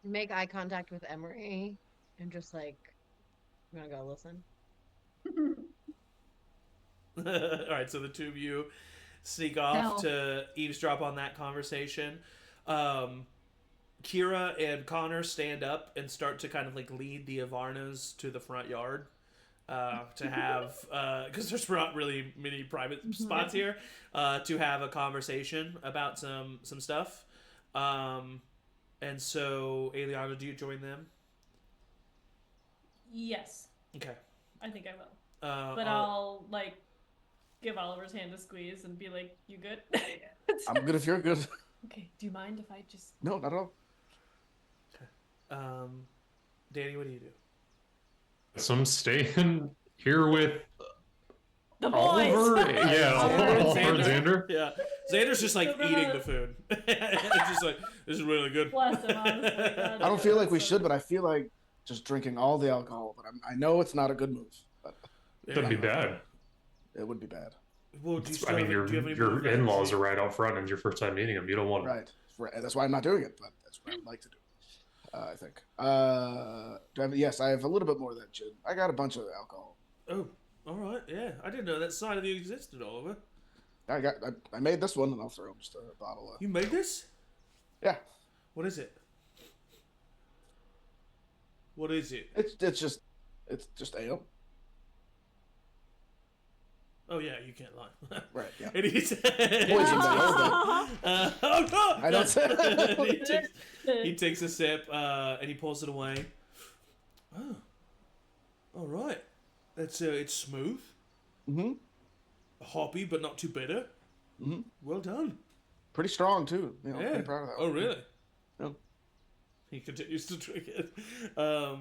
Speaker 6: make eye contact with Emory and just like, I'm gonna go listen.
Speaker 1: All right, so the two of you sneak off to eavesdrop on that conversation. Kira and Connor stand up and start to kind of like lead the Avarnas to the front yard to have, because there's not really many private spots here, to have a conversation about some stuff. And so, Aeliana, do you join them?
Speaker 2: Yes.
Speaker 1: Okay.
Speaker 2: I think I will. But I'll like give Oliver's hand a squeeze and be like, "You good?"
Speaker 3: I'm good if you're good.
Speaker 2: Okay. Do you mind if I just?
Speaker 3: No, not at all.
Speaker 1: Okay. Danny, what do you do?
Speaker 5: So I'm staying here with
Speaker 2: The boys.
Speaker 5: Oliver. Yeah, Oliver and Xander.
Speaker 1: Yeah, Xander's just like eating the food. It's just like, this is really good.
Speaker 2: Bless him, honestly. God,
Speaker 3: I don't feel like we should, but I feel like just drinking all the alcohol. But I know it's not a good move. But
Speaker 5: That'd be bad.
Speaker 3: it would be bad.
Speaker 1: Well, do you
Speaker 5: I mean,
Speaker 1: do you have any
Speaker 5: your
Speaker 1: more
Speaker 5: in-laws
Speaker 1: advantage?
Speaker 5: are right out front, and it's your first time meeting them. You don't want
Speaker 3: Right. That's why I'm not doing it, but that's what I'd like to do. I think. Do I have, yes, I have a little bit more of that gin. I got a bunch of alcohol.
Speaker 1: Oh, all right. Yeah, I didn't know that side of you existed, Oliver.
Speaker 3: I made this one, and I'll throw just a bottle of.
Speaker 1: You made this?
Speaker 3: Yeah.
Speaker 1: What is it? What is it?
Speaker 3: It's just ale.
Speaker 1: Oh yeah, you can't lie.
Speaker 3: Right. Yeah.
Speaker 1: And he's
Speaker 3: Poison ale,
Speaker 1: oh no!
Speaker 3: I don't say.
Speaker 1: he takes a sip and he pulls it away. Oh, all right. That's it's smooth.
Speaker 3: Mm-hmm.
Speaker 1: Hoppy, but not too bitter.
Speaker 3: Mm-hmm.
Speaker 1: Well done.
Speaker 3: Pretty strong too. You know,
Speaker 1: Yeah.
Speaker 3: pretty proud of that.
Speaker 1: Oh
Speaker 3: one.
Speaker 1: really?
Speaker 3: Yeah.
Speaker 1: He continues to drink it.
Speaker 6: I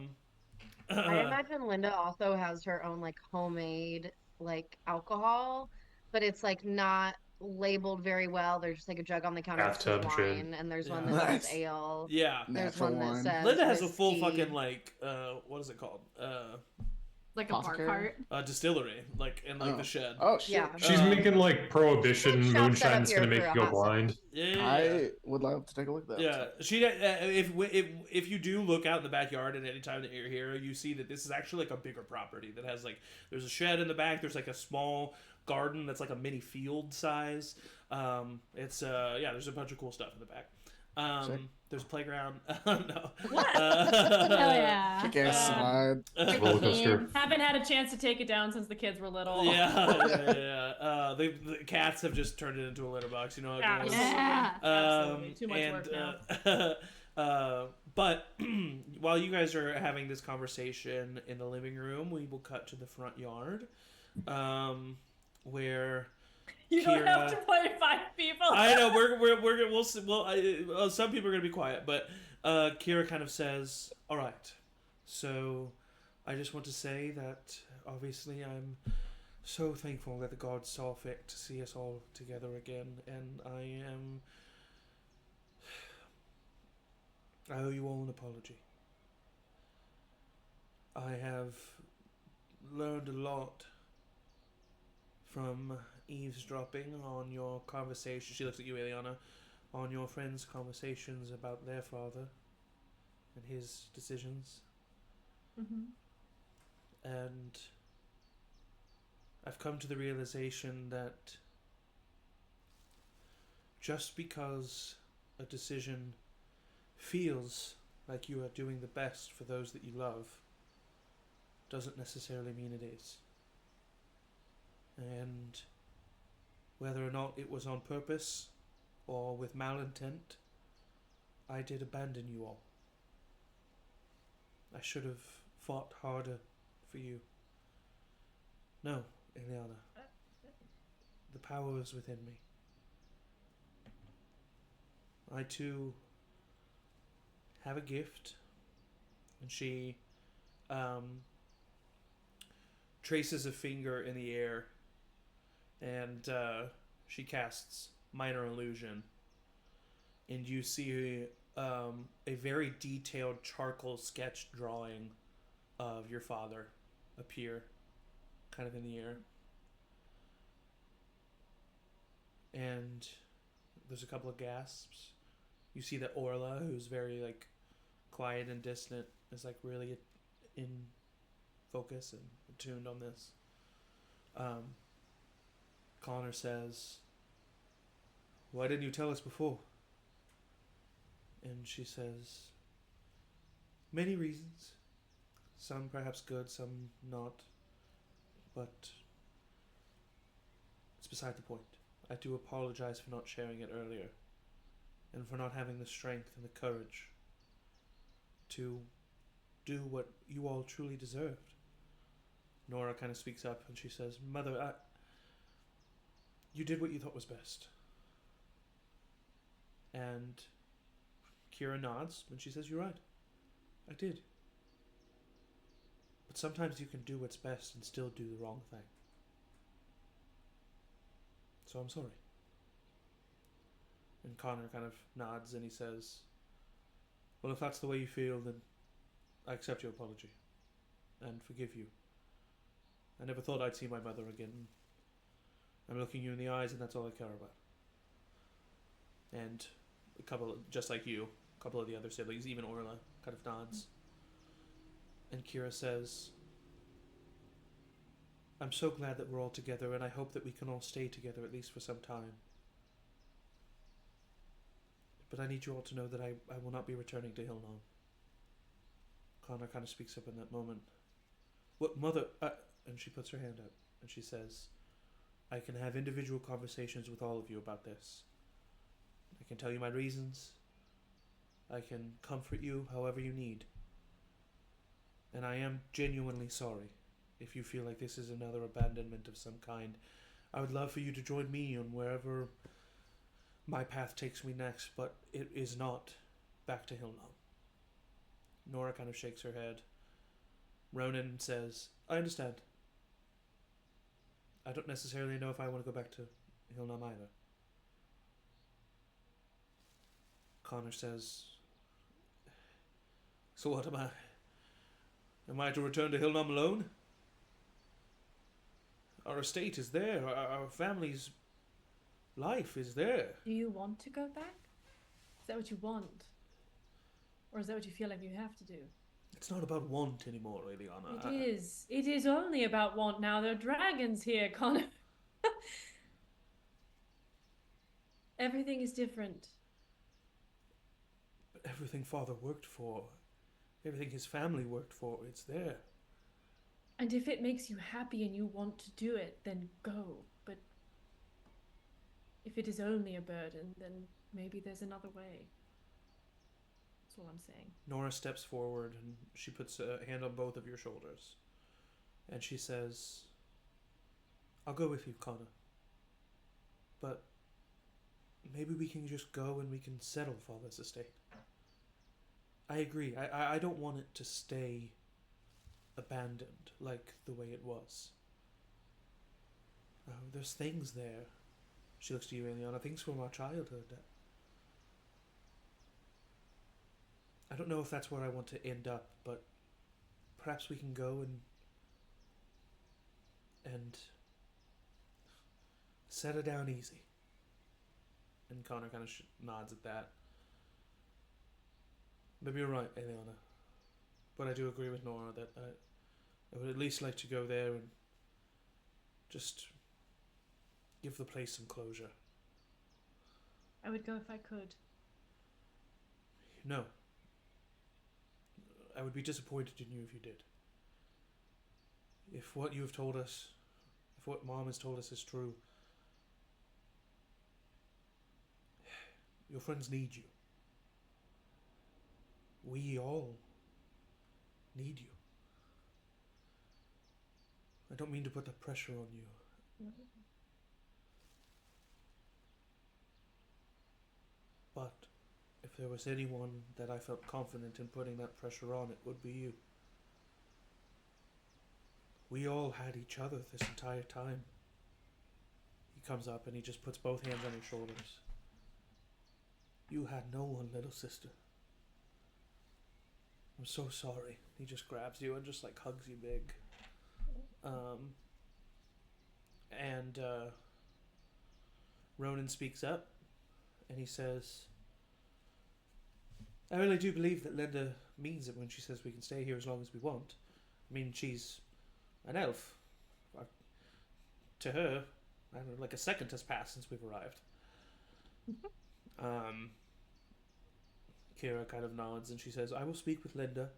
Speaker 6: imagine Linda also has her own like homemade like alcohol, but it's like not labeled very well. There's just like a jug on the counter that says
Speaker 5: Bathtub
Speaker 6: wine,
Speaker 5: shit.
Speaker 6: and there's
Speaker 1: Yeah.
Speaker 6: one that says ale.
Speaker 1: Yeah.
Speaker 6: There's
Speaker 3: Natural
Speaker 6: one that
Speaker 3: wine.
Speaker 6: says
Speaker 1: Linda has a full
Speaker 6: whiskey.
Speaker 1: fucking like what is it called?
Speaker 4: Like a bar
Speaker 3: Apothecary?
Speaker 4: cart.
Speaker 1: Distillery, like in like the shed.
Speaker 3: Oh shit.
Speaker 6: Yeah.
Speaker 5: She's making like prohibition
Speaker 6: Shop set up
Speaker 5: moonshine's
Speaker 6: here
Speaker 5: gonna make
Speaker 6: for
Speaker 5: you
Speaker 6: a
Speaker 5: go
Speaker 6: hot second.
Speaker 5: blind.
Speaker 1: Yeah.
Speaker 3: I would love to take a look at that.
Speaker 1: Yeah, she. If you do look out in the backyard at any time that you're here, you see that this is actually like a bigger property that has like there's a shed in the back. There's like a small garden that's like a mini field size. It's there's a bunch of cool stuff in the back. There's a playground. No.
Speaker 4: What? Hell yeah.
Speaker 3: Kick-ass slide.
Speaker 5: Roller coaster.
Speaker 2: Haven't had a chance to take it down since the kids were little.
Speaker 1: Yeah. The cats have just turned it into a litter box. You know how it goes.
Speaker 4: Yeah.
Speaker 2: Absolutely. Too much work now.
Speaker 1: But while you guys are having this conversation in the living room, we will cut to the front yard, where
Speaker 2: You don't
Speaker 1: Kira-
Speaker 2: have to play 5 people.
Speaker 1: I know some people are gonna be quiet, but Kira kind of says, "All right, so I just want to say that obviously I'm so thankful that the gods saw fit to see us all together again, and I owe you all an apology. I have learned a lot from eavesdropping on your conversation. She looks at you, Aeliana, on your friends' conversations about their father and his decisions.
Speaker 2: Mm-hmm.
Speaker 1: And I've come to the realization that just because a decision feels like you are doing the best for those that you love doesn't necessarily mean it is. And whether or not it was on purpose or with malintent, I did abandon you all. I should have fought harder for you. No, Aeliana. The power is within me. I too have a gift, and she traces a finger in the air, and she casts Minor Illusion, and you see a very detailed charcoal sketch drawing of your father appear kind of in the air. And there's a couple of gasps. You see that Orla, who's very like quiet and distant, is like really in focus and attuned on this. Connor says, "Why didn't you tell us before?" And she says, "Many reasons. Some perhaps good, some not. But it's beside the point. I do apologize for not sharing it earlier, and for not having the strength and the courage to do what you all truly deserved." Nora kind of speaks up and she says, "Mother, you did what you thought was best." And Kira nods and she says, "You're right. I did. But sometimes you can do what's best and still do the wrong thing. So I'm sorry." And Connor kind of nods and he says, "Well, if that's the way you feel, then I accept your apology and forgive you. I never thought I'd see my mother again. I'm looking you in the eyes and that's all I care about." And a couple, just like you, a couple of the other siblings, even Orla, kind of nods. And Kira says, "I'm so glad that we're all together, and I hope that we can all stay together at least for some time. But I need you all to know that I will not be returning to Hillnom." Connor kind of speaks up in that moment. "What, Mother?" And she puts her hand up, and she says, "I can have individual conversations with all of you about this. I can tell you my reasons. I can comfort you however you need. And I am genuinely sorry if you feel like this is another abandonment of some kind. I would love for you to join me on wherever my path takes me next, but it is not back to Hillnom." Nora kind of shakes her head. Ronan says, "I understand. I don't necessarily know if I want to go back to Hillnom either." Connor says, "So what am I? Am I to return to Hillnom alone? Our estate is there. Our family's life is there."
Speaker 2: Do you want to go back? Is that what you want? Or is that what you feel like you have to do?
Speaker 1: It's not about want anymore, Aeliana.
Speaker 2: It is. It is only about want now. There are dragons here, Connor. Everything is different.
Speaker 1: But everything Father worked for, everything his family worked for, it's there.
Speaker 2: And if it makes you happy and you want to do it, then go. But if it is only a burden, then maybe there's another way. That's all I'm saying.
Speaker 1: Nora steps forward and she puts a hand on both of your shoulders. And she says, "I'll go with you, Connor. But maybe we can just go and we can settle Father's estate. I agree. I don't want it to stay abandoned like the way it was. Oh, there's things there. She looks to you, Aeliana. Things from our childhood. I don't know if that's where I want to end up, but perhaps we can go and set her down easy. And Connor kind of nods at that. Maybe you're right, Aeliana. But I do agree with Nora that I would at least like to go there and just give the place some closure.
Speaker 2: I would go if I could.
Speaker 1: No. I would be disappointed in you if you did. If what you have told us, if what Mom has told us is true, your friends need you. We all need you. I don't mean to put that pressure on you. But if there was anyone that I felt confident in putting that pressure on, it would be you. We all had each other this entire time. He comes up and he just puts both hands on your shoulders. You had no one, little sister. I'm so sorry. He just grabs you and just like hugs you big. And Ronan speaks up and he says, I really do believe that Linda means it when she says we can stay here as long as we want. I mean, she's an elf. To her, I don't know, like a second has passed since we've arrived. Kira kind of nods and she says, I will speak with Linda,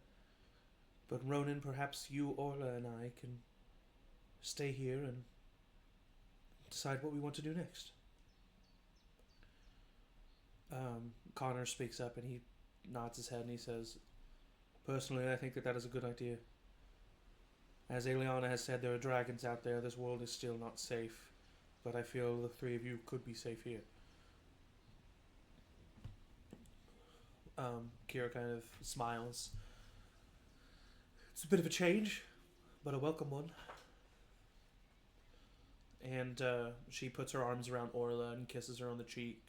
Speaker 1: but Ronan, perhaps you, Orla, and I can stay here and decide what we want to do next. Connor speaks up and he nods his head and he says, personally, I think that is a good idea. As Aeliana has said, there are dragons out there. This world is still not safe, but I feel the three of you could be safe here. Kira kind of smiles. It's a bit of a change, but a welcome one. And she puts her arms around Orla and kisses her on the cheek.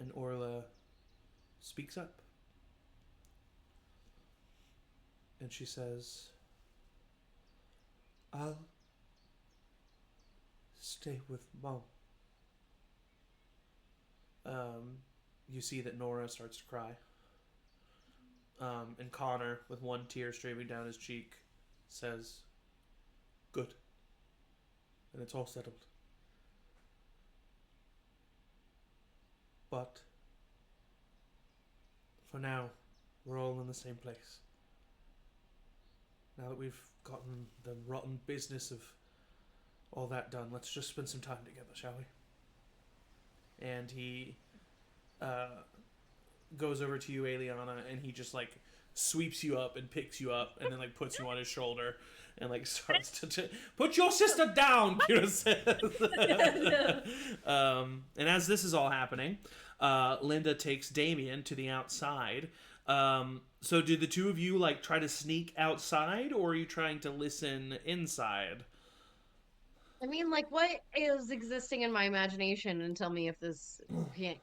Speaker 1: And Orla speaks up. And she says, I'll stay with Mom. You see that Nora starts to cry. And Connor, with one tear streaming down his cheek, says, good. And it's all settled. But for now, we're all in the same place. Now that we've gotten the rotten business of all that done, let's just spend some time together, shall we? And he goes over to you, Aeliana, and he just like sweeps you up and picks you up and then like puts you on his shoulder and like starts to put your sister down, Kira says. And as this is all happening, Linda takes Damien to the outside. So did the two of you like try to sneak outside, or are you trying to listen inside?
Speaker 6: I mean, like, what is existing in my imagination, and tell me if this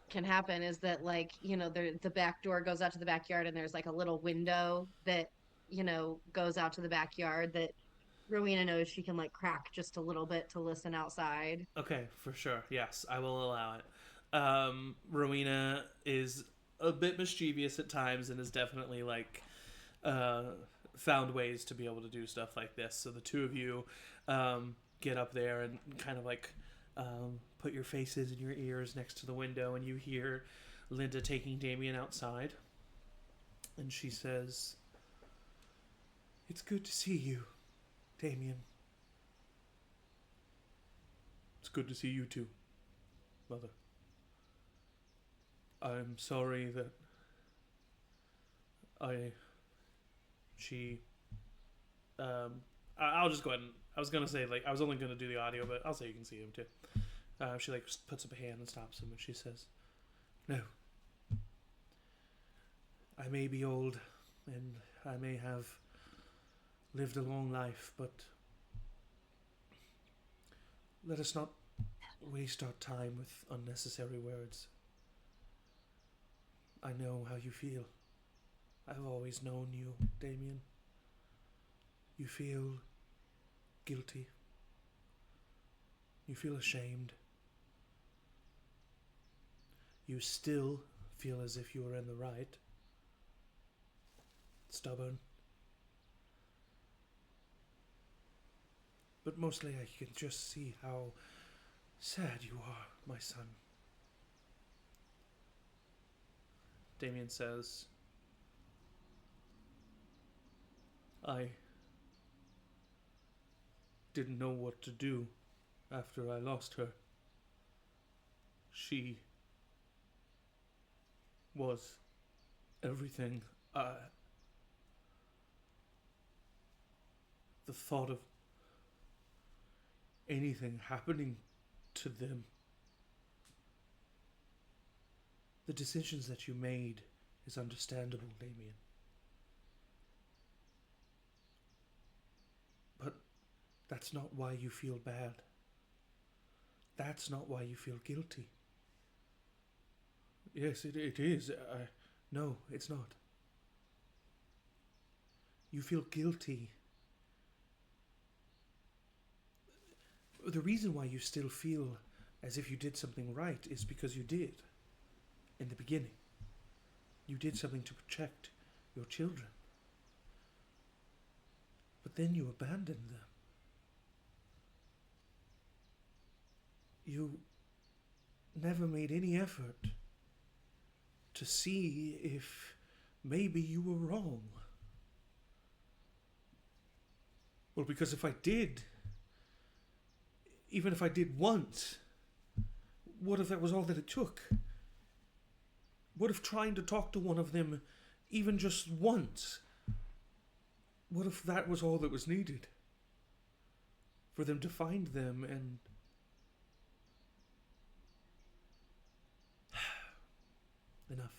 Speaker 6: can happen, is that, like, you know, the back door goes out to the backyard, and there's, like, a little window that, you know, goes out to the backyard that Rowina knows she can, like, crack just a little bit to listen outside.
Speaker 1: Okay, for sure. Yes, I will allow it. Rowina is a bit mischievous at times and has definitely, like, found ways to be able to do stuff like this. So the two of you get up there and kind of like put your faces in your ears next to the window, and you hear Linda taking Damien outside, and she says, it's good to see you, Damien. It's good to see you too, Mother. I'm sorry that I'll just go ahead and, I was going to say, like, I was only going to do the audio, but I'll say you can see him too. She, like, puts up a hand and stops him, and she says, no. I may be old, and I may have lived a long life, but let us not waste our time with unnecessary words. I know how you feel. I've always known you, Damien. You feel guilty. You feel ashamed. You still feel as if you were in the right. Stubborn. But mostly I can just see how sad you are, my son. Damien says, I didn't know what to do after I lost her. She was everything. The thought of anything happening to them. The decisions that you made is understandable, Damien. But that's not why you feel bad. That's not why you feel guilty. Yes, it is. No, it's not. You feel guilty. The reason why you still feel as if you did something right is because you did. In the beginning. You did something to protect your children. But then you abandoned them. You never made any effort to see if maybe you were wrong. Well, because if I did, even if I did once, what if that was all that it took? What if trying to talk to one of them, even just once, what if that was all that was needed? For them to find them and... Enough.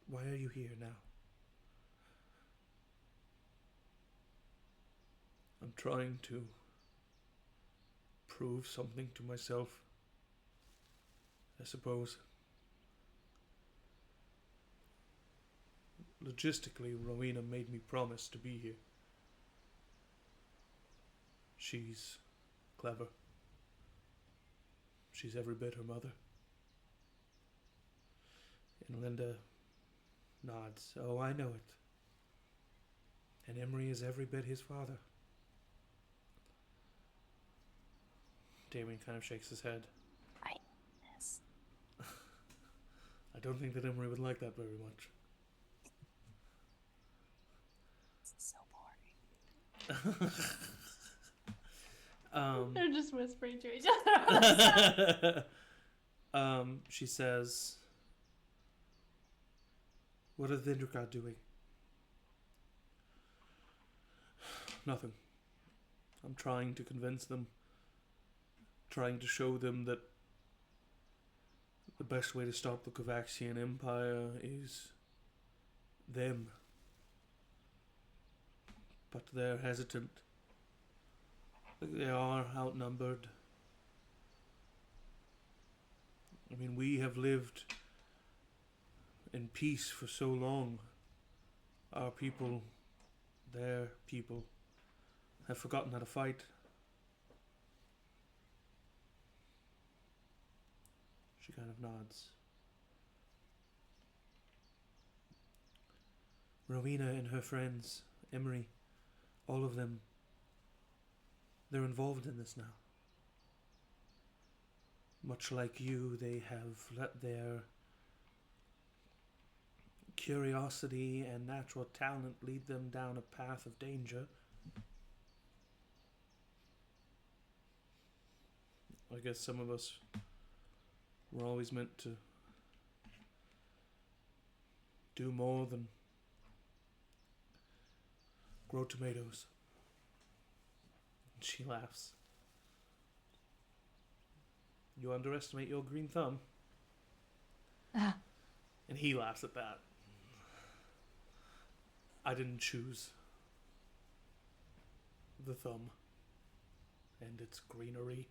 Speaker 1: Why are you here now? I'm trying to prove something to myself, I suppose. Logistically, Rowina made me promise to be here. She's clever. She's every bit her mother. And Linda nods. Oh, I know it. And Emory is every bit his father. Damien kind of shakes his head.
Speaker 8: Yes.
Speaker 1: I don't think that Emory would like that very much.
Speaker 8: It's so boring.
Speaker 2: They're just whispering to each other.
Speaker 1: She says, what are the Danrek doing? Nothing. I'm trying to convince them. Trying to show them that the best way to stop the Kovaxian Empire is them. But they're hesitant. They are outnumbered. I mean, we have lived in peace for so long. Our people, their people, have forgotten how to fight. She kind of nods. Rowina and her friends, Emory, all of them, they're involved in this now. Much like you, they have let their curiosity and natural talent lead them down a path of danger. I guess some of us were always meant to do more than grow tomatoes. She laughs. You underestimate your green thumb. And he laughs at that. I didn't choose the thumb. and its greenery.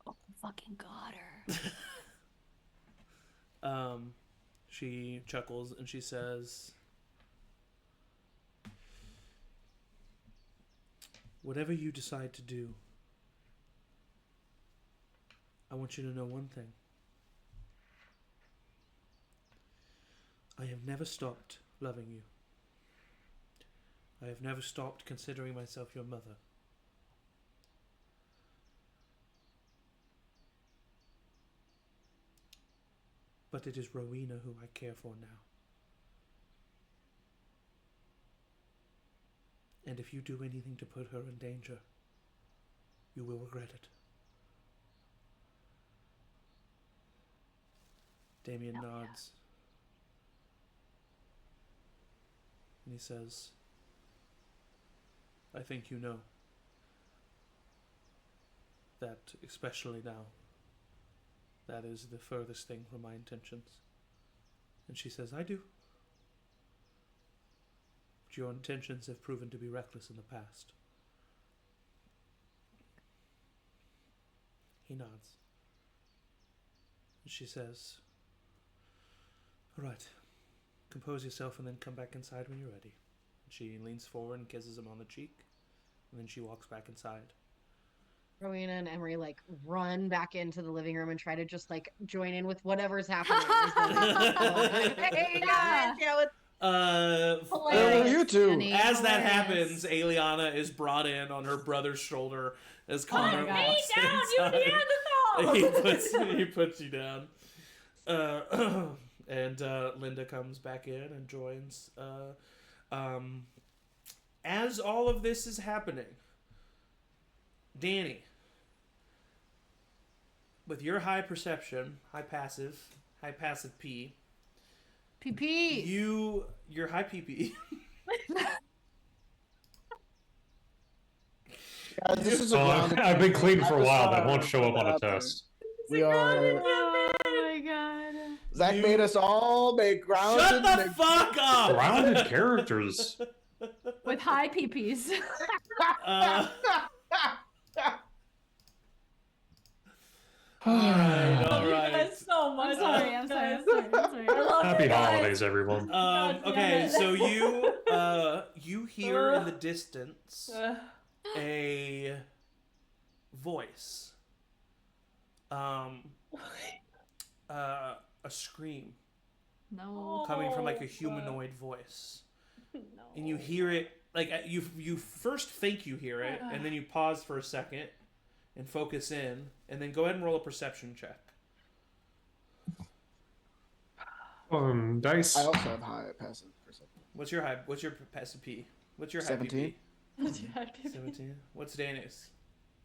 Speaker 8: Oh, fucking got her.
Speaker 1: She chuckles and she says, whatever you decide to do, I want you to know one thing. I have never stopped loving you. I have never stopped considering myself your mother. But it is Rowina who I care for now. And if you do anything to put her in danger, you will regret it. Damien nods. And he says, I think you know that, especially now, that is the furthest thing from my intentions. And she says, I do. But your intentions have proven to be reckless in the past. He nods. And she says, all right, compose yourself and then come back inside when you're ready. And she leans forward and kisses him on the cheek. And then she walks back inside.
Speaker 6: Rowina and Emory like run back into the living room and try to just like join in with whatever's happening. Hey guys,
Speaker 3: you two.
Speaker 1: As that happens, Aeliana is brought in on her brother's shoulder as Connor walks inside. He puts you down. And Linda comes back in and joins. As all of this is happening, Danny, with your high perception, high passive P.
Speaker 4: PP.
Speaker 1: Your high PP.
Speaker 3: Guys, this is
Speaker 5: I've been clean for a while. That won't show up on a test.
Speaker 3: We are.
Speaker 4: Oh my god.
Speaker 3: Zach made us all make grounded.
Speaker 1: Shut the fuck up!
Speaker 5: Grounded characters.
Speaker 4: With high PPs.
Speaker 1: All right.
Speaker 2: That's so much.
Speaker 4: I'm sorry. I love
Speaker 5: Happy
Speaker 4: you guys.
Speaker 5: holidays, everyone.
Speaker 1: Okay, so you hear in the distance a voice, a scream
Speaker 4: No.
Speaker 1: coming from like a humanoid voice, and you hear it like you first think you hear it, and then you pause for a second and focus in, and then go ahead and roll a perception check.
Speaker 5: Dice.
Speaker 3: I also have high passive perception.
Speaker 1: What's your passive P? What's your high
Speaker 3: 17.
Speaker 1: PP? 17. What's Danny's?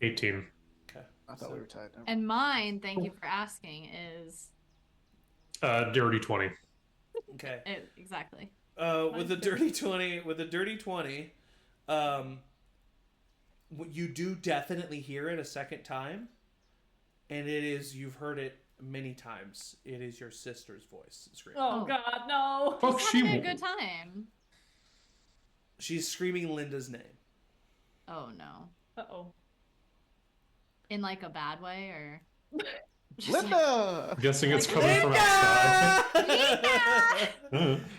Speaker 5: 18.
Speaker 1: Okay.
Speaker 3: I thought we were tied. Now.
Speaker 4: And mine, thank you for asking, is
Speaker 5: Dirty 20.
Speaker 1: Okay.
Speaker 4: exactly.
Speaker 1: With a dirty 20, you do definitely hear it a second time, and you've heard it many times. It is your sister's voice screaming.
Speaker 2: Oh god, no.
Speaker 5: Fuck,
Speaker 4: He's having a good time.
Speaker 1: She's screaming Linda's name.
Speaker 4: Oh no.
Speaker 2: Uh-oh.
Speaker 4: In like a bad way or
Speaker 3: Linda!
Speaker 5: I'm guessing it's
Speaker 4: Like,
Speaker 5: coming from outside.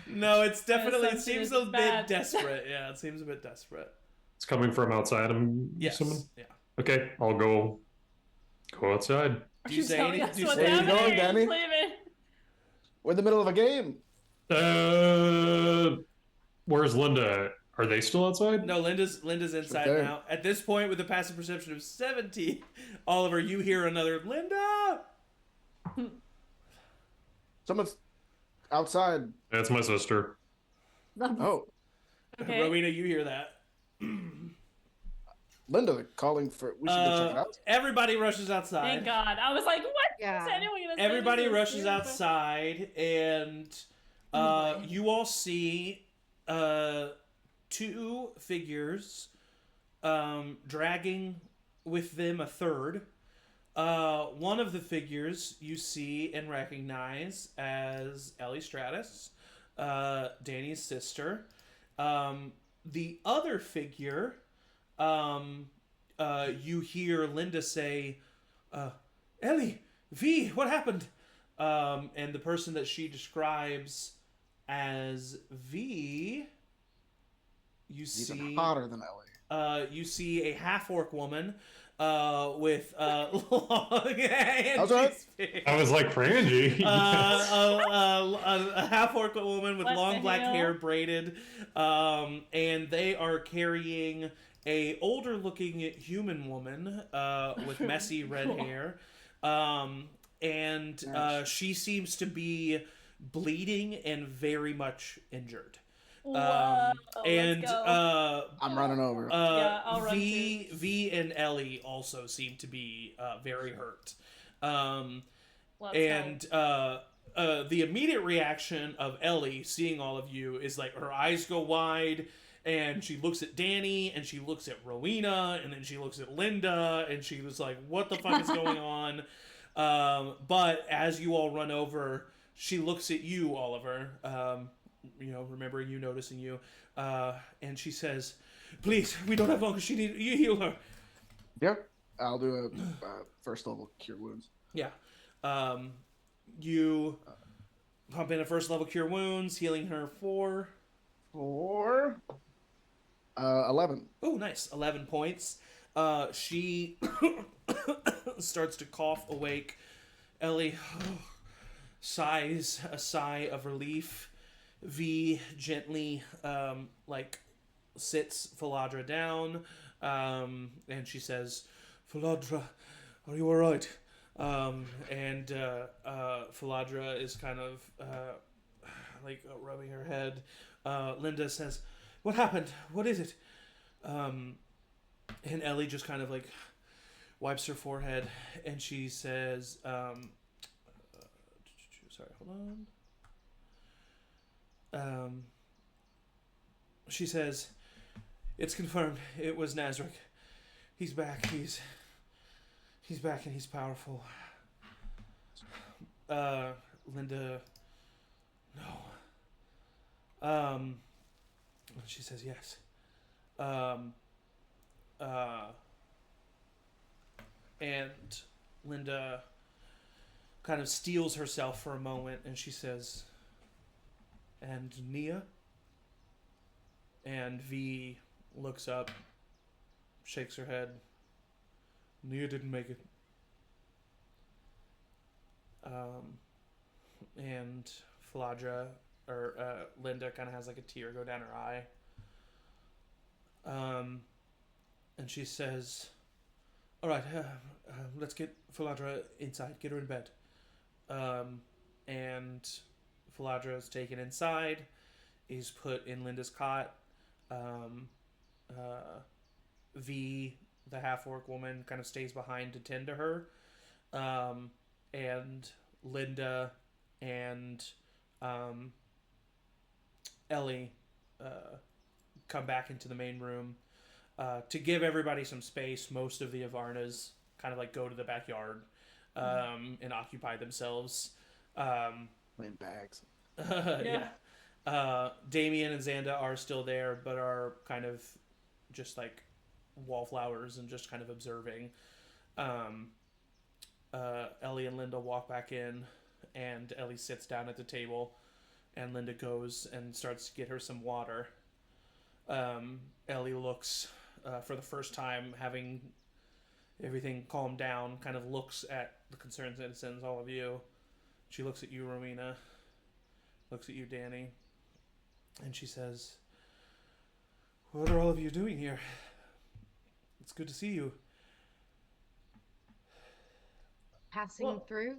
Speaker 1: No, it's definitely. It
Speaker 2: something
Speaker 1: seems
Speaker 2: is
Speaker 1: a bit
Speaker 2: bad.
Speaker 1: desperate. Yeah, it seems a bit desperate.
Speaker 5: It's coming from outside, I'm
Speaker 1: Yes.
Speaker 5: assuming.
Speaker 1: Yeah.
Speaker 5: Okay, I'll go outside.
Speaker 1: Do you say anything? Do you
Speaker 2: What's
Speaker 1: say
Speaker 3: Where are you
Speaker 2: happening?
Speaker 3: going, Danny?
Speaker 2: Leaving.
Speaker 3: We're in the middle of a game.
Speaker 5: Where's Linda? Are they still outside?
Speaker 1: No, Linda's inside
Speaker 3: there.
Speaker 1: now. At this point, with a passive perception of 17, Oliver, you hear another Linda.
Speaker 3: Someone's outside.
Speaker 5: That's my sister.
Speaker 3: Oh,
Speaker 2: Okay.
Speaker 1: Rowina, you hear that?
Speaker 3: Linda, they're calling for. We should go check it out.
Speaker 1: Everybody rushes outside.
Speaker 2: Thank God. I was like, what?
Speaker 6: Yeah.
Speaker 2: Is anyone gonna say
Speaker 1: Everybody
Speaker 2: this?
Speaker 1: rushes outside, and you all see two figures dragging with them a third. One of the figures you see and recognize as Ellie Stratus, Danny's sister. The other figure you hear Linda say, Ellie, V, what happened? And the person that she describes as V, you see...
Speaker 3: Even hotter than Ellie.
Speaker 1: You see a half-orc woman with long hands.
Speaker 5: I was like, for Angie.
Speaker 1: A half-orc woman with
Speaker 2: What
Speaker 1: long
Speaker 2: the
Speaker 1: black
Speaker 2: hell?
Speaker 1: hair braided. And they are carrying a older-looking human woman with messy red hair. She seems to be bleeding and very much injured.
Speaker 2: Whoa, let's go.
Speaker 3: I'm running over.
Speaker 2: Yeah, I'll run
Speaker 1: V and Ellie also seem to be very hurt.
Speaker 2: Let's go.
Speaker 1: The immediate reaction of Ellie seeing all of you is like her eyes go wide, and she looks at Danny, and she looks at Rowina, and then she looks at Linda, and she was like, what the fuck is going on? But as you all run over, she looks at you, Oliver, remembering you, noticing you, and she says, please, we don't have long, you heal her.
Speaker 3: Yep. I'll do a first level cure wounds.
Speaker 1: Yeah. You pump in a first level cure wounds, healing her for
Speaker 3: 11.
Speaker 1: Oh, nice. 11 points. She starts to cough awake. Ellie sighs a sigh of relief. V gently sits Philadra down, and she says, Philadra, are you alright? Philadra is kind of rubbing her head. Linda says, what happened? What is it? And Ellie just kind of wipes her forehead, and she says, sorry, hold on. She says, it's confirmed. It was Nazarek. He's back. He's back and he's powerful. Linda, no. She says yes. And Linda kind of steels herself for a moment, and she says, and Nia? And V looks up, shakes her head. Nia didn't make it. And Philadra, or Linda, kind of has a tear go down her eye. And she says, all right, let's get Philadra inside, get her in bed. And Philadra is taken inside, is put in Linda's cot. V, the half-orc woman, kind of stays behind to tend to her. And Linda and Ellie come back into the main room. To give everybody some space, most of the Avarnas kind of go to the backyard and occupy themselves.
Speaker 3: In bags.
Speaker 1: Yeah. Damien and Xanda are still there, but are kind of just wallflowers and just kind of observing. Ellie and Linda walk back in, and Ellie sits down at the table, and Linda goes and starts to get her some water. Ellie looks, for the first time, having everything calmed down, kind of looks at the concerned citizens, all of you. She looks at you, Rowina, looks at you, Danny, and she says, what are all of you doing here? It's good to see you.
Speaker 6: Passing through?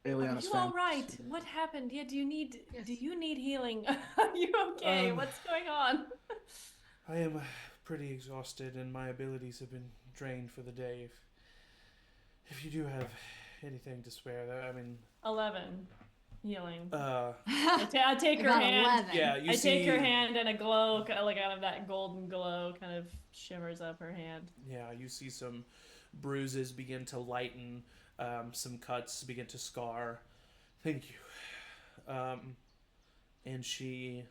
Speaker 3: Aeliana's
Speaker 2: Are you all right? What happened? Yeah, do you need healing? Are you okay? What's going on?
Speaker 1: I am pretty exhausted, and my abilities have been drained for the day. If you do have anything to spare,
Speaker 2: 11 healing.
Speaker 1: I
Speaker 2: take her hand.
Speaker 4: 11.
Speaker 1: Yeah, you
Speaker 2: I
Speaker 1: see,
Speaker 2: take her hand, and a glow, out of that golden glow, kind of shimmers up her hand.
Speaker 1: Yeah, you see some bruises begin to lighten, some cuts begin to scar. Thank you. And she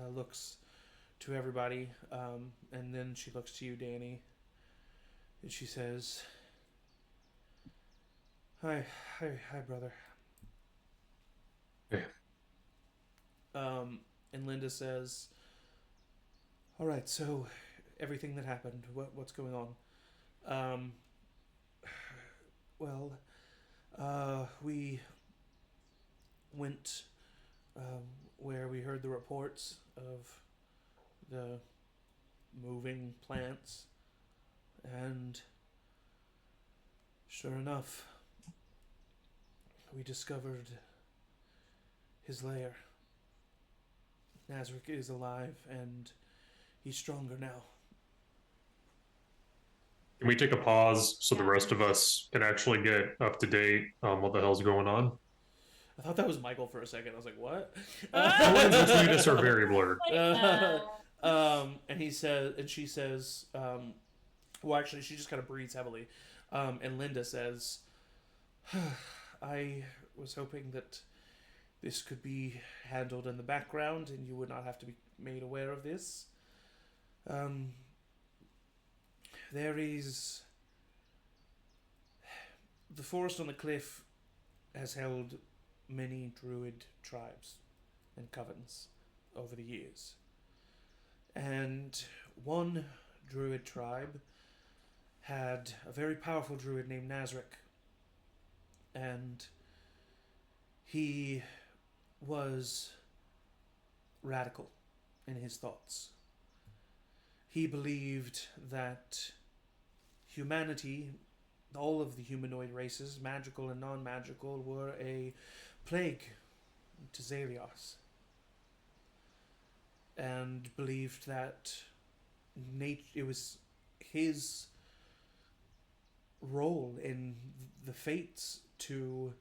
Speaker 1: looks to everybody, and then she looks to you, Danny, and she says, hi, brother.
Speaker 5: Hey.
Speaker 1: And Linda says, all right, so everything that happened, what's going on? Well, we went where we heard the reports of the moving plants, and sure enough, we discovered his lair. Danrek is alive, and he's stronger now.
Speaker 5: Can we take a pause so the rest of us can actually get up to date on what the hell's going on?
Speaker 1: I thought that was Michael for a second. I was like, what?
Speaker 5: The lines between us are very blurred.
Speaker 1: And she says, well, actually, she just kind of breathes heavily. And Linda says, I was hoping that this could be handled in the background and you would not have to be made aware of this. There is... The forest on the cliff has held many druid tribes and covens over the years. And one druid tribe had a very powerful druid named Danrek. And he was radical in his thoughts. He believed that humanity, all of the humanoid races, magical and non-magical, were a plague to Aelios. And believed that it was his role in the fates to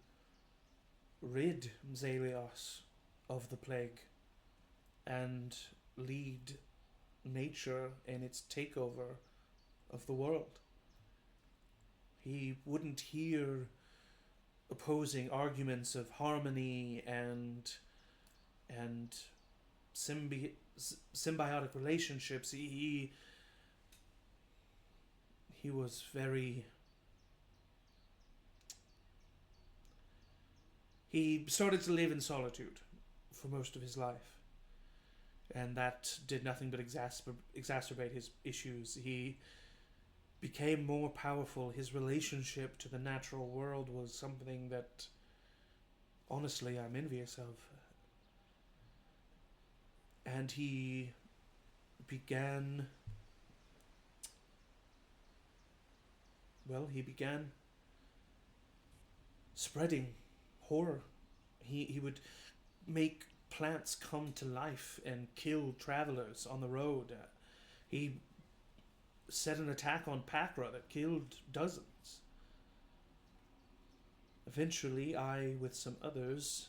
Speaker 1: rid Aelios of the plague and lead nature in its takeover of the world. He wouldn't hear opposing arguments of harmony and symbiotic relationships. He was very... He started to live in solitude for most of his life, and that did nothing but exacerbate his issues. He became more powerful. His relationship to the natural world was something that, honestly, I'm envious of. And he began spreading horror. He would make plants come to life and kill travelers on the road. He set an attack on Pakra that killed dozens. Eventually, I, with some others,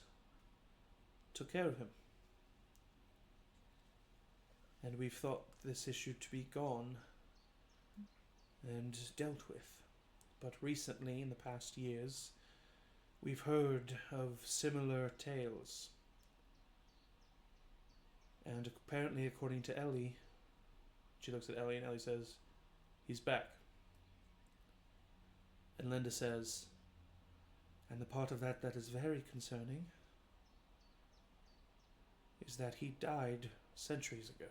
Speaker 1: took care of him. And we've thought this issue to be gone and dealt with. But recently, in the past years, we've heard of similar tales. And apparently, according to Ellie, she looks at Ellie and Ellie says, he's back. And Linda says, and the part of that is very concerning is that he died centuries ago.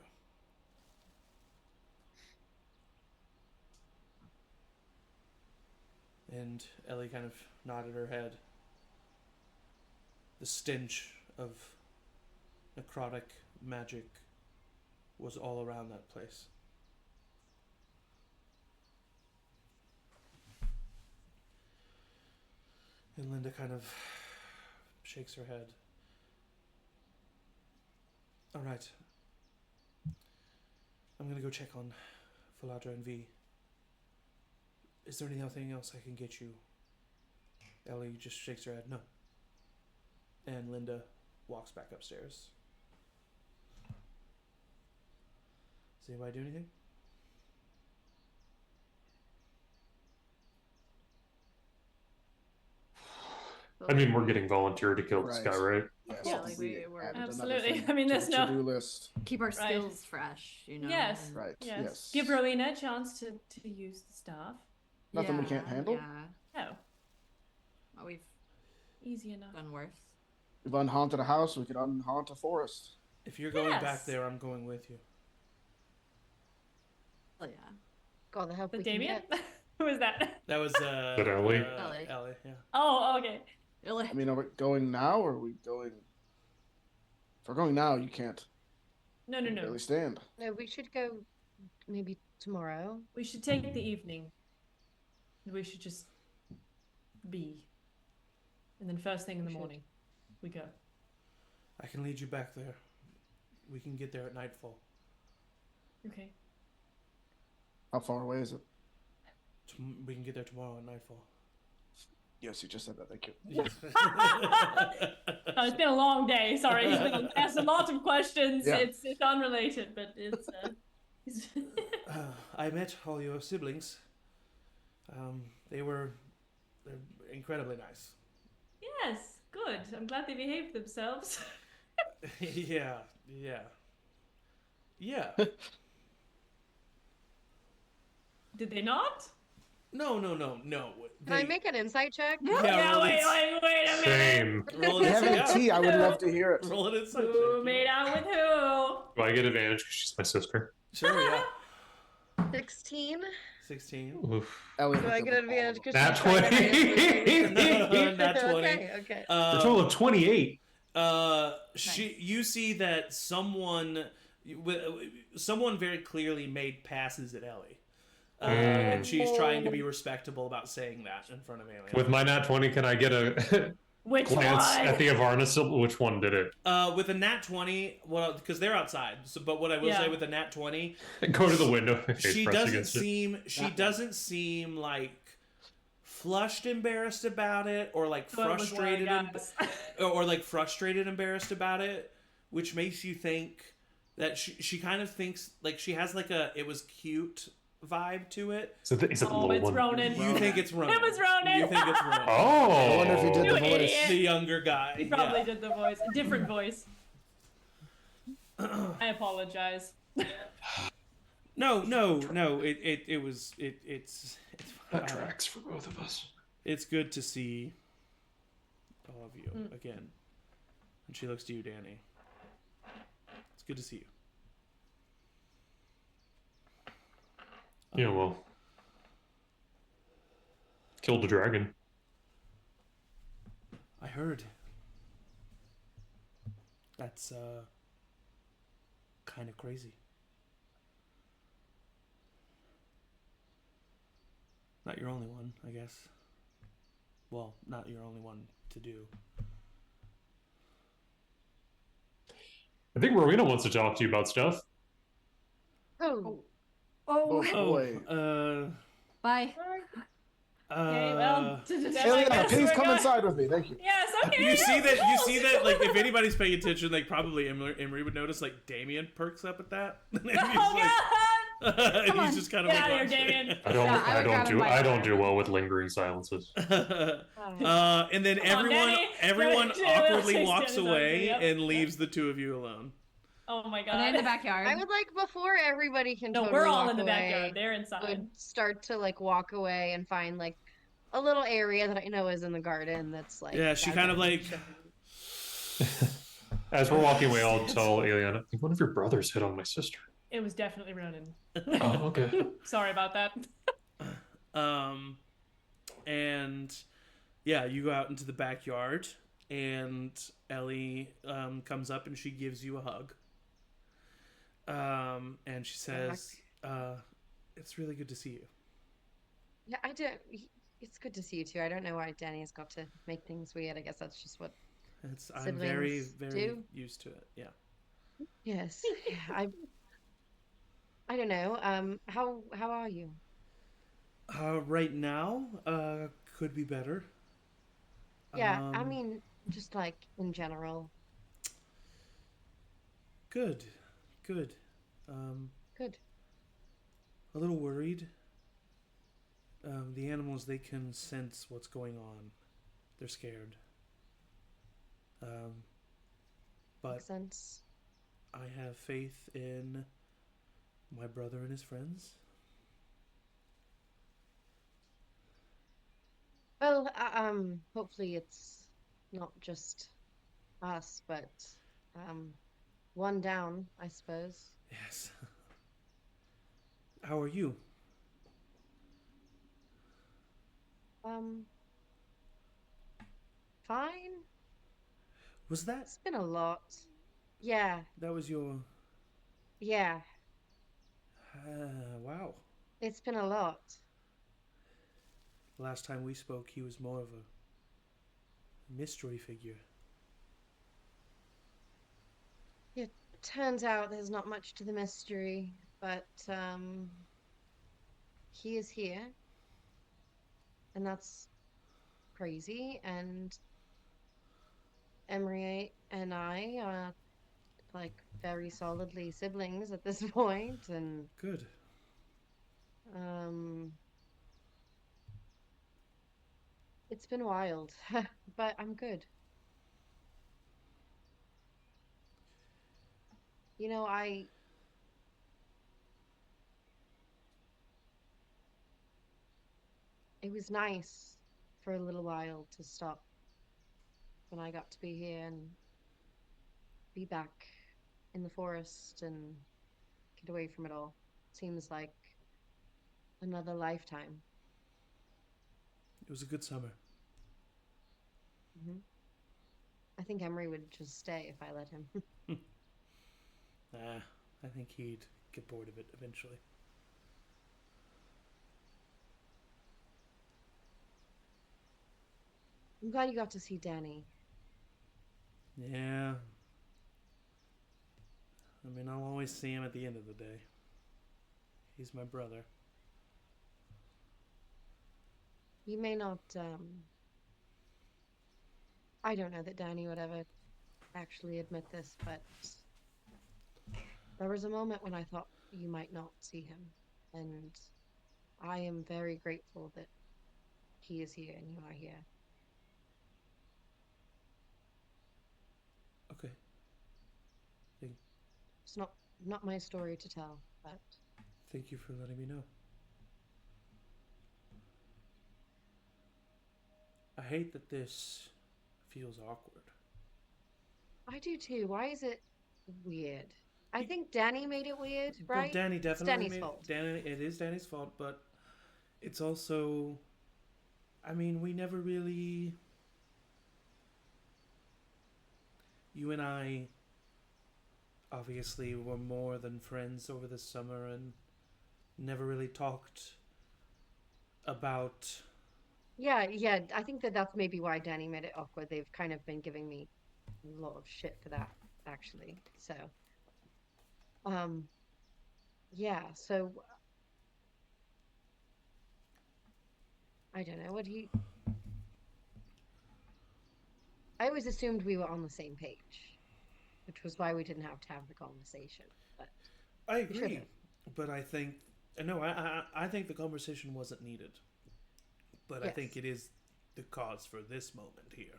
Speaker 1: And Ellie kind of nodded her head. The stench of necrotic magic was all around that place. And Linda kind of shakes her head. All right. I'm going to go check on Faladra and V. Is there anything else I can get you? Ellie just shakes her head. No. And Linda walks back upstairs. Does anybody do anything?
Speaker 5: I mean, we're getting volunteered to kill this guy, right?
Speaker 3: Yes,
Speaker 4: Yeah, like
Speaker 3: we
Speaker 4: we're
Speaker 3: added another
Speaker 2: absolutely.
Speaker 3: thing
Speaker 2: I mean,
Speaker 3: to
Speaker 2: there's
Speaker 3: the
Speaker 2: no
Speaker 3: to-do list.
Speaker 4: keep our
Speaker 2: Right.
Speaker 4: skills fresh, you know.
Speaker 2: Yes.
Speaker 4: and-
Speaker 3: Right.
Speaker 2: Yes.
Speaker 3: Yes.
Speaker 2: Give Rowina a chance to use the staff.
Speaker 3: Nothing we can't handle?
Speaker 4: Yeah.
Speaker 2: No.
Speaker 4: Well, we've
Speaker 2: Easy enough.
Speaker 4: done worse.
Speaker 3: We've unhaunted a house. We could unhaunt a forest.
Speaker 1: If you're going
Speaker 2: Yes.
Speaker 1: back there, I'm going with you.
Speaker 4: Oh yeah.
Speaker 6: All the help
Speaker 2: The
Speaker 6: we can
Speaker 2: Damien?
Speaker 6: get.
Speaker 2: Who was that?
Speaker 1: That was
Speaker 5: That Ellie?
Speaker 1: Ellie, yeah.
Speaker 2: Oh, okay.
Speaker 4: Really?
Speaker 3: I mean, are we going now, or are we going? If we're going now, you can't
Speaker 2: No.
Speaker 3: really stand.
Speaker 6: No, we should go maybe tomorrow.
Speaker 2: We should take the evening. We should just be. And then first thing in the morning, we go.
Speaker 1: I can lead you back there. We can get there at nightfall.
Speaker 2: Okay.
Speaker 3: How far away is it?
Speaker 1: We can get there tomorrow at nightfall.
Speaker 3: Yes, you just said that. Thank you.
Speaker 1: Yes.
Speaker 2: Oh, it's been a long day. Sorry, he's been asked a lot of questions.
Speaker 3: Yeah.
Speaker 2: It's unrelated, but it's.
Speaker 1: I met all your siblings. They're incredibly nice.
Speaker 2: Yes, good. I'm glad they behaved themselves.
Speaker 1: Yeah.
Speaker 2: Did they not?
Speaker 1: No.
Speaker 6: Can I make an insight check?
Speaker 2: Yeah,
Speaker 1: roll
Speaker 2: wait a minute.
Speaker 5: Same.
Speaker 1: Roll
Speaker 3: If
Speaker 1: it
Speaker 3: you have
Speaker 1: inside.
Speaker 3: any tea, I would love to hear it.
Speaker 1: Roll it inside.
Speaker 2: Who made out with who?
Speaker 5: Do I get advantage because she's my sister?
Speaker 1: Sure, yeah.
Speaker 6: 16.
Speaker 1: 16.
Speaker 5: Oof.
Speaker 3: Ellie
Speaker 6: Do I
Speaker 3: looked
Speaker 6: get
Speaker 3: up
Speaker 6: advantage
Speaker 3: all
Speaker 6: because
Speaker 5: Nat
Speaker 6: she's trying to
Speaker 5: 20.
Speaker 1: Nat 20.
Speaker 6: Okay.
Speaker 5: A total of 28.
Speaker 1: You see that someone very clearly made passes at Ellie. And she's trying to be respectable about saying that in front of Aeliana.
Speaker 5: With my nat 20, can I get a
Speaker 2: Which
Speaker 5: glance
Speaker 2: one?
Speaker 5: at the Avarna symbol? Which one did it?
Speaker 1: With a nat 20, well, because they're outside. But what I will say with a nat 20,
Speaker 5: Go to the window.
Speaker 1: she doesn't seem like flushed embarrassed about it, or like frustrated or like frustrated embarrassed about it, which makes you think that she kind of thinks like she has like a it was cute vibe to it.
Speaker 5: So is it the little
Speaker 2: it's
Speaker 5: one?
Speaker 2: Ronan.
Speaker 1: You think it's Ronan.
Speaker 2: It was Ronan.
Speaker 1: You think it's Ronan.
Speaker 5: Oh.
Speaker 3: I wonder if he did
Speaker 2: You
Speaker 3: the voice.
Speaker 2: idiot.
Speaker 1: The younger guy.
Speaker 2: He probably did the voice. A different voice. I apologize.
Speaker 1: No. It's
Speaker 5: That tracks for both of us.
Speaker 1: It's good to see all of you again. And she looks to you, Danny. It's good to see you.
Speaker 5: Yeah, well. Killed the dragon.
Speaker 1: I heard. That's kind of crazy. Not your only one, I guess. Well, not your only one to do.
Speaker 5: I think Rowina wants to talk to you about stuff.
Speaker 6: Oh.
Speaker 3: Oh,
Speaker 1: Oh,
Speaker 3: boy.
Speaker 4: Bye.
Speaker 2: Okay, well,
Speaker 3: Aeliana, please come inside with me. Thank you.
Speaker 2: Yes, okay.
Speaker 1: You see that, like, if anybody's paying attention, like, probably Emory would notice, like, Damien perks up at that. And he's just kind of
Speaker 2: Get
Speaker 1: like,
Speaker 2: out of here, Damien.
Speaker 5: I don't do well with lingering silences.
Speaker 1: and then everyone awkwardly walks away and leaves the two of you alone.
Speaker 2: Oh my god.
Speaker 4: Are they in the backyard?
Speaker 6: I would like before everybody can.
Speaker 2: No,
Speaker 6: totally
Speaker 2: we're all
Speaker 6: walk
Speaker 2: in the
Speaker 6: away,
Speaker 2: backyard. They're inside.
Speaker 6: Would start to like walk away and find like a little area that I know is in the garden. That's like.
Speaker 1: Yeah, she kind of like.
Speaker 5: As we're walking away, I'll tell Aeliana, I think one of your brothers hit on my sister.
Speaker 2: It was definitely Ronan.
Speaker 5: Oh, okay.
Speaker 2: Sorry about that.
Speaker 1: And yeah, you go out into the backyard, and Ellie comes up and she gives you a hug. And she says, "It's really good to see you."
Speaker 6: Yeah, I do. It's good to see you too. I don't know why Danny has got to make things weird. I guess that's just what.
Speaker 1: I'm very,
Speaker 6: siblings
Speaker 1: very
Speaker 6: do.
Speaker 1: used to it. Yeah.
Speaker 6: Yes. Yeah, I don't know. How are you?
Speaker 1: Right now, could be better.
Speaker 6: Yeah, I mean, just like in general.
Speaker 1: Good.
Speaker 6: Good.
Speaker 1: A little worried. The animals, they can sense what's going on. They're scared. But
Speaker 6: Makes sense.
Speaker 1: I have faith in my brother and his friends.
Speaker 6: Well, hopefully it's not just us, but one down, I suppose.
Speaker 1: Yes. How are you?
Speaker 6: Fine.
Speaker 1: Was that?
Speaker 6: It's been a lot. Yeah.
Speaker 1: That was your...
Speaker 6: Yeah.
Speaker 1: Wow.
Speaker 6: It's been a lot.
Speaker 1: Last time we spoke, he was more of a mystery figure.
Speaker 6: It turns out there's not much to the mystery, but he is here, and that's crazy. And Emory and I are like very solidly siblings at this point, and
Speaker 1: Good.
Speaker 6: It's been wild, but I'm good. You know, it was nice for a little while to stop when I got to be here and be back in the forest and get away from it all. Seems like another lifetime.
Speaker 1: It was a good summer.
Speaker 6: I think Emory would just stay if I let him.
Speaker 1: I think he'd get bored of it eventually.
Speaker 6: I'm glad you got to see Danny.
Speaker 1: Yeah. I mean, I'll always see him at the end of the day. He's my brother.
Speaker 6: You may not, I don't know that Danny would ever actually admit this, but there was a moment when I thought you might not see him, and I am very grateful that he is here and you are here.
Speaker 1: Okay.
Speaker 6: It's not my story to tell, but
Speaker 1: thank you for letting me know. I hate that this feels awkward.
Speaker 6: I do too. Why is it weird? I think Danny made it weird, right?
Speaker 1: Well, Danny definitely
Speaker 6: it's Danny's
Speaker 1: made
Speaker 6: fault.
Speaker 1: It is Danny's fault, but it's also, I mean, we never really, you and I obviously were more than friends over the summer and never really talked about...
Speaker 6: Yeah, I think that's maybe why Danny made it awkward. They've kind of been giving me a lot of shit for that, actually. So, yeah, so I don't know, I always assumed we were on the same page, which was why we didn't have to have the conversation. But
Speaker 1: I agree, but I think I think the conversation wasn't needed. But yes. I think it is the cause for this moment here.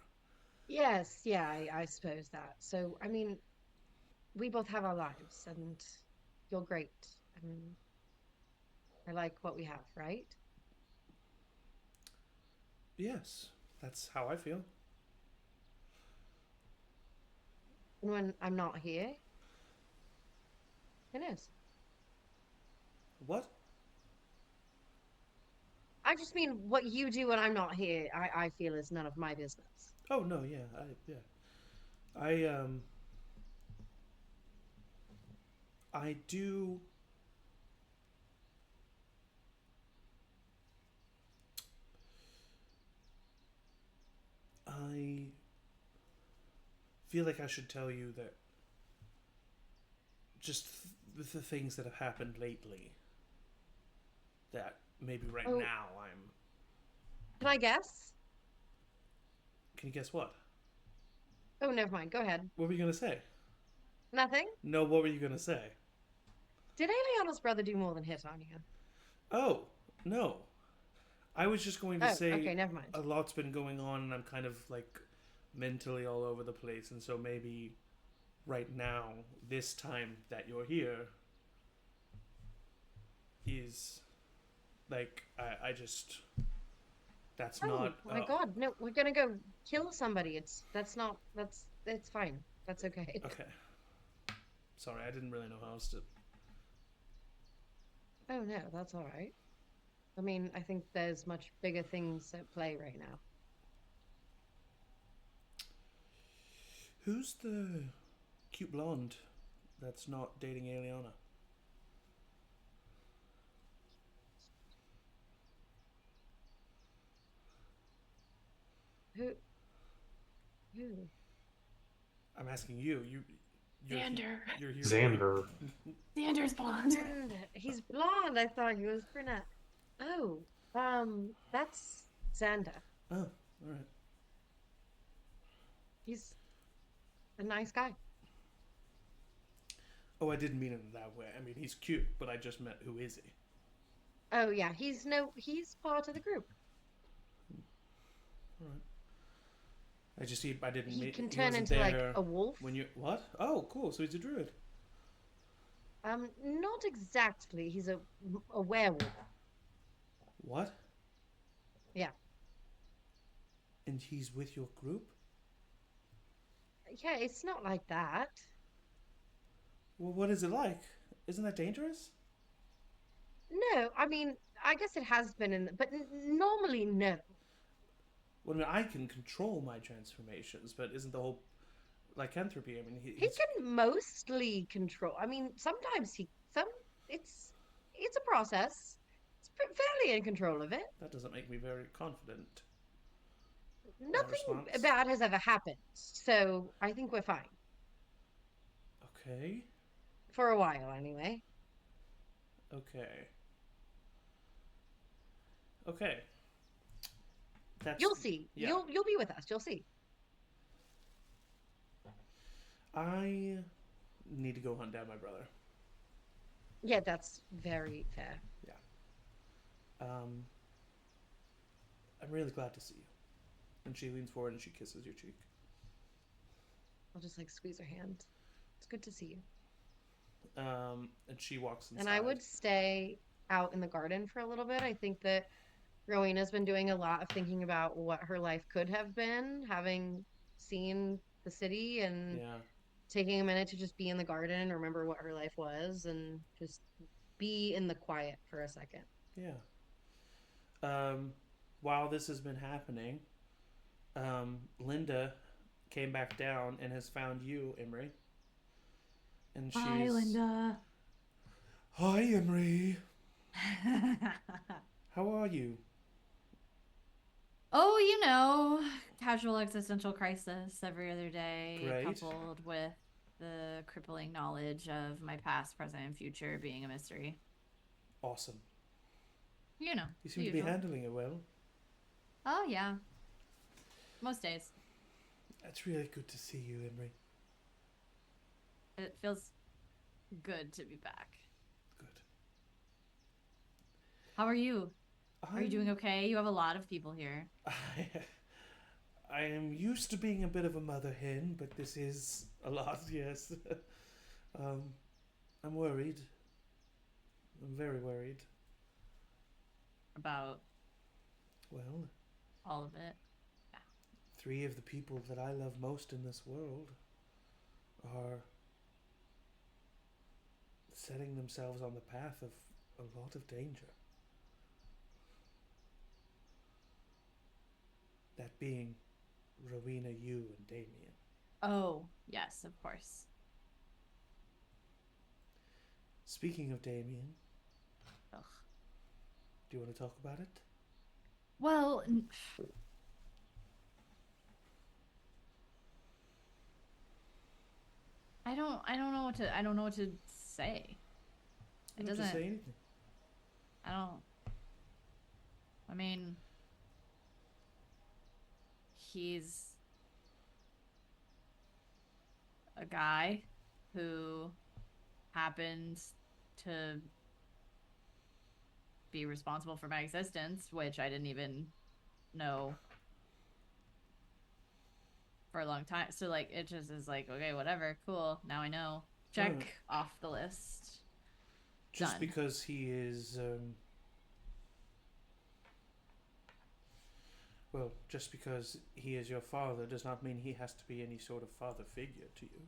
Speaker 6: Yes, yeah, I suppose that. So, I mean, we both have our lives, and you're great. And I like what we have, right?
Speaker 1: Yes, that's how I feel.
Speaker 6: And when I'm not here, it is.
Speaker 1: What?
Speaker 6: I just mean what you do when I'm not here, I feel is none of my business.
Speaker 1: Oh, no, yeah. I do... I feel like I should tell you that just the things that have happened lately, that maybe now I'm...
Speaker 6: Can I guess?
Speaker 1: Can you guess what?
Speaker 6: Oh, never mind. Go ahead.
Speaker 1: What were you going to say?
Speaker 6: Nothing?
Speaker 1: No, what were you going to say?
Speaker 6: Did Aeliana's brother do more than hit on you?
Speaker 1: Oh, no. I was just going to say...
Speaker 6: Okay, never mind.
Speaker 1: A lot's been going on and I'm kind of like mentally all over the place, and so maybe right now, this time that you're here, is like I just that's not.
Speaker 6: Oh my god, no! We're gonna go kill somebody. It's fine. That's okay.
Speaker 1: Okay. Sorry, I didn't really know how else to.
Speaker 6: Oh no, that's all right. I mean, I think there's much bigger things at play right now.
Speaker 1: Who's the cute blonde that's not dating Aeliana?
Speaker 6: Who?
Speaker 1: I'm asking you. You're
Speaker 8: Xander.
Speaker 1: You're here.
Speaker 5: Xander.
Speaker 8: Xander's blonde.
Speaker 6: He's blonde. I thought he was brunette. Oh, that's Xander.
Speaker 1: Oh, all right.
Speaker 6: He's a nice guy.
Speaker 1: Oh, I didn't mean it in that way. I mean, he's cute, but I just meant who is he?
Speaker 6: Oh yeah, he's part of the group.
Speaker 1: All right. I didn't.
Speaker 6: He can
Speaker 1: he
Speaker 6: turn
Speaker 1: wasn't
Speaker 6: into like
Speaker 1: there
Speaker 6: a wolf.
Speaker 1: when you what? Oh, cool. So he's a druid.
Speaker 6: Not exactly. He's a werewolf.
Speaker 1: What?
Speaker 6: Yeah.
Speaker 1: And he's with your group?
Speaker 6: Yeah, it's not like that.
Speaker 1: Well, what is it like? Isn't that dangerous?
Speaker 6: No, I mean, I guess it has been but normally no.
Speaker 1: Well, I mean, I can control my transformations, but isn't the whole lycanthropy? I mean,
Speaker 6: He can mostly control. I mean, sometimes it's a process. It's fairly in control of it.
Speaker 1: That doesn't make me very confident.
Speaker 6: Nothing bad has ever happened, so I think we're fine.
Speaker 1: Okay.
Speaker 6: For a while, anyway.
Speaker 1: Okay. Okay.
Speaker 6: You'll see.
Speaker 1: Yeah.
Speaker 6: You'll be with us. You'll see.
Speaker 1: I need to go hunt down my brother.
Speaker 6: Yeah, that's very fair.
Speaker 1: Yeah. I'm really glad to see you. And she leans forward and she kisses your cheek.
Speaker 6: I'll just like squeeze her hand. It's good to see you.
Speaker 1: And she walks inside.
Speaker 6: And I would stay out in the garden for a little bit. I think that Rowina's been doing a lot of thinking about what her life could have been, having seen the city and taking a minute to just be in the garden, remember what her life was, and just be in the quiet for a second.
Speaker 1: Yeah. While this has been happening, Linda came back down and has found you, Emory. And she's...
Speaker 4: Hi, Linda.
Speaker 1: Hi, Emory. How are you?
Speaker 4: Oh, you know, casual existential crisis every other day,
Speaker 1: Great.
Speaker 4: coupled with the crippling knowledge of my past, present, and future being a mystery.
Speaker 1: Awesome.
Speaker 4: You know.
Speaker 1: You seem to be handling it well.
Speaker 4: Oh, yeah. Most days.
Speaker 1: That's really good to see you, Emory.
Speaker 4: It feels good to be back.
Speaker 1: Good.
Speaker 4: How are you? Are you doing okay? You have a lot of people here.
Speaker 1: I am used to being a bit of a mother hen, but this is a lot, yes. I'm worried. I'm very worried.
Speaker 4: About?
Speaker 1: Well,
Speaker 4: all of it. Yeah.
Speaker 1: 3 of the people that I love most in this world are setting themselves on the path of a lot of danger. That being Rowina, you, and Damien.
Speaker 4: Oh, yes, of course.
Speaker 1: Speaking of Damien,
Speaker 4: Ugh.
Speaker 1: do you want to talk about it?
Speaker 4: Well, I don't know what to say. It doesn't
Speaker 1: say anything.
Speaker 4: I mean, he's a guy who happens to be responsible for my existence, which I didn't even know for a long time. So like it just is like, okay, whatever, cool. Now I know. Check off the list.
Speaker 1: Just
Speaker 4: Done.
Speaker 1: because he is well, just because he is your father does not mean he has to be any sort of father figure to you.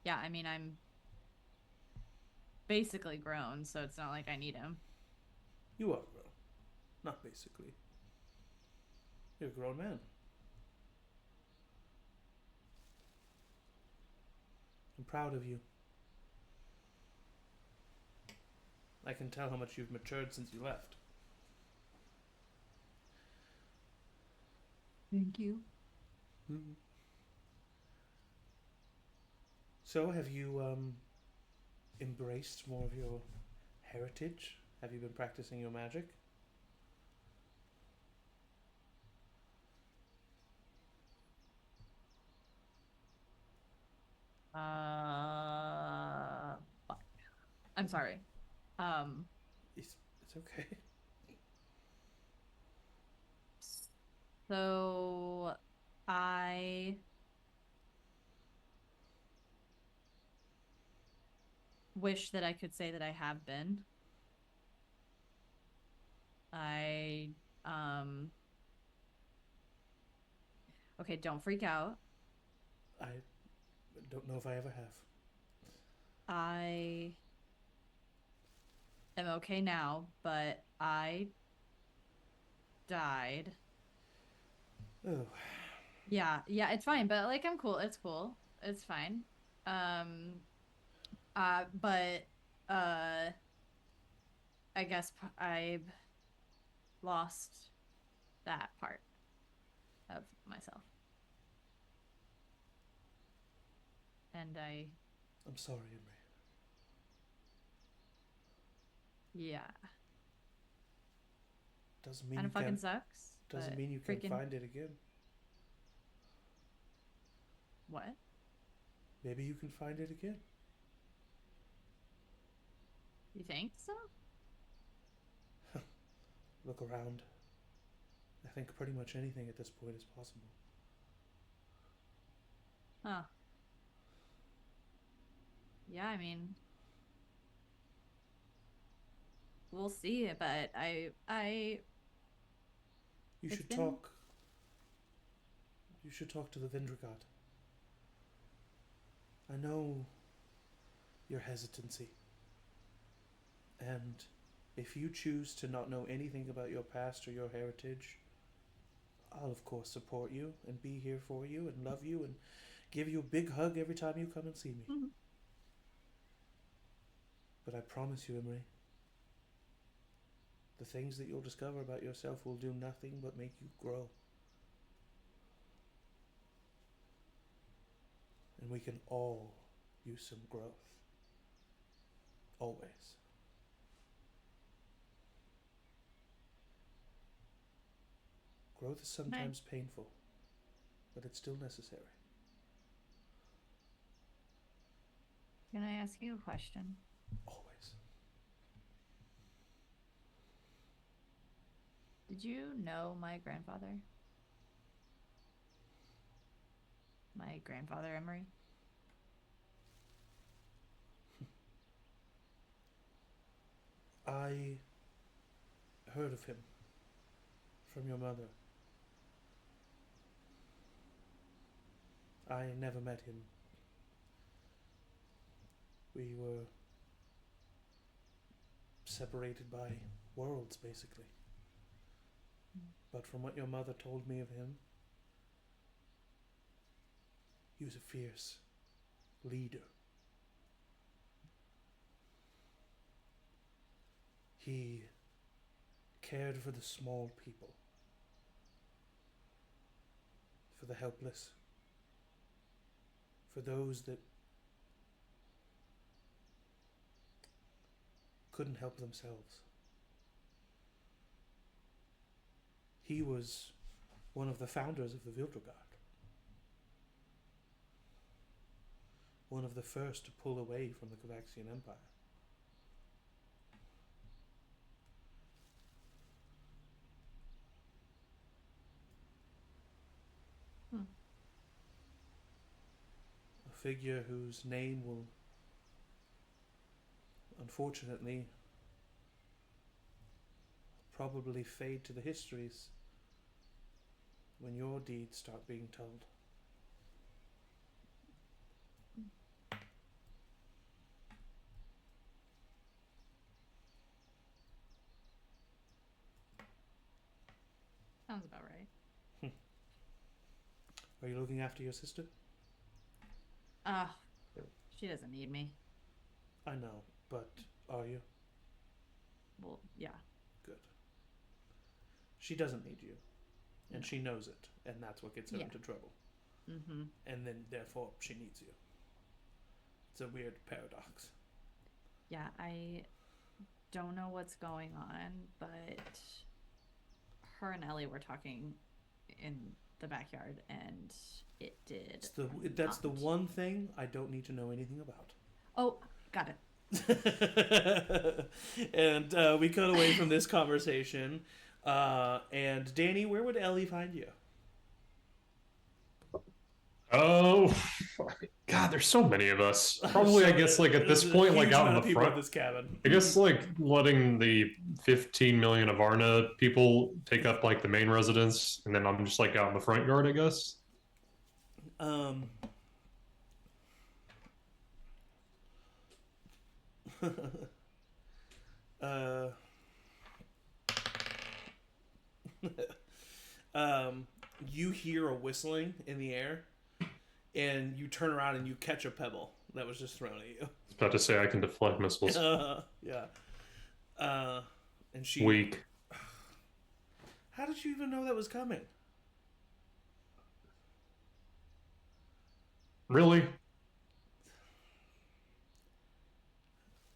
Speaker 4: Yeah, I mean, I'm basically grown, so it's not like I need him.
Speaker 1: You are grown. Not basically. You're a grown man. I'm proud of you. I can tell how much you've matured since you left.
Speaker 4: Thank you.
Speaker 1: Mm-hmm. So, have you embraced more of your heritage? Have you been practicing your magic?
Speaker 4: I'm sorry.
Speaker 1: It's okay.
Speaker 4: So I wish that I could say that I have been. Okay, don't freak out.
Speaker 1: I don't know if I ever have.
Speaker 4: I am okay now, but I died.
Speaker 1: Oh.
Speaker 4: Yeah, it's fine, but like I'm cool. It's cool. It's fine. But I guess I lost that part of myself. And
Speaker 1: I'm sorry, Emory.
Speaker 4: Yeah.
Speaker 1: Doesn't mean
Speaker 4: kind
Speaker 1: you
Speaker 4: of fucking
Speaker 1: can.
Speaker 4: Sucks.
Speaker 1: Doesn't mean you can find it again.
Speaker 4: What?
Speaker 1: Maybe you can find it again.
Speaker 4: You think so?
Speaker 1: Look around. I think pretty much anything at this point is possible.
Speaker 4: Huh. Yeah, I mean, we'll see, but
Speaker 1: You should talk. You should talk to the Vendragot. I know your hesitancy. And if you choose to not know anything about your past or your heritage, I'll of course support you and be here for you and love you and give you a big hug every time you come and see me.
Speaker 4: Mm-hmm.
Speaker 1: But I promise you, Emory, the things that you'll discover about yourself will do nothing but make you grow. And we can all use some growth. Always. Growth is sometimes painful, but it's still necessary.
Speaker 4: Can I ask you a question?
Speaker 1: Always.
Speaker 4: Did you know my grandfather? My grandfather, Emory?
Speaker 1: I heard of him from your mother. I never met him. We were separated by worlds, basically. But from what your mother told me of him, he was a fierce leader. He cared for the small people, for the helpless, for those that couldn't help themselves. He was one of the founders of the Vildragard. One of the first to pull away from the Kovaxian Empire. figure whose name will unfortunately probably fade to the histories when your deeds start being told.
Speaker 4: Sounds about right.
Speaker 1: Are you looking after your sister?
Speaker 4: She doesn't need me.
Speaker 1: I know, but are you?
Speaker 4: Well, yeah.
Speaker 1: Good. She doesn't need you, and she knows it, and that's what gets her into trouble.
Speaker 4: Mm-hmm.
Speaker 1: And then, therefore, she needs you. It's a weird paradox.
Speaker 4: Yeah, I don't know what's going on, but her and Ellie were talking in the backyard, and it did.
Speaker 1: That's the one thing I don't need to know anything about.
Speaker 4: Oh, got it.
Speaker 1: And we cut away from this conversation. And Danny, where would Ellie find you?
Speaker 5: Oh, God, there's so many of us. Probably, I guess, like at this point, like out in the front.
Speaker 1: This cabin.
Speaker 5: I guess, like letting the 15 million Avarna people take up like the main residence, and then I'm just like out in the front yard, I guess.
Speaker 1: You hear a whistling in the air, and you turn around and you catch a pebble that was just thrown at you.
Speaker 5: I was about to say I can deflect missiles.
Speaker 1: Yeah. And she...
Speaker 5: Weak.
Speaker 1: How did you even know that was coming?
Speaker 5: Really?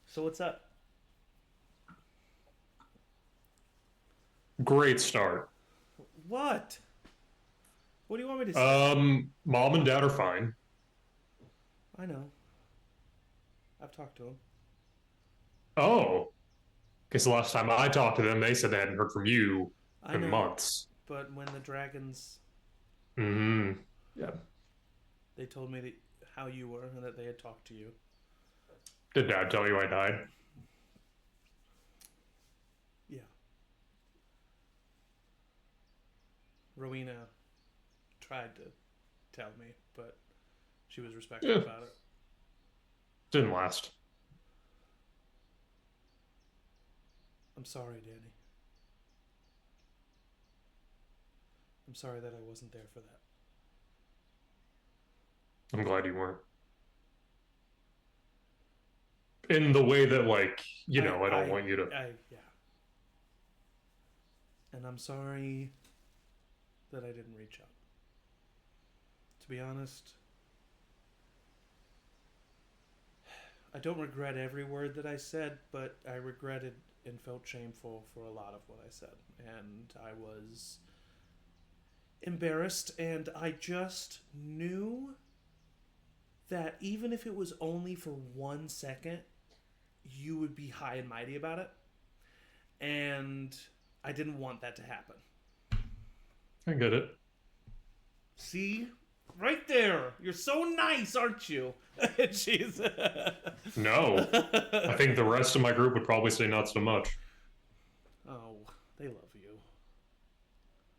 Speaker 1: So what's up?
Speaker 5: Great start.
Speaker 1: What? What do you want me to say?
Speaker 5: Mom and Dad are fine.
Speaker 1: I know. I've talked to them.
Speaker 5: Oh. Because the last time I talked to them, they said they hadn't heard from you
Speaker 1: I
Speaker 5: in
Speaker 1: know,
Speaker 5: months.
Speaker 1: But when the dragons...
Speaker 5: Mm-hmm. Yeah.
Speaker 1: They told me that how you were and that they had talked to you.
Speaker 5: Did Dad tell you I died?
Speaker 1: Yeah. Rowina tried to tell me, but she was respectful about it.
Speaker 5: Didn't last.
Speaker 1: I'm sorry, Danny. I'm sorry that I wasn't there for that.
Speaker 5: I'm glad you weren't. In the way that, like, I don't want you to...
Speaker 1: Yeah. And I'm sorry that I didn't reach out. To be honest, I don't regret every word that I said, but I regretted and felt shameful for a lot of what I said. And I was embarrassed, and I just knew that even if it was only for 1 second, you would be high and mighty about it. And I didn't want that to happen.
Speaker 5: I get it.
Speaker 1: See? Right there. You're so nice, aren't you? Jeez.
Speaker 5: No. I think the rest of my group would probably say not so much.
Speaker 1: Oh, they love you.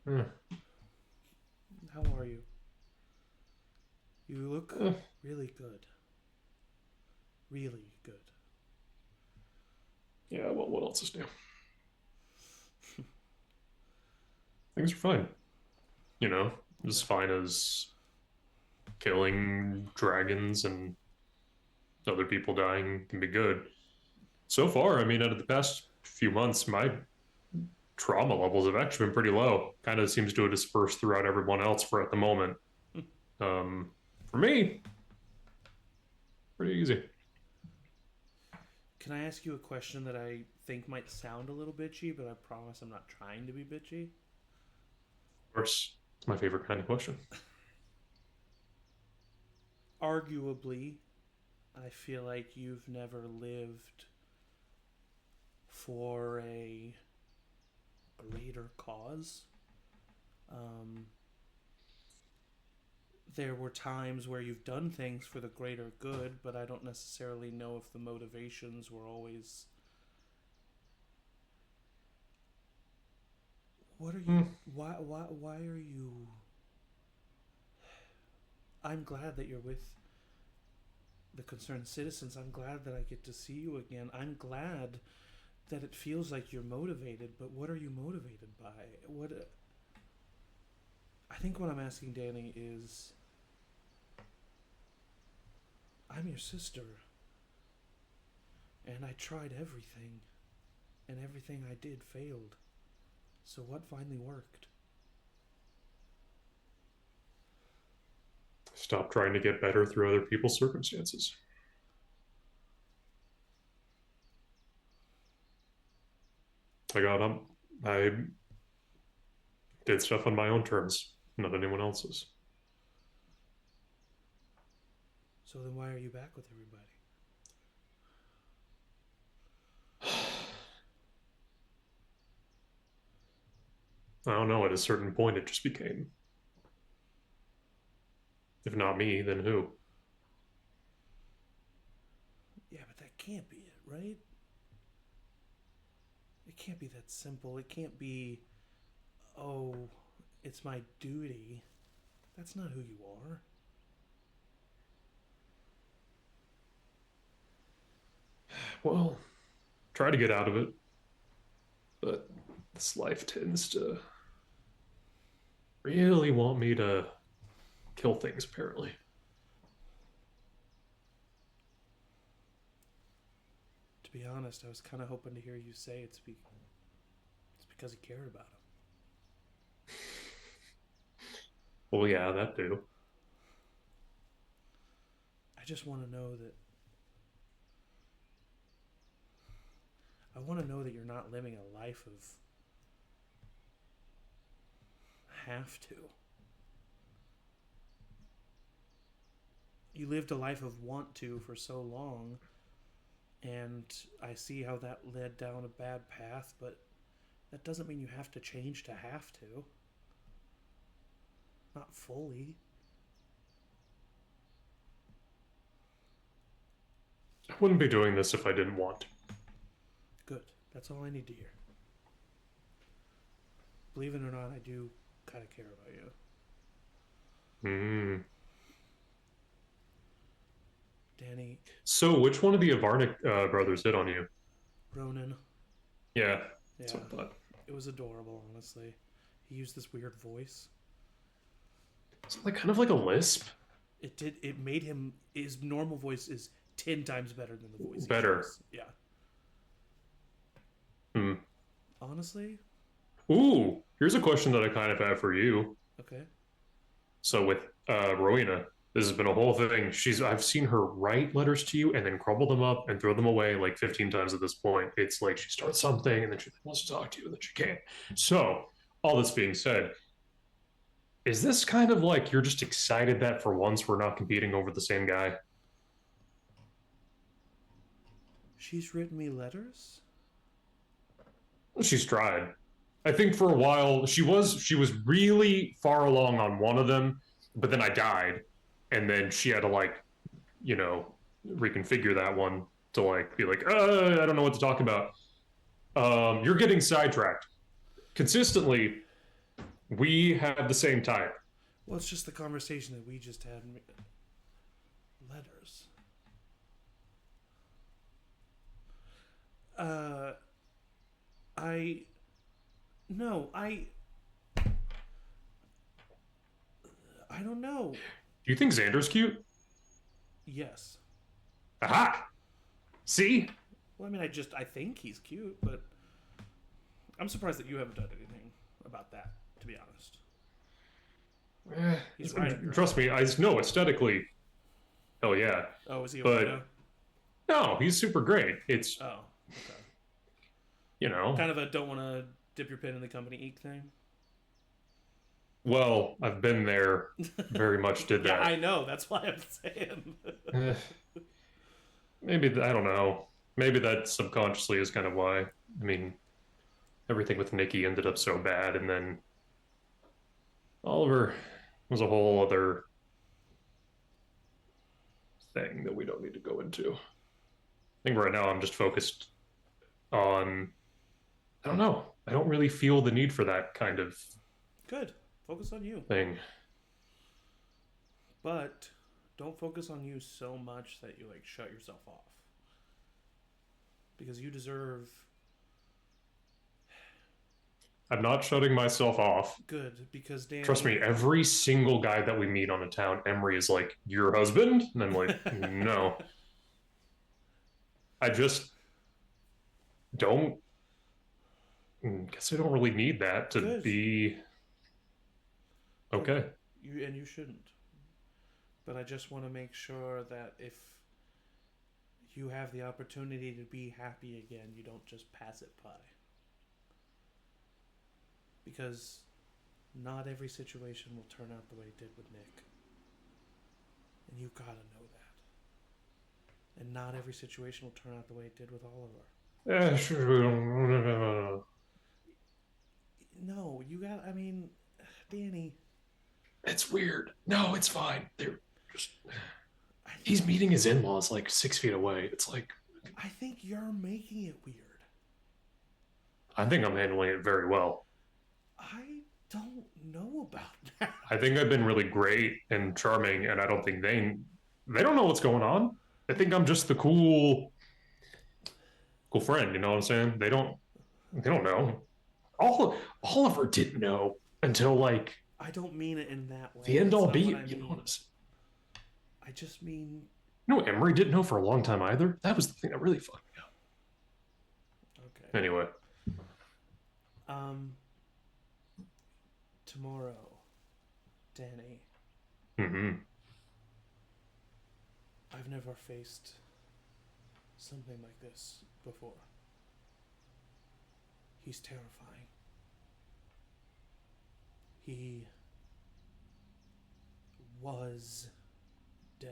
Speaker 5: Hmm.
Speaker 1: How are you? You look really good. Really good.
Speaker 5: Yeah, well, what else is new? Things are fine. As fine as killing dragons and other people dying can be good. So far, out of the past few months, my trauma levels have actually been pretty low. Kind of seems to have dispersed throughout everyone else at the moment. For me, pretty easy.
Speaker 1: Can I ask you a question that I think might sound a little bitchy, but I promise I'm not trying to be bitchy?
Speaker 5: Of course. It's my favorite kind of question.
Speaker 1: Arguably, I feel like you've never lived for a greater cause there were times where you've done things for the greater good, but I don't necessarily know if the motivations were always... What are you... Why are you... I'm glad that you're with the concerned citizens. I'm glad that I get to see you again. I'm glad that it feels like you're motivated, but what are you motivated by? I think what I'm asking Danny is, I'm your sister, and I tried everything, and everything I did failed. So what finally worked?
Speaker 5: Stop trying to get better through other people's circumstances. I did stuff on my own terms, not anyone else's.
Speaker 1: So then why are you back with everybody?
Speaker 5: I don't know, at a certain point it just became, if not me, then who?
Speaker 1: Yeah, but that can't be it, right? It can't be that simple. It can't be, oh, it's my duty. That's not who you are.
Speaker 5: Well, try to get out of it. But this life tends to really want me to kill things, apparently.
Speaker 1: To be honest, I was kind of hoping to hear you say it's because you cared about him.
Speaker 5: Well, yeah, that too.
Speaker 1: I just want to know that... I want to know that you're not living a life of... have to. You lived a life of want to for so long, and I see how that led down a bad path, but that doesn't mean you have to change to have to. Not fully.
Speaker 5: I wouldn't be doing this if I didn't want to.
Speaker 1: Good. That's all I need to hear. Believe it or not, I do kind of care about you. Danny.
Speaker 5: So, which one of the Avarna brothers hit on you?
Speaker 1: Ronan.
Speaker 5: Yeah, that's what I thought.
Speaker 1: It was adorable, honestly. He used this weird voice.
Speaker 5: It's like kind of like a lisp.
Speaker 1: It made him... His normal voice is 10 times better than the voice.
Speaker 5: Better.
Speaker 1: Yeah. Honestly?
Speaker 5: Ooh, here's a question that I kind of have for you.
Speaker 1: Okay.
Speaker 5: So with Rowina, this has been a whole thing. I've seen her write letters to you and then crumble them up and throw them away like 15 times at this point. It's like she starts something and then she wants to talk to you and then she can't. So, all this being said, is this kind of like you're just excited that for once we're not competing over the same guy?
Speaker 1: She's written me letters?
Speaker 5: She's tried. I think for a while she was really far along on one of them, but then I died, and then she had to reconfigure that one to be like, I don't know what to talk about. You're getting sidetracked. Consistently, we have the same type.
Speaker 1: Well, it's just the conversation that we just had. Letters. I don't know.
Speaker 5: Do you think Xander's cute?
Speaker 1: Yes.
Speaker 5: Aha! See?
Speaker 1: Well, I mean, I think he's cute, but I'm surprised that you haven't done anything about that, to be honest. He's right.
Speaker 5: Trust me, I know aesthetically. Oh, yeah.
Speaker 1: Oh, is he
Speaker 5: but,
Speaker 1: okay now?
Speaker 5: No, he's super great. It's...
Speaker 1: Oh, okay. Kind of a don't want to dip your pin in the company ink thing?
Speaker 5: Well, I've been there. Very much did that.
Speaker 1: Yeah, I know. That's why I'm saying.
Speaker 5: Maybe, I don't know. Maybe that subconsciously is kind of why. I mean, everything with Nikki ended up so bad, and then Oliver was a whole other thing that we don't need to go into. I think right now I'm just focused on, I don't know. I don't really feel the need for that kind of
Speaker 1: Good. Focus on you.
Speaker 5: thing.
Speaker 1: But don't focus on you so much that you like shut yourself off. Because you deserve...
Speaker 5: I'm not shutting myself off.
Speaker 1: Good, because Dan...
Speaker 5: Trust me, every single guy that we meet on the town, Emory is like, your husband? And I'm like, no. I just don't... guess I don't really need that to
Speaker 1: Good.
Speaker 5: be okay.
Speaker 1: You shouldn't. But I just want to make sure that if you have the opportunity to be happy again, you don't just pass it by. Because not every situation will turn out the way it did with Nick. And you gotta know that. And not every situation will turn out the way it did with Oliver.
Speaker 5: Yeah, sure.
Speaker 1: No, you got, I mean, Danny.
Speaker 5: It's weird. No, it's fine. They're just... He's meeting his in-laws like 6 feet away. It's like...
Speaker 1: I think you're making it weird.
Speaker 5: I think I'm handling it very well.
Speaker 1: I don't know about that.
Speaker 5: I think I've been really great and charming, and I don't think they don't know what's going on. I think I'm just the cool friend, you know what I'm saying? They don't know. Oliver didn't know until like...
Speaker 1: I don't mean it in that way.
Speaker 5: The end all be,
Speaker 1: you
Speaker 5: know what I'm saying?
Speaker 1: I just mean...
Speaker 5: No, Emory didn't know for a long time either. That was the thing that really fucked me up.
Speaker 1: Okay.
Speaker 5: Anyway.
Speaker 1: Tomorrow, Danny.
Speaker 5: Mm-hmm.
Speaker 1: I've never faced something like this before. He's terrifying. He was death.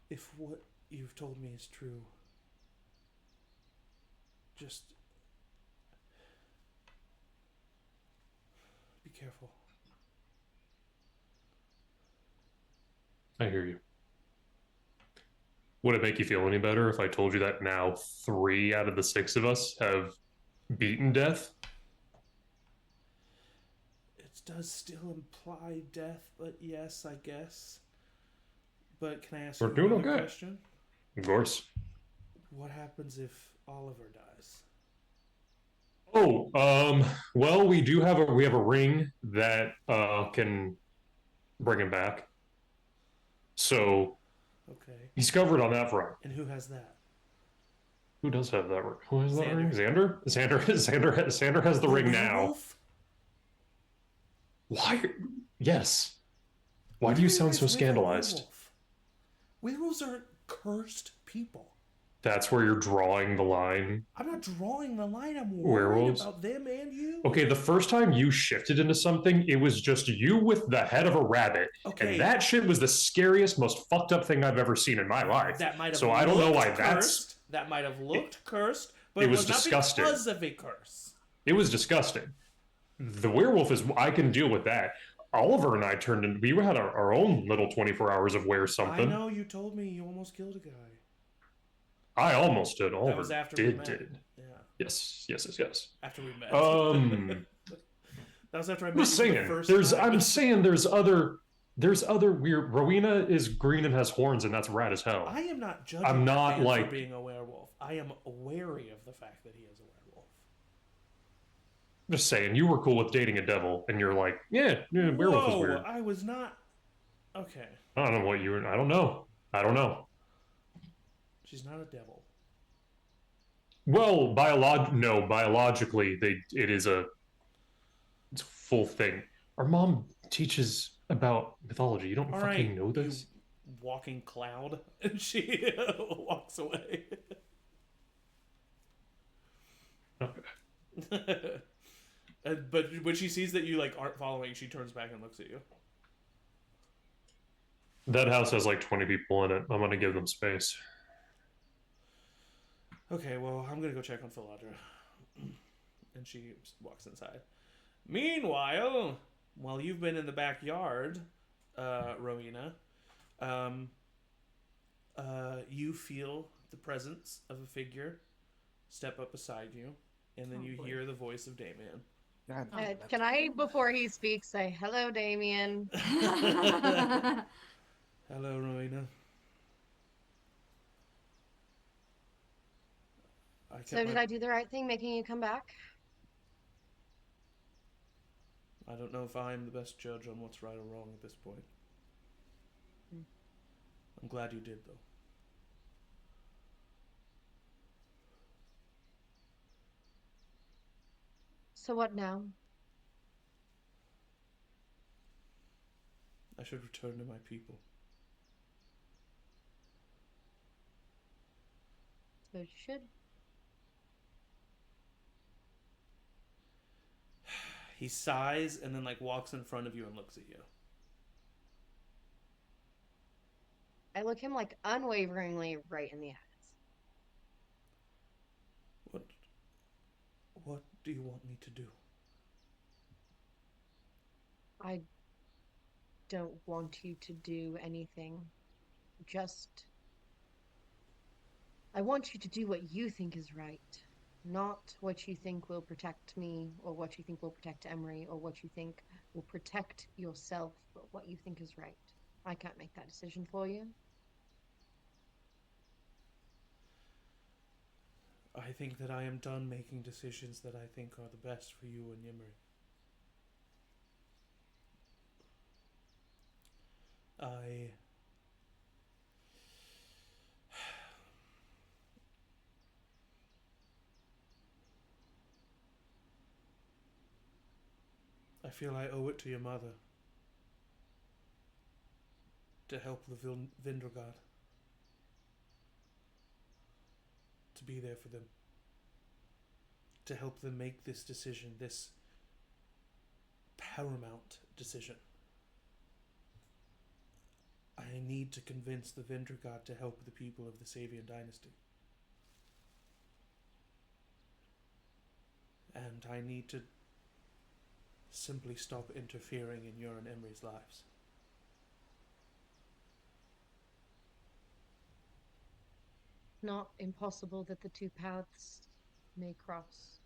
Speaker 1: If what you've told me is true, just be careful.
Speaker 5: I hear you. Would it make you feel any better if I told you that now 3 out of the 6 of us have beaten death?
Speaker 1: It does still imply death, but yes, I guess. But can I ask you another question?
Speaker 5: Of course.
Speaker 1: What happens if Oliver dies?
Speaker 5: Oh, well, we have a ring that can bring him back. So
Speaker 1: okay,
Speaker 5: he's covered on that front.
Speaker 1: And who has that?
Speaker 5: Who does have that ring? Who has that ring? Xander? Xander has the ring now. Why? Yes. Why do you sound so scandalized?
Speaker 1: Werewolves are cursed people.
Speaker 5: That's where you're drawing the line.
Speaker 1: I'm not drawing the line. I'm worried about them and you.
Speaker 5: Okay, the first time you shifted into something, it was just you with the head of a rabbit. Okay. And that shit was the scariest, most fucked up thing I've ever seen in my life.
Speaker 1: That might have
Speaker 5: so I don't know why
Speaker 1: cursed. That might have looked cursed, but it was disgusting. Not because of a curse.
Speaker 5: It was disgusting. The werewolf is... I can deal with that. Oliver and I turned into... We had our own little 24 hours of wear something.
Speaker 1: I know, you told me you almost killed a guy.
Speaker 5: I almost did. Oliver
Speaker 1: that was after
Speaker 5: did.
Speaker 1: We met. Yeah.
Speaker 5: Yes. After
Speaker 1: we met. That was after I met you the first time.
Speaker 5: I'm saying there's other weird... Rowina is green and has horns, and that's rad as hell.
Speaker 1: I am not judging for being a werewolf. I am wary of the fact that he is a werewolf.
Speaker 5: Just saying, you were cool with dating a devil, and you're like, yeah, werewolf is weird.
Speaker 1: I was not... Okay.
Speaker 5: I don't know what you were... I don't know.
Speaker 1: She's not a devil.
Speaker 5: Well, biologically, it's a full thing. Our mom teaches about mythology. You don't fucking know this?
Speaker 1: You walking cloud, and she walks away.
Speaker 5: Okay.
Speaker 1: But when she sees that you aren't following, she turns back and looks at you.
Speaker 5: That house has 20 people in it. I'm gonna give them space.
Speaker 1: Okay, well, I'm gonna go check on Philadra. And she walks inside. Meanwhile, while you've been in the backyard, Rowina, you feel the presence of a figure step up beside you, and then you hear the voice of Damien.
Speaker 6: Can I, before he speaks, say, hello, Damien?
Speaker 1: Hello, Rowina.
Speaker 6: So did I do the right thing making you come back?
Speaker 1: I don't know if I'm the best judge on what's right or wrong at this point. I'm glad you did, though.
Speaker 6: So what now?
Speaker 1: I should return to my people.
Speaker 6: So you should.
Speaker 1: He sighs and then walks in front of you and looks at you.
Speaker 6: I look him unwaveringly right in the eyes.
Speaker 1: What do you want me to do?
Speaker 6: I don't want you to do anything. I want you to do what you think is right. Not what you think will protect me, or what you think will protect Emory, or what you think will protect yourself, but what you think is right. I can't make that decision for you.
Speaker 1: I think that I am done making decisions that I think are the best for you and Emory. I feel I owe it to your mother to help the Vindragard, to be there for them, to help them make this decision, this paramount decision. I need to convince the Vindragard to help the people of the Savian dynasty. And I need to simply stop interfering in your and Emory's lives.
Speaker 6: Not impossible that the two paths may cross.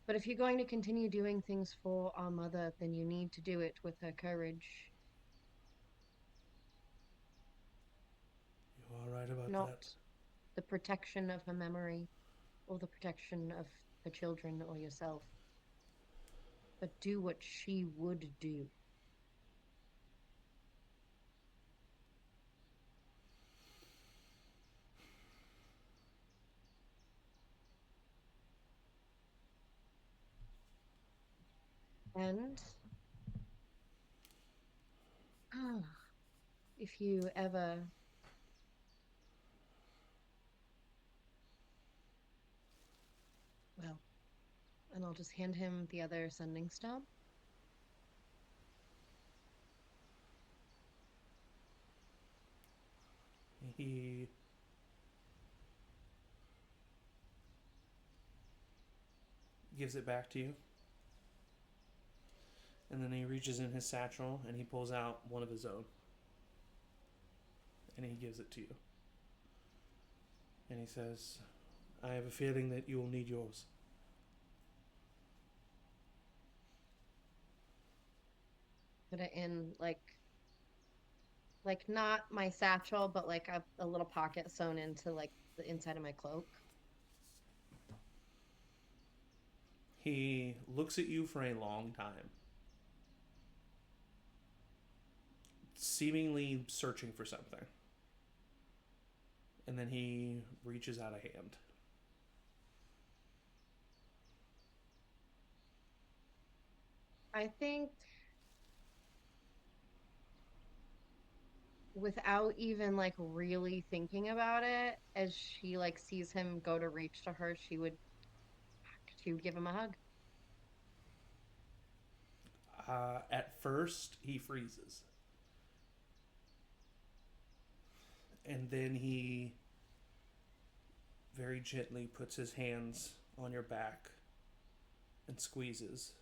Speaker 6: But if you're going to continue doing things for our mother, then you need to do it with her courage.
Speaker 1: You are right about
Speaker 6: Not
Speaker 1: that.
Speaker 6: the protection of her memory, or the protection of her children or yourself. But do what she would do. And if you ever and I'll just hand him the other sending stone.
Speaker 1: He gives it back to you. And then he reaches in his satchel and he pulls out one of his own. And he gives it to you. And he says, I have a feeling that you will need yours.
Speaker 6: Put it in like not my satchel, but like a little pocket sewn into like the inside of my cloak.
Speaker 1: He looks at you for a long time, seemingly searching for something. And then he reaches out a hand.
Speaker 6: I think without even like really thinking about it, as she like sees him go to reach to her, she would give him a hug.
Speaker 1: At first, he freezes. And then he very gently puts his hands on your back and squeezes.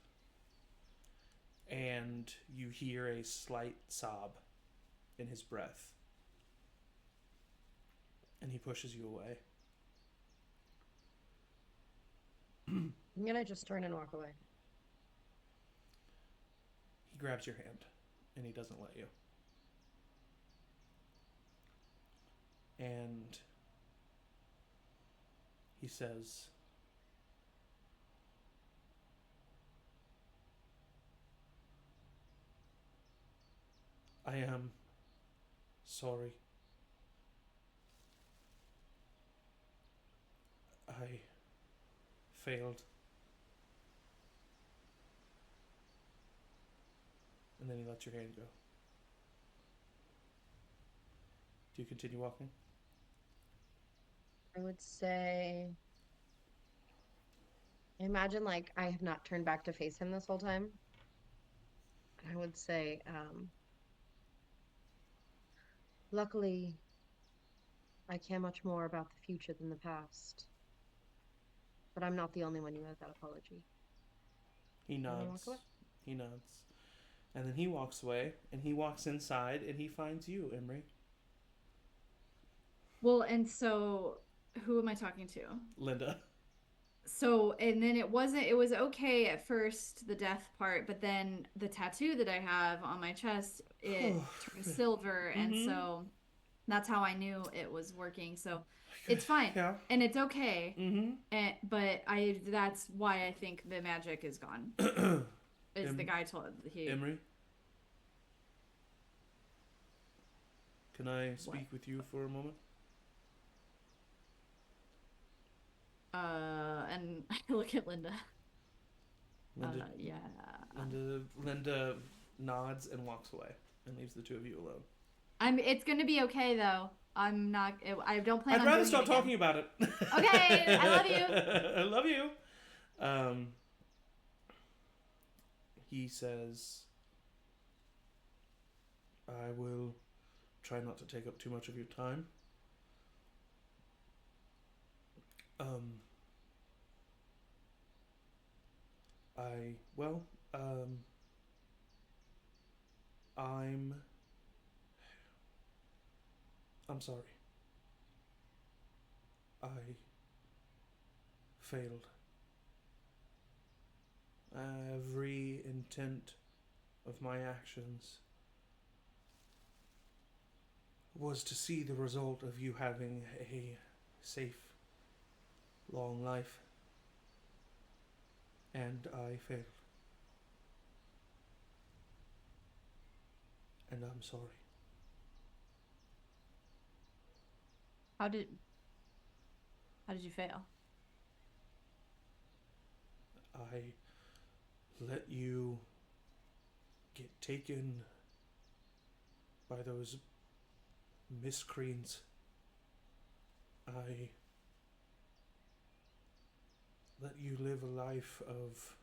Speaker 1: And you hear a slight sob in his breath. And he pushes you away.
Speaker 6: I'm gonna just turn and walk away.
Speaker 1: He grabs your hand, and he doesn't let you. And he says, I am sorry. I failed. And then he lets your hand go. Do you continue walking?
Speaker 6: I would say, imagine like I have not turned back to face him this whole time. I would say, luckily, I care much more about the future than the past. But I'm not the only one who has that apology.
Speaker 1: He nods. He nods. And then he walks away, and he walks inside, and he finds you, Emory.
Speaker 4: Well, and so who am I talking to?
Speaker 1: Linda.
Speaker 4: So, and then it was okay at first, the death part, but then the tattoo that I have on my chest, it turned silver, and so that's how I knew it was working. So it's fine, and it's okay. But that's why I think the magic is gone. The guy told
Speaker 1: Emory, can I speak with you for a moment?
Speaker 4: And I look at Linda. Yeah.
Speaker 1: Linda nods and walks away and leaves the two of you alone.
Speaker 4: It's gonna be okay though. I'm not. I don't plan.
Speaker 1: I'd rather stop talking about it.
Speaker 4: Okay, I love you.
Speaker 1: I love you. He says, I will try not to take up too much of your time. I'm sorry. I failed. Every intent of my actions was to see the result of you having a safe, long life. And I failed. And I'm sorry.
Speaker 4: How did you fail?
Speaker 1: I let you get taken by those miscreants. I let you live a life of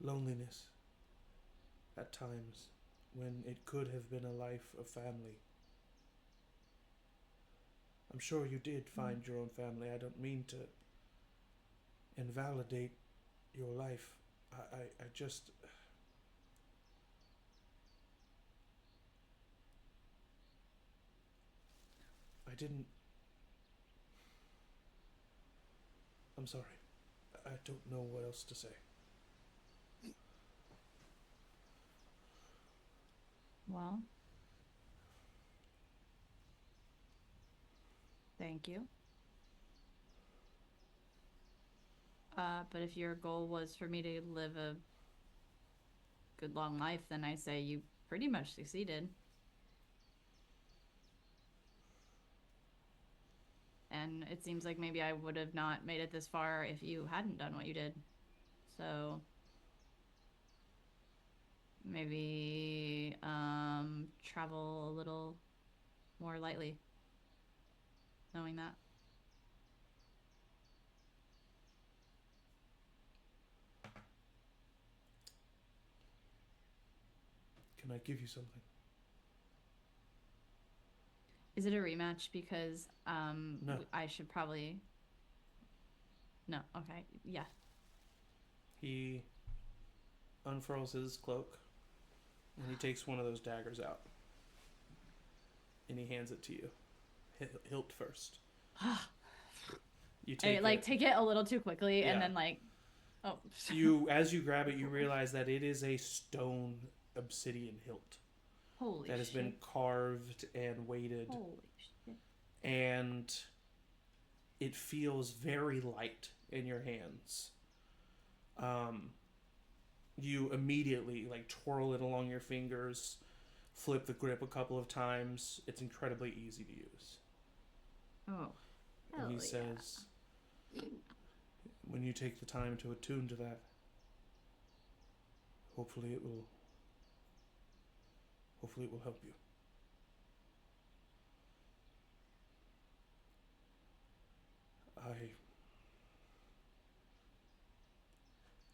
Speaker 1: loneliness at times when it could have been a life of family. I'm sure you did find your own family. I don't mean to invalidate your life. I just... I didn't... I'm sorry. I don't know what else to say.
Speaker 4: Well, thank you. But if your goal was for me to live a good long life, then I say you pretty much succeeded. And it seems like maybe I would have not made it this far if you hadn't done what you did. So maybe travel a little more lightly, knowing that.
Speaker 1: Can I give you something?
Speaker 4: Is it a rematch? Because
Speaker 1: no.
Speaker 4: I should probably. No. Okay. Yeah.
Speaker 1: He unfurls his cloak, and he takes one of those daggers out, and he hands it to you, hilt first. You take
Speaker 4: I take it a little too quickly, and then oh.
Speaker 1: As you grab it, you realize that it is a stone obsidian hilt.
Speaker 4: Holy
Speaker 1: that has
Speaker 4: shit.
Speaker 1: been carved and weighted.
Speaker 4: Holy shit.
Speaker 1: And it feels very light in your hands. You immediately twirl it along your fingers, flip the grip a couple of times. It's incredibly easy to use.
Speaker 4: Oh.
Speaker 1: And he says, when you take the time to attune to that, hopefully it will help you.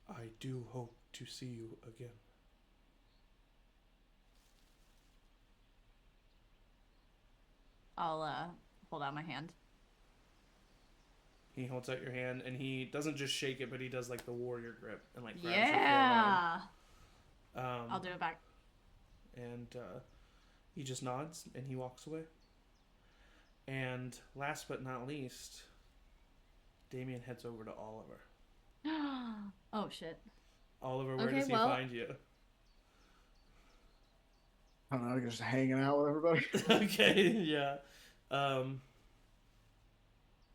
Speaker 1: I do hope to see you again.
Speaker 4: I'll hold out my hand.
Speaker 1: He holds out your hand, and he doesn't just shake it, but he does the warrior grip and grabs
Speaker 4: yeah.
Speaker 1: your forearm.
Speaker 4: I'll do it back.
Speaker 1: And he just nods and he walks away. And last but not least, Damien heads over to Oliver.
Speaker 4: Oh shit.
Speaker 1: Oliver, where does he find you?
Speaker 3: I don't know, just hanging out with everybody.
Speaker 1: Okay, yeah.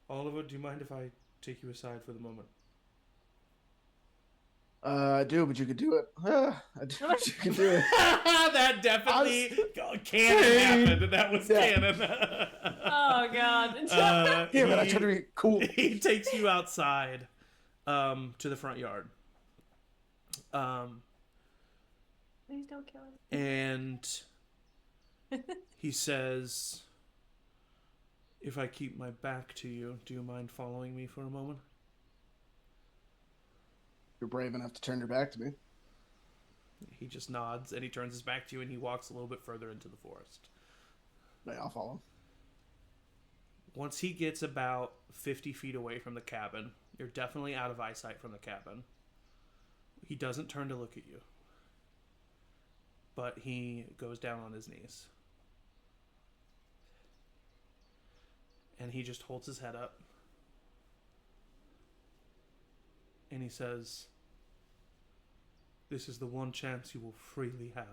Speaker 1: Oliver, do you mind if I take you aside for the moment?
Speaker 3: I do, but you could do it. I do, but you can do it.
Speaker 1: That definitely canon happened, and that was canon.
Speaker 2: Oh, God.
Speaker 3: Yeah, but I try to be cool.
Speaker 1: He takes you outside to the front yard.
Speaker 2: Please don't kill him.
Speaker 1: And he says, if I keep my back to you, do you mind following me for a moment?
Speaker 3: You're brave enough to turn your back to me.
Speaker 1: He just nods, and he turns his back to you, and he walks a little bit further into the forest.
Speaker 3: Yeah, I'll follow.
Speaker 1: Once he gets about 50 feet away from the cabin, you're definitely out of eyesight from the cabin. He doesn't turn to look at you, but he goes down on his knees. And he just holds his head up. And he says, this is the one chance you will freely have.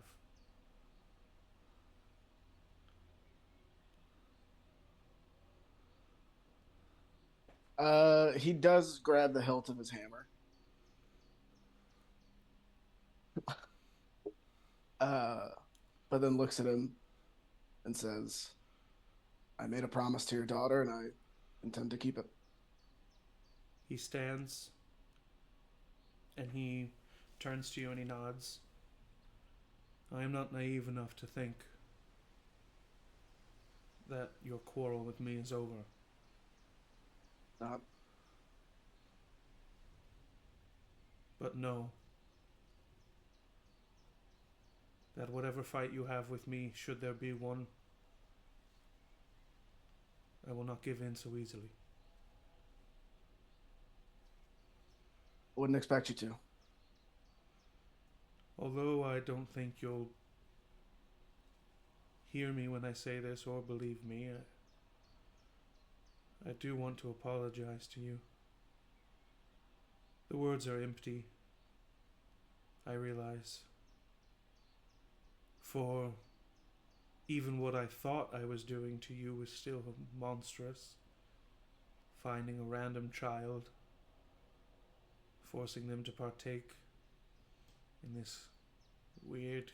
Speaker 3: He does grab the hilt of his hammer. But then looks at him and says, I made a promise to your daughter and I intend to keep it.
Speaker 1: He stands and he turns to you and he nods. I am not naive enough to think that your quarrel with me is over.
Speaker 3: Not.
Speaker 1: But know that whatever fight you have with me, should there be one, I will not give in so easily.
Speaker 3: Wouldn't expect you to.
Speaker 1: Although I don't think you'll hear me when I say this or believe me, I do want to apologize to you. The words are empty, I realize. For even what I thought I was doing to you was still monstrous. Finding a random child, forcing them to partake in this weird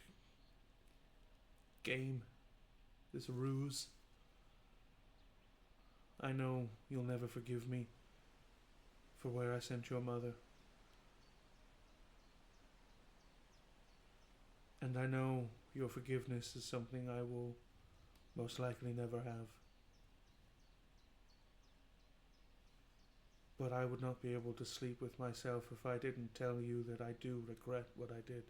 Speaker 1: game, this ruse. I know you'll never forgive me for where I sent your mother. And I know your forgiveness is something I will most likely never have. But I would not be able to sleep with myself if I didn't tell you that I do regret what I did.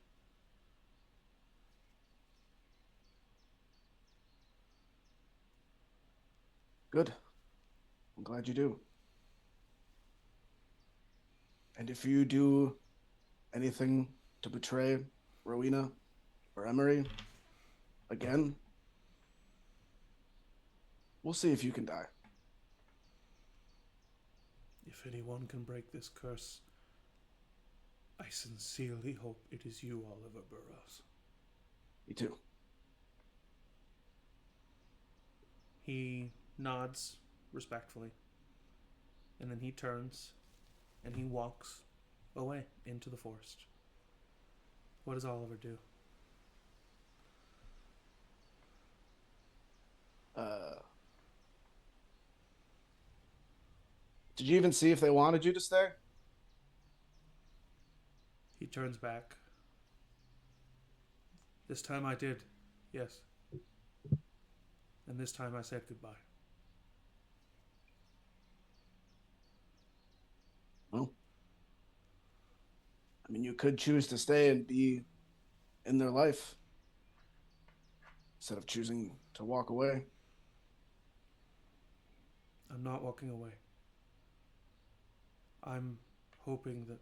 Speaker 3: Good. I'm glad you do. And if you do anything to betray Rowina or Emory again, we'll see if you can die.
Speaker 1: If anyone can break this curse, I sincerely hope it is you, Oliver Burroughs.
Speaker 3: Me too.
Speaker 1: He nods respectfully, and then he turns and he walks away into the forest. What does Oliver do?
Speaker 3: Did you even see if they wanted you to stay?
Speaker 1: He turns back. This time I did, yes. And this time I said goodbye.
Speaker 3: Well, I mean, you could choose to stay and be in their life instead of choosing to walk away.
Speaker 1: I'm not walking away. I'm hoping that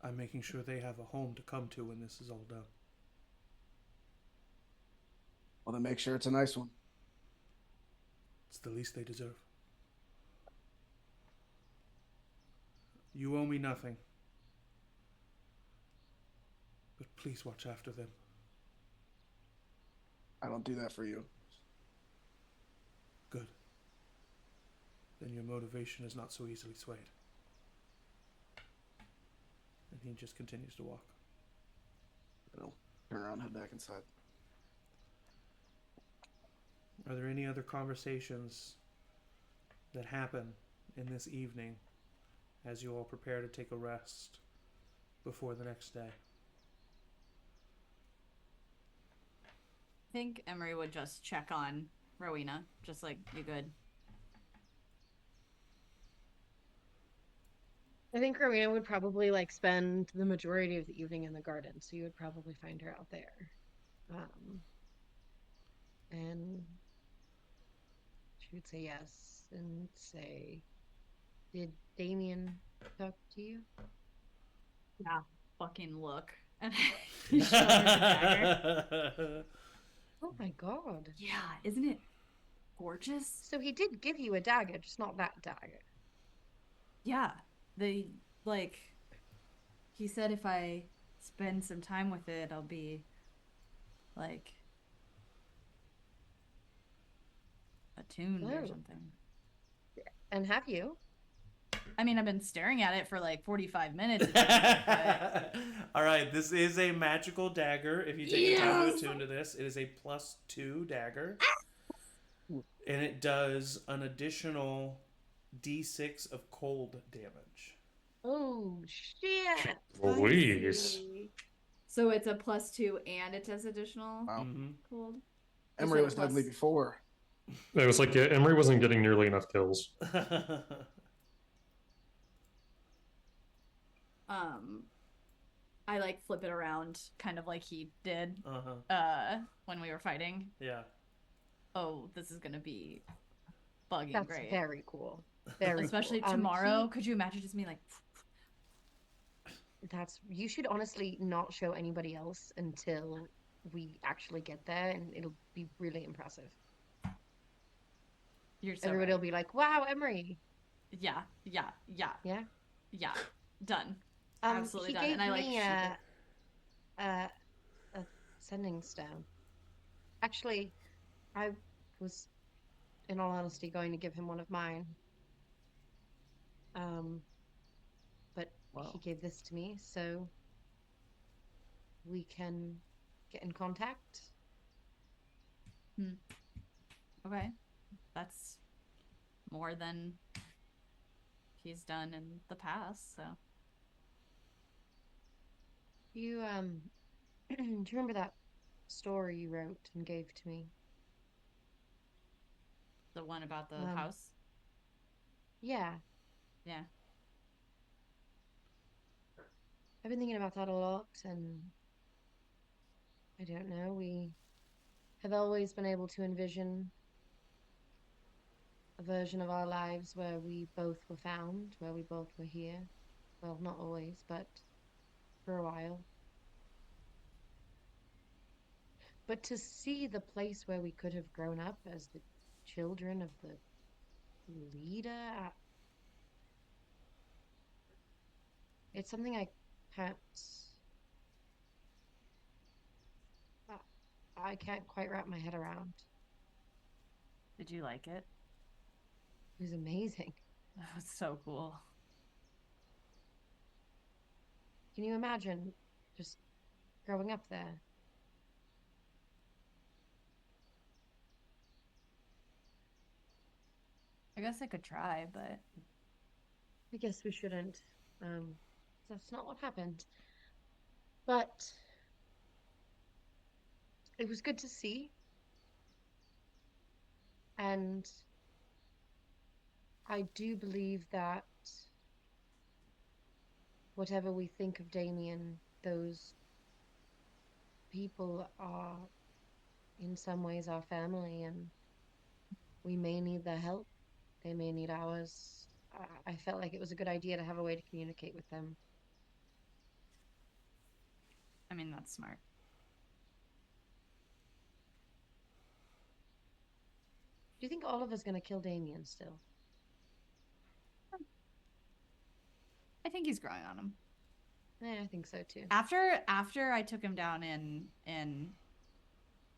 Speaker 1: I'm making sure they have a home to come to when this is all done.
Speaker 3: Well, then make sure it's a nice one.
Speaker 1: It's the least they deserve. You owe me nothing. But please watch after them.
Speaker 3: I don't do that for you.
Speaker 1: Good. Then your motivation is not so easily swayed. And he just continues to walk.
Speaker 3: Turn around, head back inside.
Speaker 1: Are there any other conversations that happen in this evening as you all prepare to take a rest before the next day?
Speaker 4: I think Emory would just check on Rowina, just like, you good?
Speaker 6: I think Rowina would probably like spend the majority of the evening in the garden, so you would probably find her out there. And she would say yes and say, "Did Damien talk to you?"
Speaker 4: Yeah. Fucking look. And he shows her the dagger.
Speaker 6: Oh my god.
Speaker 4: Yeah, isn't it gorgeous?
Speaker 6: So he did give you a dagger, just not that dagger.
Speaker 4: Yeah. He said if I spend some time with it, I'll be, like, attuned or something.
Speaker 6: And have you?
Speaker 4: I mean, I've been staring at it for like 45 minutes.
Speaker 1: All right, this is a magical dagger. If you take the time to attune to this, it is a +2 dagger. And it does an additional D6 of cold damage.
Speaker 6: Oh, shit.
Speaker 5: Louise.
Speaker 7: So it's a +2 and it does additional cold?
Speaker 3: Emory was deadly before.
Speaker 5: It was like, yeah, Emory wasn't getting nearly enough kills.
Speaker 4: I like flip it around kind of like he did when we were fighting.
Speaker 1: Yeah.
Speaker 4: Oh, this is gonna be bugging
Speaker 6: That's
Speaker 4: great.
Speaker 6: very cool. Very
Speaker 4: Especially
Speaker 6: cool.
Speaker 4: tomorrow. Could you imagine just me like
Speaker 6: you should honestly not show anybody else until we actually get there, and it'll be really impressive. Everybody will be like, "Wow, Emory."
Speaker 4: Yeah. Done. Absolutely done.
Speaker 6: He
Speaker 4: And I like
Speaker 6: gave me a sending stone. Actually, I was, in all honesty, going to give him one of mine. But he gave this to me, so we can get in contact.
Speaker 4: Okay. That's more than he's done in the past, so.
Speaker 6: You, do you remember that story you wrote and gave to me?
Speaker 4: The one about the house?
Speaker 6: Yeah.
Speaker 4: Yeah.
Speaker 6: I've been thinking about that a lot, and I don't know, we have always been able to envision version of our lives where we both were found, where we both were here. Well, not always, but for a while. But to see the place where we could have grown up as the children of the leader, it's something I can't. I can't quite wrap my head around.
Speaker 4: Did you like it?
Speaker 6: It was amazing.
Speaker 4: That was so cool.
Speaker 6: Can you imagine just growing up there?
Speaker 4: I guess I could try, but
Speaker 6: I guess we shouldn't. That's not what happened. But it was good to see. And I do believe that whatever we think of Damien, those people are in some ways our family, and we may need their help. They may need ours. I felt like it was a good idea to have a way to communicate with them.
Speaker 4: I mean, that's smart.
Speaker 6: Do you think Oliver's going to kill Damien still?
Speaker 4: I think he's growing on him.
Speaker 6: Yeah, I think so too.
Speaker 4: After I took him down in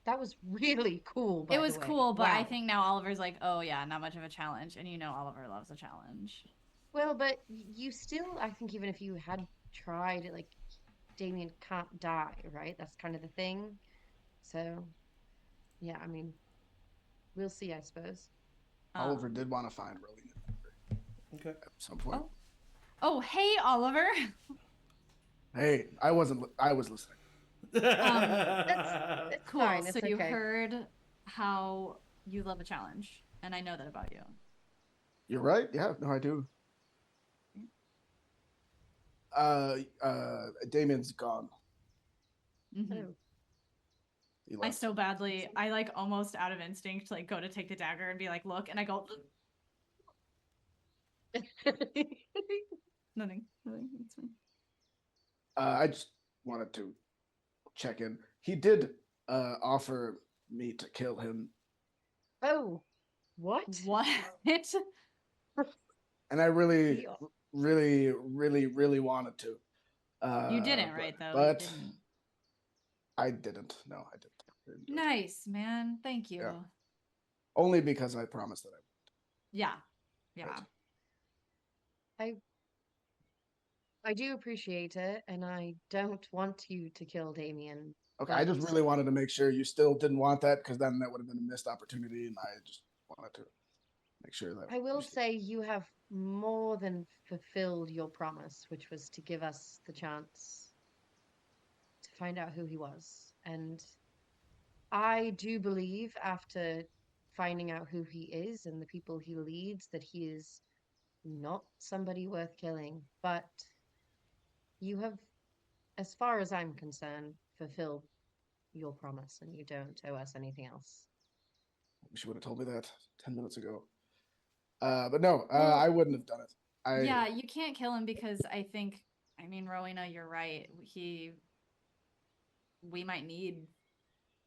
Speaker 6: that was really cool.
Speaker 4: It was cool, but wow. I think now Oliver's like, oh yeah, not much of a challenge, and Oliver loves a challenge.
Speaker 6: Well, but you still, I think, even if you had tried it, like Damien can't die, right? That's kind of the thing. So, yeah, I mean, we'll see, I suppose.
Speaker 3: Oliver did want to find Rowina.
Speaker 1: Okay.
Speaker 3: At some point.
Speaker 4: Oh, hey, Oliver.
Speaker 3: Hey, I was listening.
Speaker 6: It's
Speaker 4: cool.
Speaker 6: Fine,
Speaker 4: so you heard how you love a challenge, and I know that about you.
Speaker 3: You're right. Yeah, no, I do. Damien's gone.
Speaker 4: Mm-hmm. I so badly, I like almost out of instinct, like go to take the dagger and be like, look, and I go. Nothing. It's fine.
Speaker 3: I just wanted to check in. He did offer me to kill him.
Speaker 6: Oh, what?
Speaker 4: What?
Speaker 3: And I really wanted to.
Speaker 4: You didn't, right? Though.
Speaker 3: But
Speaker 4: you didn't.
Speaker 3: I didn't. No, I didn't.
Speaker 4: Nice, man. Thank you.
Speaker 3: Yeah. Only because I promised that I would.
Speaker 4: Yeah.
Speaker 3: Right.
Speaker 6: I do appreciate it, and I don't want you to kill Damien.
Speaker 3: Okay, I just really wanted to make sure you still didn't want that, because then that would have been a missed opportunity, and I just wanted to make sure that.
Speaker 6: I will say you have more than fulfilled your promise, which was to give us the chance to find out who he was. And I do believe, after finding out who he is and the people he leads, that he is not somebody worth killing. But you have, as far as I'm concerned, fulfilled your promise, and you don't owe us anything else.
Speaker 3: I wish you would have told me that 10 minutes ago. But no, I wouldn't have done it.
Speaker 4: Yeah, you can't kill him because I mean, Rowina, you're right. We might need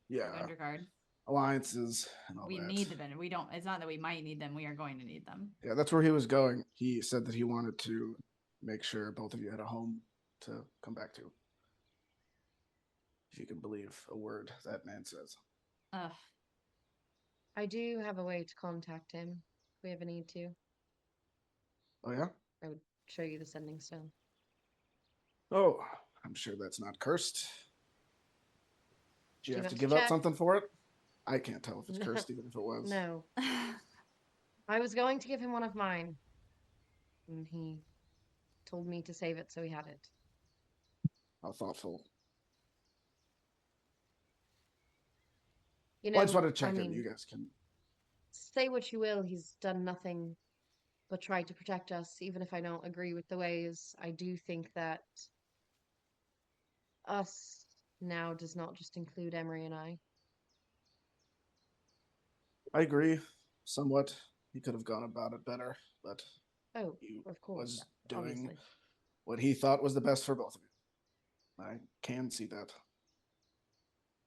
Speaker 4: the Underguard.
Speaker 3: Alliances and all
Speaker 4: we
Speaker 3: that.
Speaker 4: Need them. We don't. It's not that we might need them. We are going to need them.
Speaker 3: Yeah, that's where he was going. He said that he wanted to make sure both of you had a home to come back to. If you can believe a word that man says.
Speaker 6: I do have a way to contact him if we ever need to.
Speaker 3: Oh, yeah?
Speaker 6: I would show you the sending stone.
Speaker 3: Oh, I'm sure that's not cursed. Do you have to give
Speaker 6: check?
Speaker 3: up something for it? I can't tell if it's cursed, even if it was.
Speaker 6: No. I was going to give him one of mine, and he told me to save it, so he had it.
Speaker 3: How thoughtful.
Speaker 6: You know,
Speaker 3: well, I just wanted to check in. You guys can
Speaker 6: say what you will. He's done nothing but try to protect us, even if I don't agree with the ways. I do think that us now does not just include Emory and I.
Speaker 3: I agree, somewhat. He could have gone about it better, but he
Speaker 6: of course,
Speaker 3: was doing
Speaker 6: obviously.
Speaker 3: what he thought was the best for both of you. I can see that.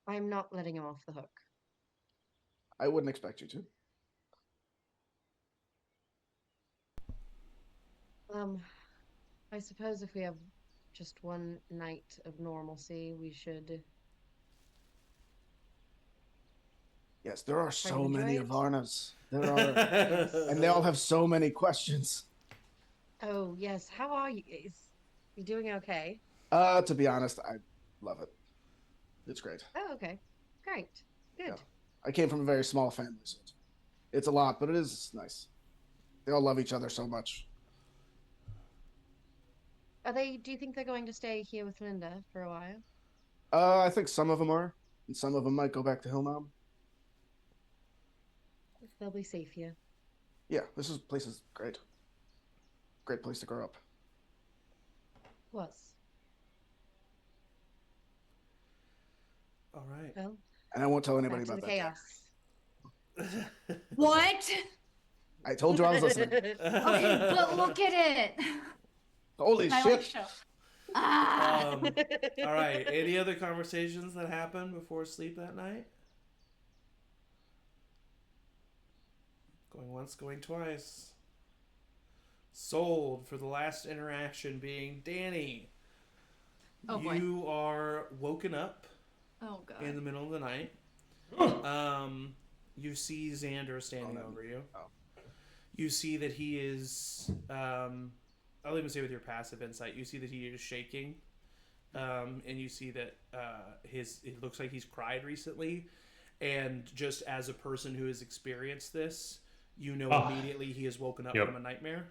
Speaker 6: I'm not letting him off the hook.
Speaker 3: I wouldn't expect you to.
Speaker 6: I suppose if we have just one night of normalcy, we should.
Speaker 3: Yes, there are so many
Speaker 6: it.
Speaker 3: Avarnas. There are, and they all have so many questions.
Speaker 6: Oh yes, how are you? Is you doing okay?
Speaker 3: To be honest, I love it. It's great.
Speaker 6: Oh, okay, great, good.
Speaker 3: Yeah. I came from a very small family, so it's a lot, but it is nice. They all love each other so much.
Speaker 6: Do you think they're going to stay here with Linda for a while?
Speaker 3: I think some of them are, and some of them might go back to Hillnom.
Speaker 6: They'll be safe here.
Speaker 3: Yeah, this place is great. Great place to grow up.
Speaker 6: Was.
Speaker 1: All right.
Speaker 6: Well,
Speaker 3: and I won't tell anybody
Speaker 6: back to
Speaker 3: about
Speaker 6: the
Speaker 3: that.
Speaker 6: chaos.
Speaker 4: What?
Speaker 3: I told you I was listening.
Speaker 4: Okay, but look at it.
Speaker 3: Holy shit.
Speaker 1: All right. Any other conversations that happened before sleep that night? Going once, going twice. Sold for the last interaction being Danny.
Speaker 4: Oh, boy.
Speaker 1: You are woken up in the middle of the night. You see Xander standing over you. You see that he is... I'll even say with your passive insight, you see that he is shaking. And you see that it looks like he's cried recently. And just as a person who has experienced this, you know immediately he has woken up from a nightmare.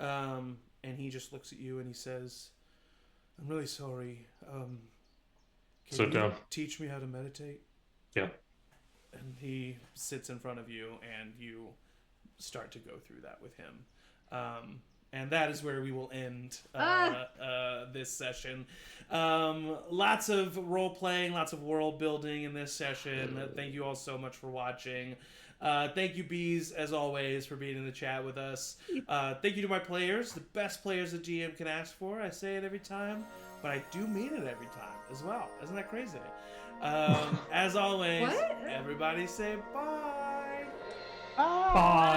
Speaker 1: And he just looks at you and he says, I'm really sorry. Can you teach me how to meditate?
Speaker 5: Yeah.
Speaker 1: And he sits in front of you and you start to go through that with him. And that is where we will end this session. Lots of role-playing, lots of world building in this session. Thank you all so much for watching. Thank you, Bees, as always, for being in the chat with us. Thank you to my players, the best players the GM can ask for. I say it every time, but I do mean it every time as well. Isn't that crazy? As always, everybody say bye.
Speaker 5: Bye.